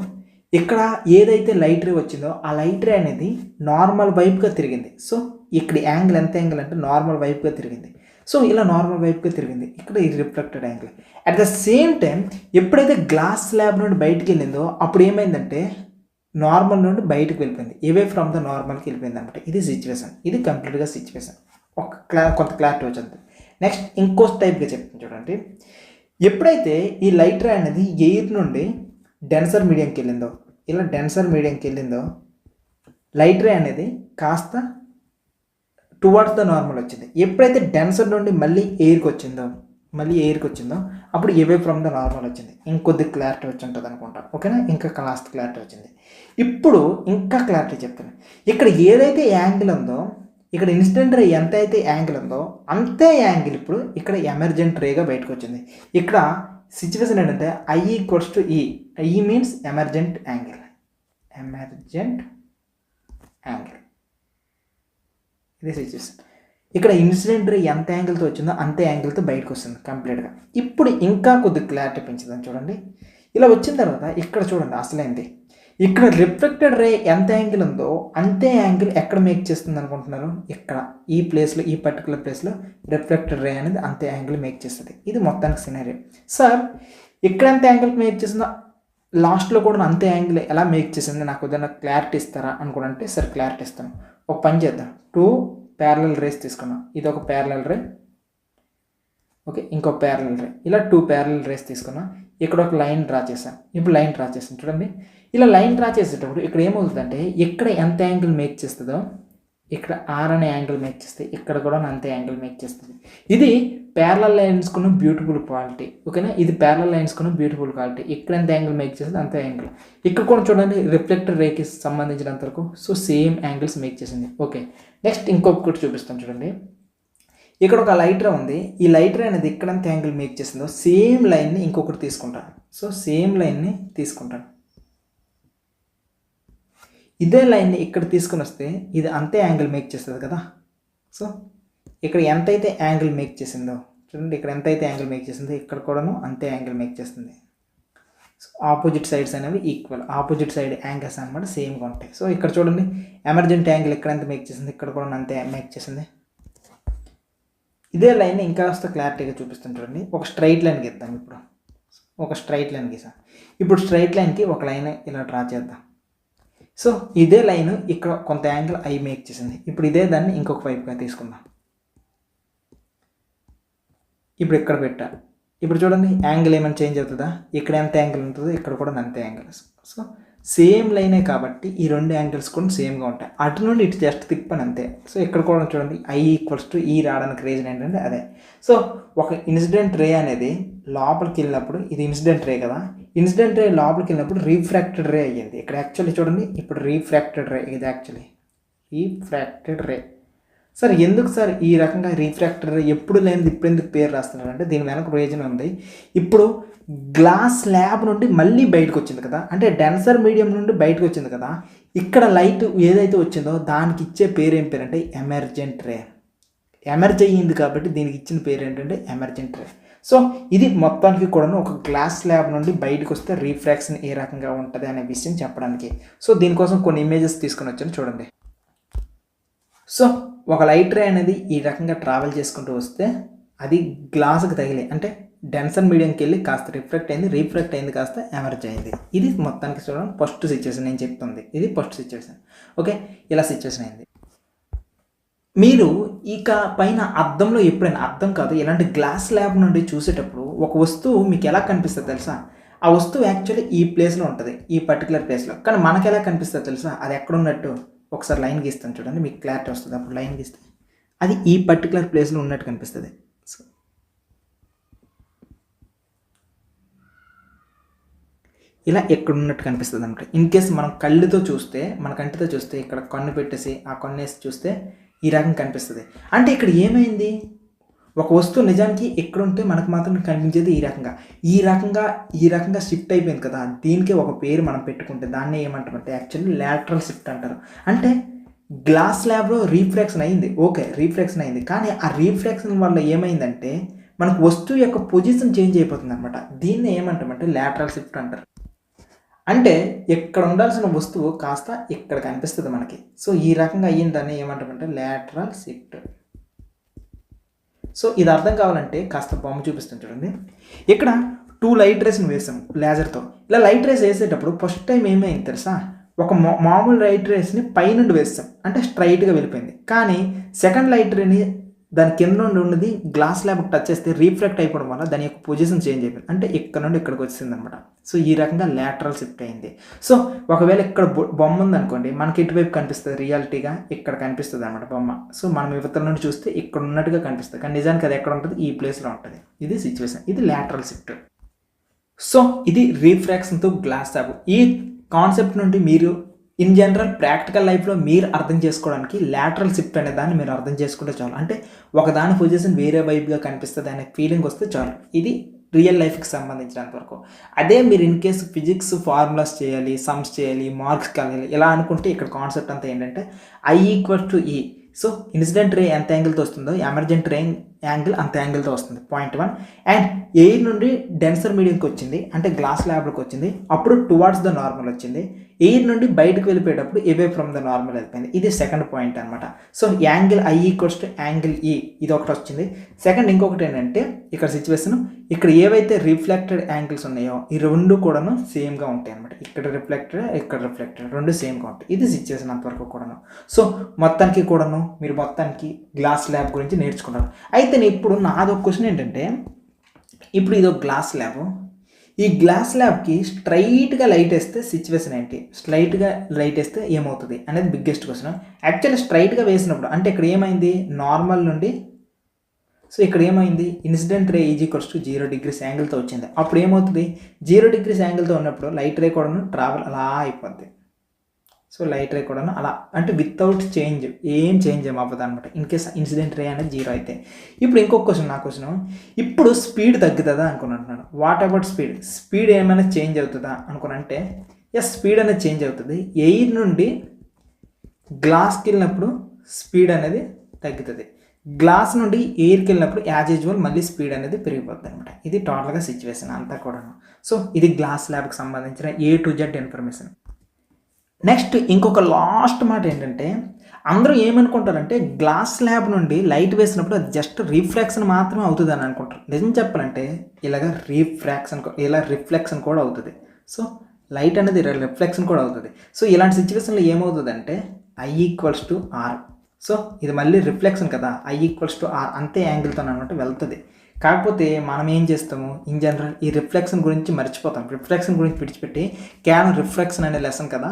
ఇక్కడ ఏదైతే లైట్ రే వచ్చిందో ఆ లైట్ రే అనేది నార్మల్ వైపుగా తిరిగింది. సో ఇక్కడ యాంగిల్ ఎంత యాంగిల్ అంటే నార్మల్ వైపుగా తిరిగింది. సో ఇలా నార్మల్ వైపుగా తిరిగింది. ఇక్కడ ఈ reflected angle. At the same time ఎప్పుడైతే గ్లాస్ స్లాబ్ నుండి బయటికి వెళ్ళిందో అప్పుడు ఏమైందంటే నార్మల్ నుండి బయటకు వెళ్ళిపోయింది, అవే ఫ్రమ్ ద నార్మల్కి వెళ్ళిపోయింది అనమాట. ఇది సిచ్యువేషన్, ఇది కంప్లీట్గా సిచ్యువేషన్. కొంత క్లారిటీ వచ్చింది. నెక్స్ట్ ఇంకో టైప్గా చెప్తాను చూడండి. ఎప్పుడైతే ఈ లైట్ రే అనేది ఎయిర్ నుండి డెన్సర్ మీడియంకి వెళ్ళిందో, ఇలా డెన్సర్ మీడియంకి వెళ్ళిందో లైట్ రే అనేది కాస్త టువర్డ్స్ ద నార్మల్ వచ్చింది. ఎప్పుడైతే డెన్సర్ నుండి మళ్ళీ ఎయిర్కి వచ్చిందో అప్పుడు అవే ఫ్రమ్ ద నార్మల్ వచ్చింది. ఇంకొద్ది క్లారిటీ వచ్చి ఉంటుంది అనుకుంటా, ఓకేనా. ఇంకా కాస్త క్లారిటీ వచ్చింది. ఇప్పుడు ఇంకా క్లారిటీ చెప్తాను. ఇక్కడ ఏదైతే యాంగిల్ ఉందో, ఇక్కడ ఇన్సిడెంట్ రే ఎంత అయితే యాంగిల్ ఉందో అంతే యాంగిల్ ఇప్పుడు ఇక్కడ ఎమర్జెంట్ రేగా బయటకు వచ్చింది. ఇక్కడ సిచ్యువేషన్ ఏంటంటే I=E. I means emergent angle. ఇది సిచ్యువేషన్. ఇక్కడ ఇన్సిడెంట్ రే ఎంత యాంగిల్తో వచ్చిందో అంతే యాంగిల్తో బయటకు వస్తుంది కంప్లీట్గా. ఇప్పుడు ఇంకా కొద్దిగా క్లారిటీ పెంచుదాం చూడండి. ఇలా వచ్చిన తర్వాత ఇక్కడ చూడండి అసలైంది. ఇక్కడ రిఫ్లెక్టెడ్ రే ఎంత యాంగిల్ ఉందో అంతే యాంగిల్ ఎక్కడ మేక్ చేస్తుంది అనుకుంటున్నారు, ఇక్కడ ఈ ప్లేస్లో, ఈ పర్టికులర్ ప్లేస్లో రిఫ్లెక్టెడ్ రే అనేది అంతే యాంగిల్ మేక్ చేస్తుంది. ఇది మొత్తానికి సినారియో. సార్ ఇక్కడ ఎంత యాంగిల్ మేక్ చేసిందో లాస్ట్లో కూడా అంతే యాంగిల్ ఎలా మేక్ చేసింది, నాకు ఏదైనా క్లారిటీ ఇస్తారా అనుకుంటే సరే క్లారిటీ ఇస్తాను. ఒక పని చేద్దాం, 2 ప్యారలల్ రేస్ తీసుకున్నాం. ఇది ఒక ప్యారలల్ రే, ఓకే, ఇంకో ప్యారలల్ రే, ఇలా 2 ప్యారలల్ రేస్ తీసుకున్నాం. ఇక్కడ ఒక లైన్ డ్రా చేసాం. ఇప్పుడు లైన్ డ్రా చేసాం చూడండి. ఇలా లైన్ డ్రా చేసేటప్పుడు ఇక్కడ ఏమవుతుందంటే ఇక్కడ ఎంత యాంగిల్ మేక్ చేస్తుందో ఇక్కడ R అనే యాంగిల్ మేక్ చేస్తే ఇక్కడ కూడా అంతే యాంగిల్ మేక్ చేస్తుంది. ఇది ప్యారలల్ లైన్స్ కున్న బ్యూటిఫుల్ క్వాలిటీ, ఓకేనా. ఇది ప్యారలల్ లైన్స్ కున్న బ్యూటిఫుల్ క్వాలిటీ. ఇక్కడ ఎంత యాంగిల్ మేక్ చేస్తుంది అంతే యాంగిల్. ఇక్కడ కూడా చూడండి రిఫ్లెక్టర్ రేకి సంబంధించినంత వరకు సో సేమ్ యాంగిల్స్ మేక్ చేసింది. ఓకే, నెక్స్ట్ ఇంకొకటి చూపిస్తాను చూడండి. ఇక్కడ ఒక లైట్ రే ఉంది. ఈ లైట్ రే అనేది ఎక్కడంత యాంగిల్ మేక్ చేసిందో సేమ్ లైన్ని ఇంకొకటి తీసుకుంటాను. సో సేమ్ లైన్ని తీసుకుంటాను. ఇదే లైన్ని ఇక్కడ తీసుకుని వస్తే ఇది అంతే యాంగిల్ మేక్ చేస్తుంది కదా. సో ఇక్కడ ఎంతైతే యాంగిల్ మేక్ చేసిందో చూడండి, ఇక్కడ ఎంతైతే యాంగిల్ మేక్ చేసిందో ఇక్కడ కూడాను అంతే యాంగిల్ మేక్ చేస్తుంది. ఆపోజిట్ సైడ్స్ అనేవి ఈక్వల్, ఆపోజిట్ సైడ్ యాంగిల్స్ అనమాట సేమ్గా ఉంటాయి. సో ఇక్కడ చూడండి ఎమర్జెంట్ యాంగిల్ ఇక్కడ ఎంత మేక్ చేసింది, ఇక్కడ కూడా అంతే మేక్ చేసింది. ఇదే లైన్ ఇంకా క్లారిటీగా చూపిస్తాను చూడండి. ఒక స్ట్రైట్ లైన్ గీద్దాం. ఇప్పుడు ఒక స్ట్రైట్ లైన్ గీసాం. ఇప్పుడు స్ట్రైట్ లైన్కి ఒక లైన్ ఇలా డ్రా చేద్దాం. సో ఇదే లైన్ ఇక్కడ కొంత యాంగిల్ ఐ మేక్ చేసింది. ఇప్పుడు ఇదే దాన్ని ఇంకొక వైపుగా తీసుకుందాం. ఇప్పుడు ఇక్కడ పెట్టా. ఇప్పుడు చూడండి యాంగిల్ ఏమైనా చేంజ్ అవుతుందా, ఇక్కడ ఎంత యాంగిల్ ఉంటుందో ఇక్కడ కూడా అంతే యాంగిల్. సో సేమ్ లైనే కాబట్టి ఈ రెండు యాంగిల్స్ కూడా సేమ్గా ఉంటాయి. అటు నుండి ఇటు జస్ట్ తిప్పని అంతే. సో ఇక్కడ కూడా చూడండి ఐ ఈక్వల్స్ టు ఈ రావడానికి రీజన్ ఏంటంటే అదే. సో ఒక ఇన్సిడెంట్ రే అనేది లోపలికి వెళ్ళినప్పుడు, ఇది ఇన్సిడెంట్ రే కదా, ఇన్సిడెంట్ రే లోపలికి వెళ్ళినప్పుడు రీఫ్రాక్టెడ్ రే అయ్యింది. ఇక్కడ యాక్చువల్లీ చూడండి ఇప్పుడు రీఫ్రాక్టెడ్ రే, ఇది యాక్చువల్లీ రీఫ్రాక్టెడ్ రే. సార్ ఎందుకు సార్ ఈ రకంగా రీఫ్రాక్టెడ్ రే ఎప్పుడు లేనిది ఇప్పుడు ఎందుకు పేరు రాస్తున్నారంటే దీని వెనక రీజన్ ఉంది. ఇప్పుడు గ్లాస్ స్లాబ్ నుండి మళ్ళీ బయటకు వచ్చింది కదా, అంటే డెన్సర్ మీడియం నుండి బయటకు వచ్చింది కదా, ఇక్కడ లైట్ ఏదైతే వచ్చిందో దానికి ఇచ్చే పేరు ఏం పేరు అంటే ఎమర్జెంట్ రే. ఎమర్జ్ అయ్యింది కాబట్టి దీనికి ఇచ్చిన పేరు ఏంటంటే ఎమర్జెంట్ రే. సో ఇది మొత్తానికి కూడా ఒక గ్లాస్ స్లాబ్ నుండి బయటకు వస్తే రీఫ్రాక్షన్ ఏ రకంగా ఉంటుంది అనే విషయం చెప్పడానికి. సో దీనికోసం కొన్ని ఇమేజెస్ తీసుకొని వచ్చాను చూడండి. సో ఒక లైట్ రే అనేది ఈ రకంగా ట్రావెల్ చేసుకుంటూ వస్తే అది గ్లాస్కి తగిలి, అంటే డెన్సర్ మీడియంకి వెళ్ళి కాస్త రిఫ్లెక్ట్ అయింది కాస్త ఎమర్జ్ అయింది. ఇది మొత్తానికి చూడండి ఫస్ట్ సిచ్యువేషన్ నేను చెప్తుంది, ఇది ఫస్ట్ సిచ్యువేషన్. ఓకే, ఇలా సిచ్యువేషన్ అయింది. మీరు ఇక పైన అద్దంలో ఎప్పుడైనా, అద్దం కాదు ఇలాంటి గ్లాస్ ల్యాబ్ నుండి చూసేటప్పుడు ఒక వస్తువు మీకు ఎలా కనిపిస్తుంది తెలుసా? ఆ వస్తువు యాక్చువల్లీ ఈ ప్లేస్లో ఉంటుంది, ఈ పర్టికులర్ ప్లేస్లో. కానీ మనకు ఎలా కనిపిస్తుంది తెలుసా? అది ఎక్కడ ఉన్నట్టు ఒకసారి లైన్ గీస్తాను చూడండి, మీకు క్లారిటీ వస్తుంది. అప్పుడు లైన్ గీస్తే అది ఈ పర్టికులర్ ప్లేస్లో ఉన్నట్టు కనిపిస్తుంది. సో ఇలా ఎక్కడ ఉన్నట్టు కనిపిస్తుంది అనమాట. ఇన్ కేస్ మనం కళ్ళుతో చూస్తే, మన కంటితో చూస్తే, ఇక్కడ కన్ను పెట్టేసి ఆ కన్ను వేసి చూస్తే ఈ రకంగా కనిపిస్తుంది. అంటే ఇక్కడ ఏమైంది, ఒక వస్తువు నిజానికి ఎక్కడుంటే మనకు మాత్రం కనిపించేది ఈ రకంగా షిఫ్ట్ అయిపోయింది కదా, దీనికి ఒక పేరు మనం పెట్టుకుంటే దాన్ని ఏమంటామంటే యాక్చువల్లీ లాటరల్ షిఫ్ట్ అంటారు. అంటే గ్లాస్ ల్యాబ్లో రీఫ్రాక్షన్ అయింది, ఓకే రీఫ్రాక్షన్ అయింది, కానీ ఆ రీఫ్రాక్షన్ వల్ల ఏమైందంటే మనకు వస్తువు యొక్క పొజిషన్ చేంజ్ అయిపోతుంది అనమాట. దీన్ని ఏమంటామంటే లాటరల్ షిఫ్ట్ అంటారు. అంటే ఇక్కడ ఉండాల్సిన వస్తువు కాస్త ఇక్కడ కనిపిస్తుంది మనకి. సో ఈ రకంగా అయ్యిందని ఏమంటామంటే లాటరల్ షిఫ్ట్. సో ఇది అర్థం కావాలంటే కాస్త బొమ్మ చూపిస్తాను చూడండి. ఇక్కడ 2 లైట్ రేస్ని వేసాం లేజర్తో. ఇలా లైట్ రేస్ వేసేటప్పుడు ఫస్ట్ టైం ఏమైంది తెలుసా, ఒక మామూలు లైట్ రేస్ని పైనుండి వేస్తాం, అంటే స్ట్రైట్గా వెళ్ళిపోయింది. కానీ సెకండ్ లైట్ రేని దాని కింద నుండి ఉన్నది గ్లాస్ ల్యాబ్కి టచ్ చేస్తే రీఫ్లెక్ట్ అయిపోవడం వల్ల దాని యొక్క పొజిషన్ చేంజ్ అయిపోయింది, అంటే ఇక్కడ నుండి ఇక్కడికి వచ్చింది అనమాట. సో ఈ రకంగా లాటరల్ షిఫ్ట్ అయింది. సో ఒకవేళ ఇక్కడ బొమ్మ ఉందనుకోండి, మనకి ఇటువైపు కనిపిస్తుంది, రియాలిటీగా ఇక్కడ కనిపిస్తుంది అనమాట బొమ్మ. సో మనం ఇవతల నుండి చూస్తే ఇక్కడ ఉన్నట్టుగా కనిపిస్తుంది, కానీ నిజానికి అది ఎక్కడ ఉంటుంది, ఈ ప్లేస్లో ఉంటుంది. ఇది సిచ్యువేషన్, ఇది లాటరల్ షిఫ్ట్. సో ఇది రీఫ్రాక్షన్తో గ్లాస్ ల్యాబ్. ఈ కాన్సెప్ట్ నుండి మీరు ఇన్ జనరల్ ప్రాక్టికల్ లైఫ్లో మీరు అర్థం చేసుకోవడానికి లాటరల్ షిఫ్ట్ అనే దాన్ని మీరు అర్థం చేసుకుంటే చాలు. అంటే ఒకదాని పొజిషన్ వేరే వైపుగా కనిపిస్తుంది అనే ఫీలింగ్ వస్తే చాలు. ఇది రియల్ లైఫ్కి సంబంధించినంత వరకు. అదే మీరు ఇన్ కేసు ఫిజిక్స్ ఫార్ములాస్ చేయాలి, సమ్స్ చేయాలి, మార్క్స్ కలియాలి ఇలా అనుకుంటే ఇక్కడ కాన్సెప్ట్ అంతా ఏంటంటే I = E. So incident ray ఎంత యాంగిల్తో వస్తుందో ఎమర్జెంట్ రే యాంగిల్ అంత యాంగిల్తో వస్తుంది, పాయింట్ 1. అండ్ ఎయిర్ నుండి డెన్సర్ మీడియంకి వచ్చింది, అంటే గ్లాస్ ల్యాబ్లోకి వచ్చింది, అప్పుడు టువార్డ్స్ ద నార్మల్ వచ్చింది. ఎయిర్ నుండి బయటకు వెళ్ళిపోయేటప్పుడు అవే ఫ్రమ్ ద నార్మల్ వెళ్ళిపోయింది. ఇది సెకండ్ పాయింట్ అనమాట. So angle I = angle E ఇది ఒకటి వచ్చింది. సెకండ్ ఇంకొకటి ఏంటంటే ఇక్కడ సిచ్యువేషన్, ఇక్కడ ఏవైతే రిఫ్లెక్టెడ్ యాంగిల్స్ ఉన్నాయో ఈ రెండు కూడాను సేమ్గా ఉంటాయి అనమాట. ఇక్కడ రిఫ్లెక్టెడ్ రెండు సేమ్గా ఉంటాయి. ఇది సిచ్యువేషన్ అంతవరకు కూడాను. సో మొత్తానికి కూడాను మీరు మొత్తానికి గ్లాస్ ల్యాబ్ గురించి నేర్చుకున్నారు. అయితే ఇప్పుడు నాదొక క్వశ్చన్ ఏంటంటే, ఇప్పుడు ఇదొక గ్లాస్ ల్యాబ్, ఈ గ్లాస్ ల్యాబ్కి స్ట్రైట్గా లైట్ వేస్తే సిచ్యువేషన్ ఏంటి, స్ట్రైట్గా లైట్ వేస్తే ఏమవుతుంది అనేది బిగ్గెస్ట్ క్వశ్చన్. యాక్చువల్లీ స్ట్రైట్గా వేసినప్పుడు అంటే ఇక్కడ ఏమైంది, నార్మల్ నుండి, సో ఇక్కడ ఏమైంది, ఇన్సిడెంట్ రే = 0 degrees యాంగిల్తో వచ్చింది. అప్పుడు ఏమవుతుంది, 0 degrees యాంగిల్తో ఉన్నప్పుడు లైట్ రే కూడా ట్రావెల్ అలా అయిపోద్ది. సో లైట్ రే కూడా అలా, అంటే వితౌట్ చేంజ్ ఏం చేంజ్ అవ్వదు అనమాట, ఇన్ కేస్ ఇన్సిడెంట్ రే అనేది 0 అయితే. ఇప్పుడు ఇంకొక క్వశ్చన్, నా క్వశ్చన్, ఇప్పుడు స్పీడ్ తగ్గుతుందా అనుకున్నాను. వాట్ అబౌట్ స్పీడ్ ఏమైనా చేంజ్ అవుతుందా అనుకున్నంటే ఎస్, స్పీడ్ అనేది చేంజ్ అవుతుంది. ఎయిర్ నుండి గ్లాస్కి వెళ్ళినప్పుడు స్పీడ్ అనేది తగ్గుతుంది, గ్లాస్ నుండి ఎయిర్కి వెళ్ళినప్పుడు యాజ్ యూజువల్ మళ్ళీ స్పీడ్ అనేది పెరిగిపోతుంది అనమాట. ఇది టోటల్గా సిచ్యువేషన్ అంతా కూడాను. సో ఇది గ్లాస్ ల్యాబ్కి సంబంధించిన A to Z information. Next ఇంకొక లాస్ట్ మాట ఏంటంటే, అందరూ ఏమనుకుంటారంటే గ్లాస్ స్లాబ్ నుండి లైట్ వేసినప్పుడు అది జస్ట్ రిఫ్రాక్షన్ మాత్రమే అవుతుంది అని అనుకుంటారు. నిజం చెప్పాలంటే ఇలాగ రిఫ్లెక్షన్ కూడా అవుతుంది. సో లైట్ అనేది రిఫ్లెక్షన్ కూడా అవుతుంది. సో ఇలాంటి సిచ్యువేషన్లో ఏమవుతుందంటే I=R. సో ఇది మళ్ళీ రిఫ్లెక్షన్ కదా, I=R అంతే యాంగిల్తో అనమాట వెళ్తుంది. కాకపోతే మనం ఏం చేస్తాము, ఇన్ జనరల్ ఈ రిఫ్లెక్షన్ గురించి మర్చిపోతాం. రిఫ్లెక్షన్ గురించి విడిచిపెట్టి కేవలం రిఫ్లెక్షన్ అనే లెసన్ కదా,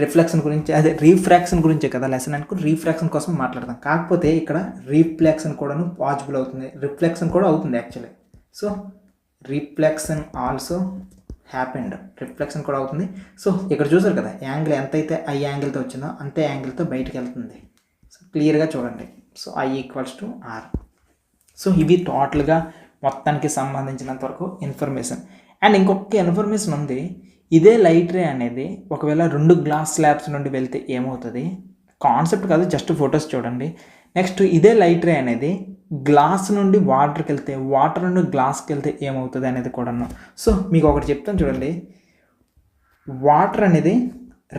రిఫ్లెక్షన్ గురించి అదే రీఫ్రాక్షన్ గురించే కదా లెసన్ అనుకో, రీఫ్రాక్షన్ కోసం మాట్లాడతాం. కాకపోతే ఇక్కడ రీఫ్లెక్షన్ కూడాను పాసిబుల్ అవుతుంది, రిఫ్లెక్షన్ కూడా అవుతుంది actually. So reflection also happened, reflection కూడా అవుతుంది. సో ఇక్కడ చూసారు కదా యాంగిల్ ఎంతైతే I యాంగిల్తో వచ్చిందో అంతే యాంగిల్తో బయటికి వెళ్తుంది. సో క్లియర్గా చూడండి. So I=R. సో ఇవి టోటల్గా మొత్తానికి సంబంధించినంత వరకు ఇన్ఫర్మేషన్. అండ్ ఇంకొక ఇన్ఫర్మేషన్ ఉంది, ఇదే లైట్ రే అనేది ఒకవేళ 2 గ్లాస్ స్లాబ్స్ నుండి వెళ్తే ఏమవుతుంది, కాన్సెప్ట్ కాదు జస్ట్ ఫొటోస్ చూడండి. నెక్స్ట్ ఇదే లైట్ రే అనేది గ్లాస్ నుండి వాటర్కి వెళ్తే, వాటర్ నుండి గ్లాస్కి వెళ్తే ఏమవుతుంది అనేది కూడాను. సో మీకు ఒకటి చెప్తాను చూడండి, వాటర్ అనేది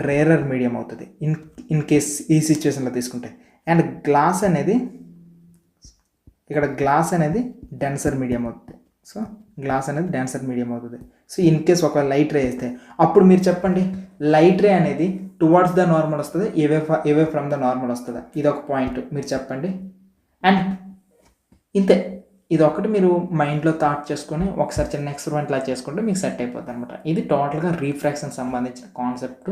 రేరర్ మీడియం అవుతుంది ఇన్ కేస్ ఈ సిచ్యువేషన్లో తీసుకుంటే, అండ్ గ్లాస్ అనేది ఇక్కడ గ్లాస్ అనేది డెన్సర్ మీడియం అవుతుంది. సో గ్లాస్ అనేది డెన్సర్ మీడియం అవుతుంది. సో ఇన్ కేస్ ఒకవేళ లైట్ రే వేస్తే అప్పుడు మీరు చెప్పండి, లైట్ రే అనేది టువర్డ్స్ ద నార్మల్ వస్తుంది, అవే ఫ్రమ్ ద నార్మల్ వస్తుంది, ఇది ఒక పాయింట్ మీరు చెప్పండి. అండ్ ఇంతే, ఇది ఒకటి మీరు మైండ్లో థాట్ చేసుకొని ఒకసారి చిన్న ఎక్స్పెరిమెంట్ లా చేసుకుంటే మీకు సెట్ అయిపోతుంది అనమాట. ఇది టోటల్గా రీఫ్రాక్షన్ సంబంధించిన కాన్సెప్ట్.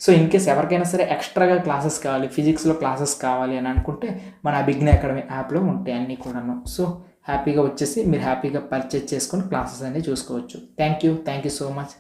సో ఇన్ కేస్ ఎవరికైనా సరే ఎక్స్ట్రాగా క్లాసెస్ కావాలి, ఫిజిక్స్లో క్లాసెస్ కావాలి అని అనుకుంటే మన బిగ్ని అకాడమీ యాప్లో ఉంటాయి అన్నీ కూడాను. సో హ్యాపీగా వచ్చేసి మీరు హ్యాపీగా పర్చేజ్ చేసుకొని క్లాసెస్ అనేవి చూసుకోవచ్చు. Thank you so much.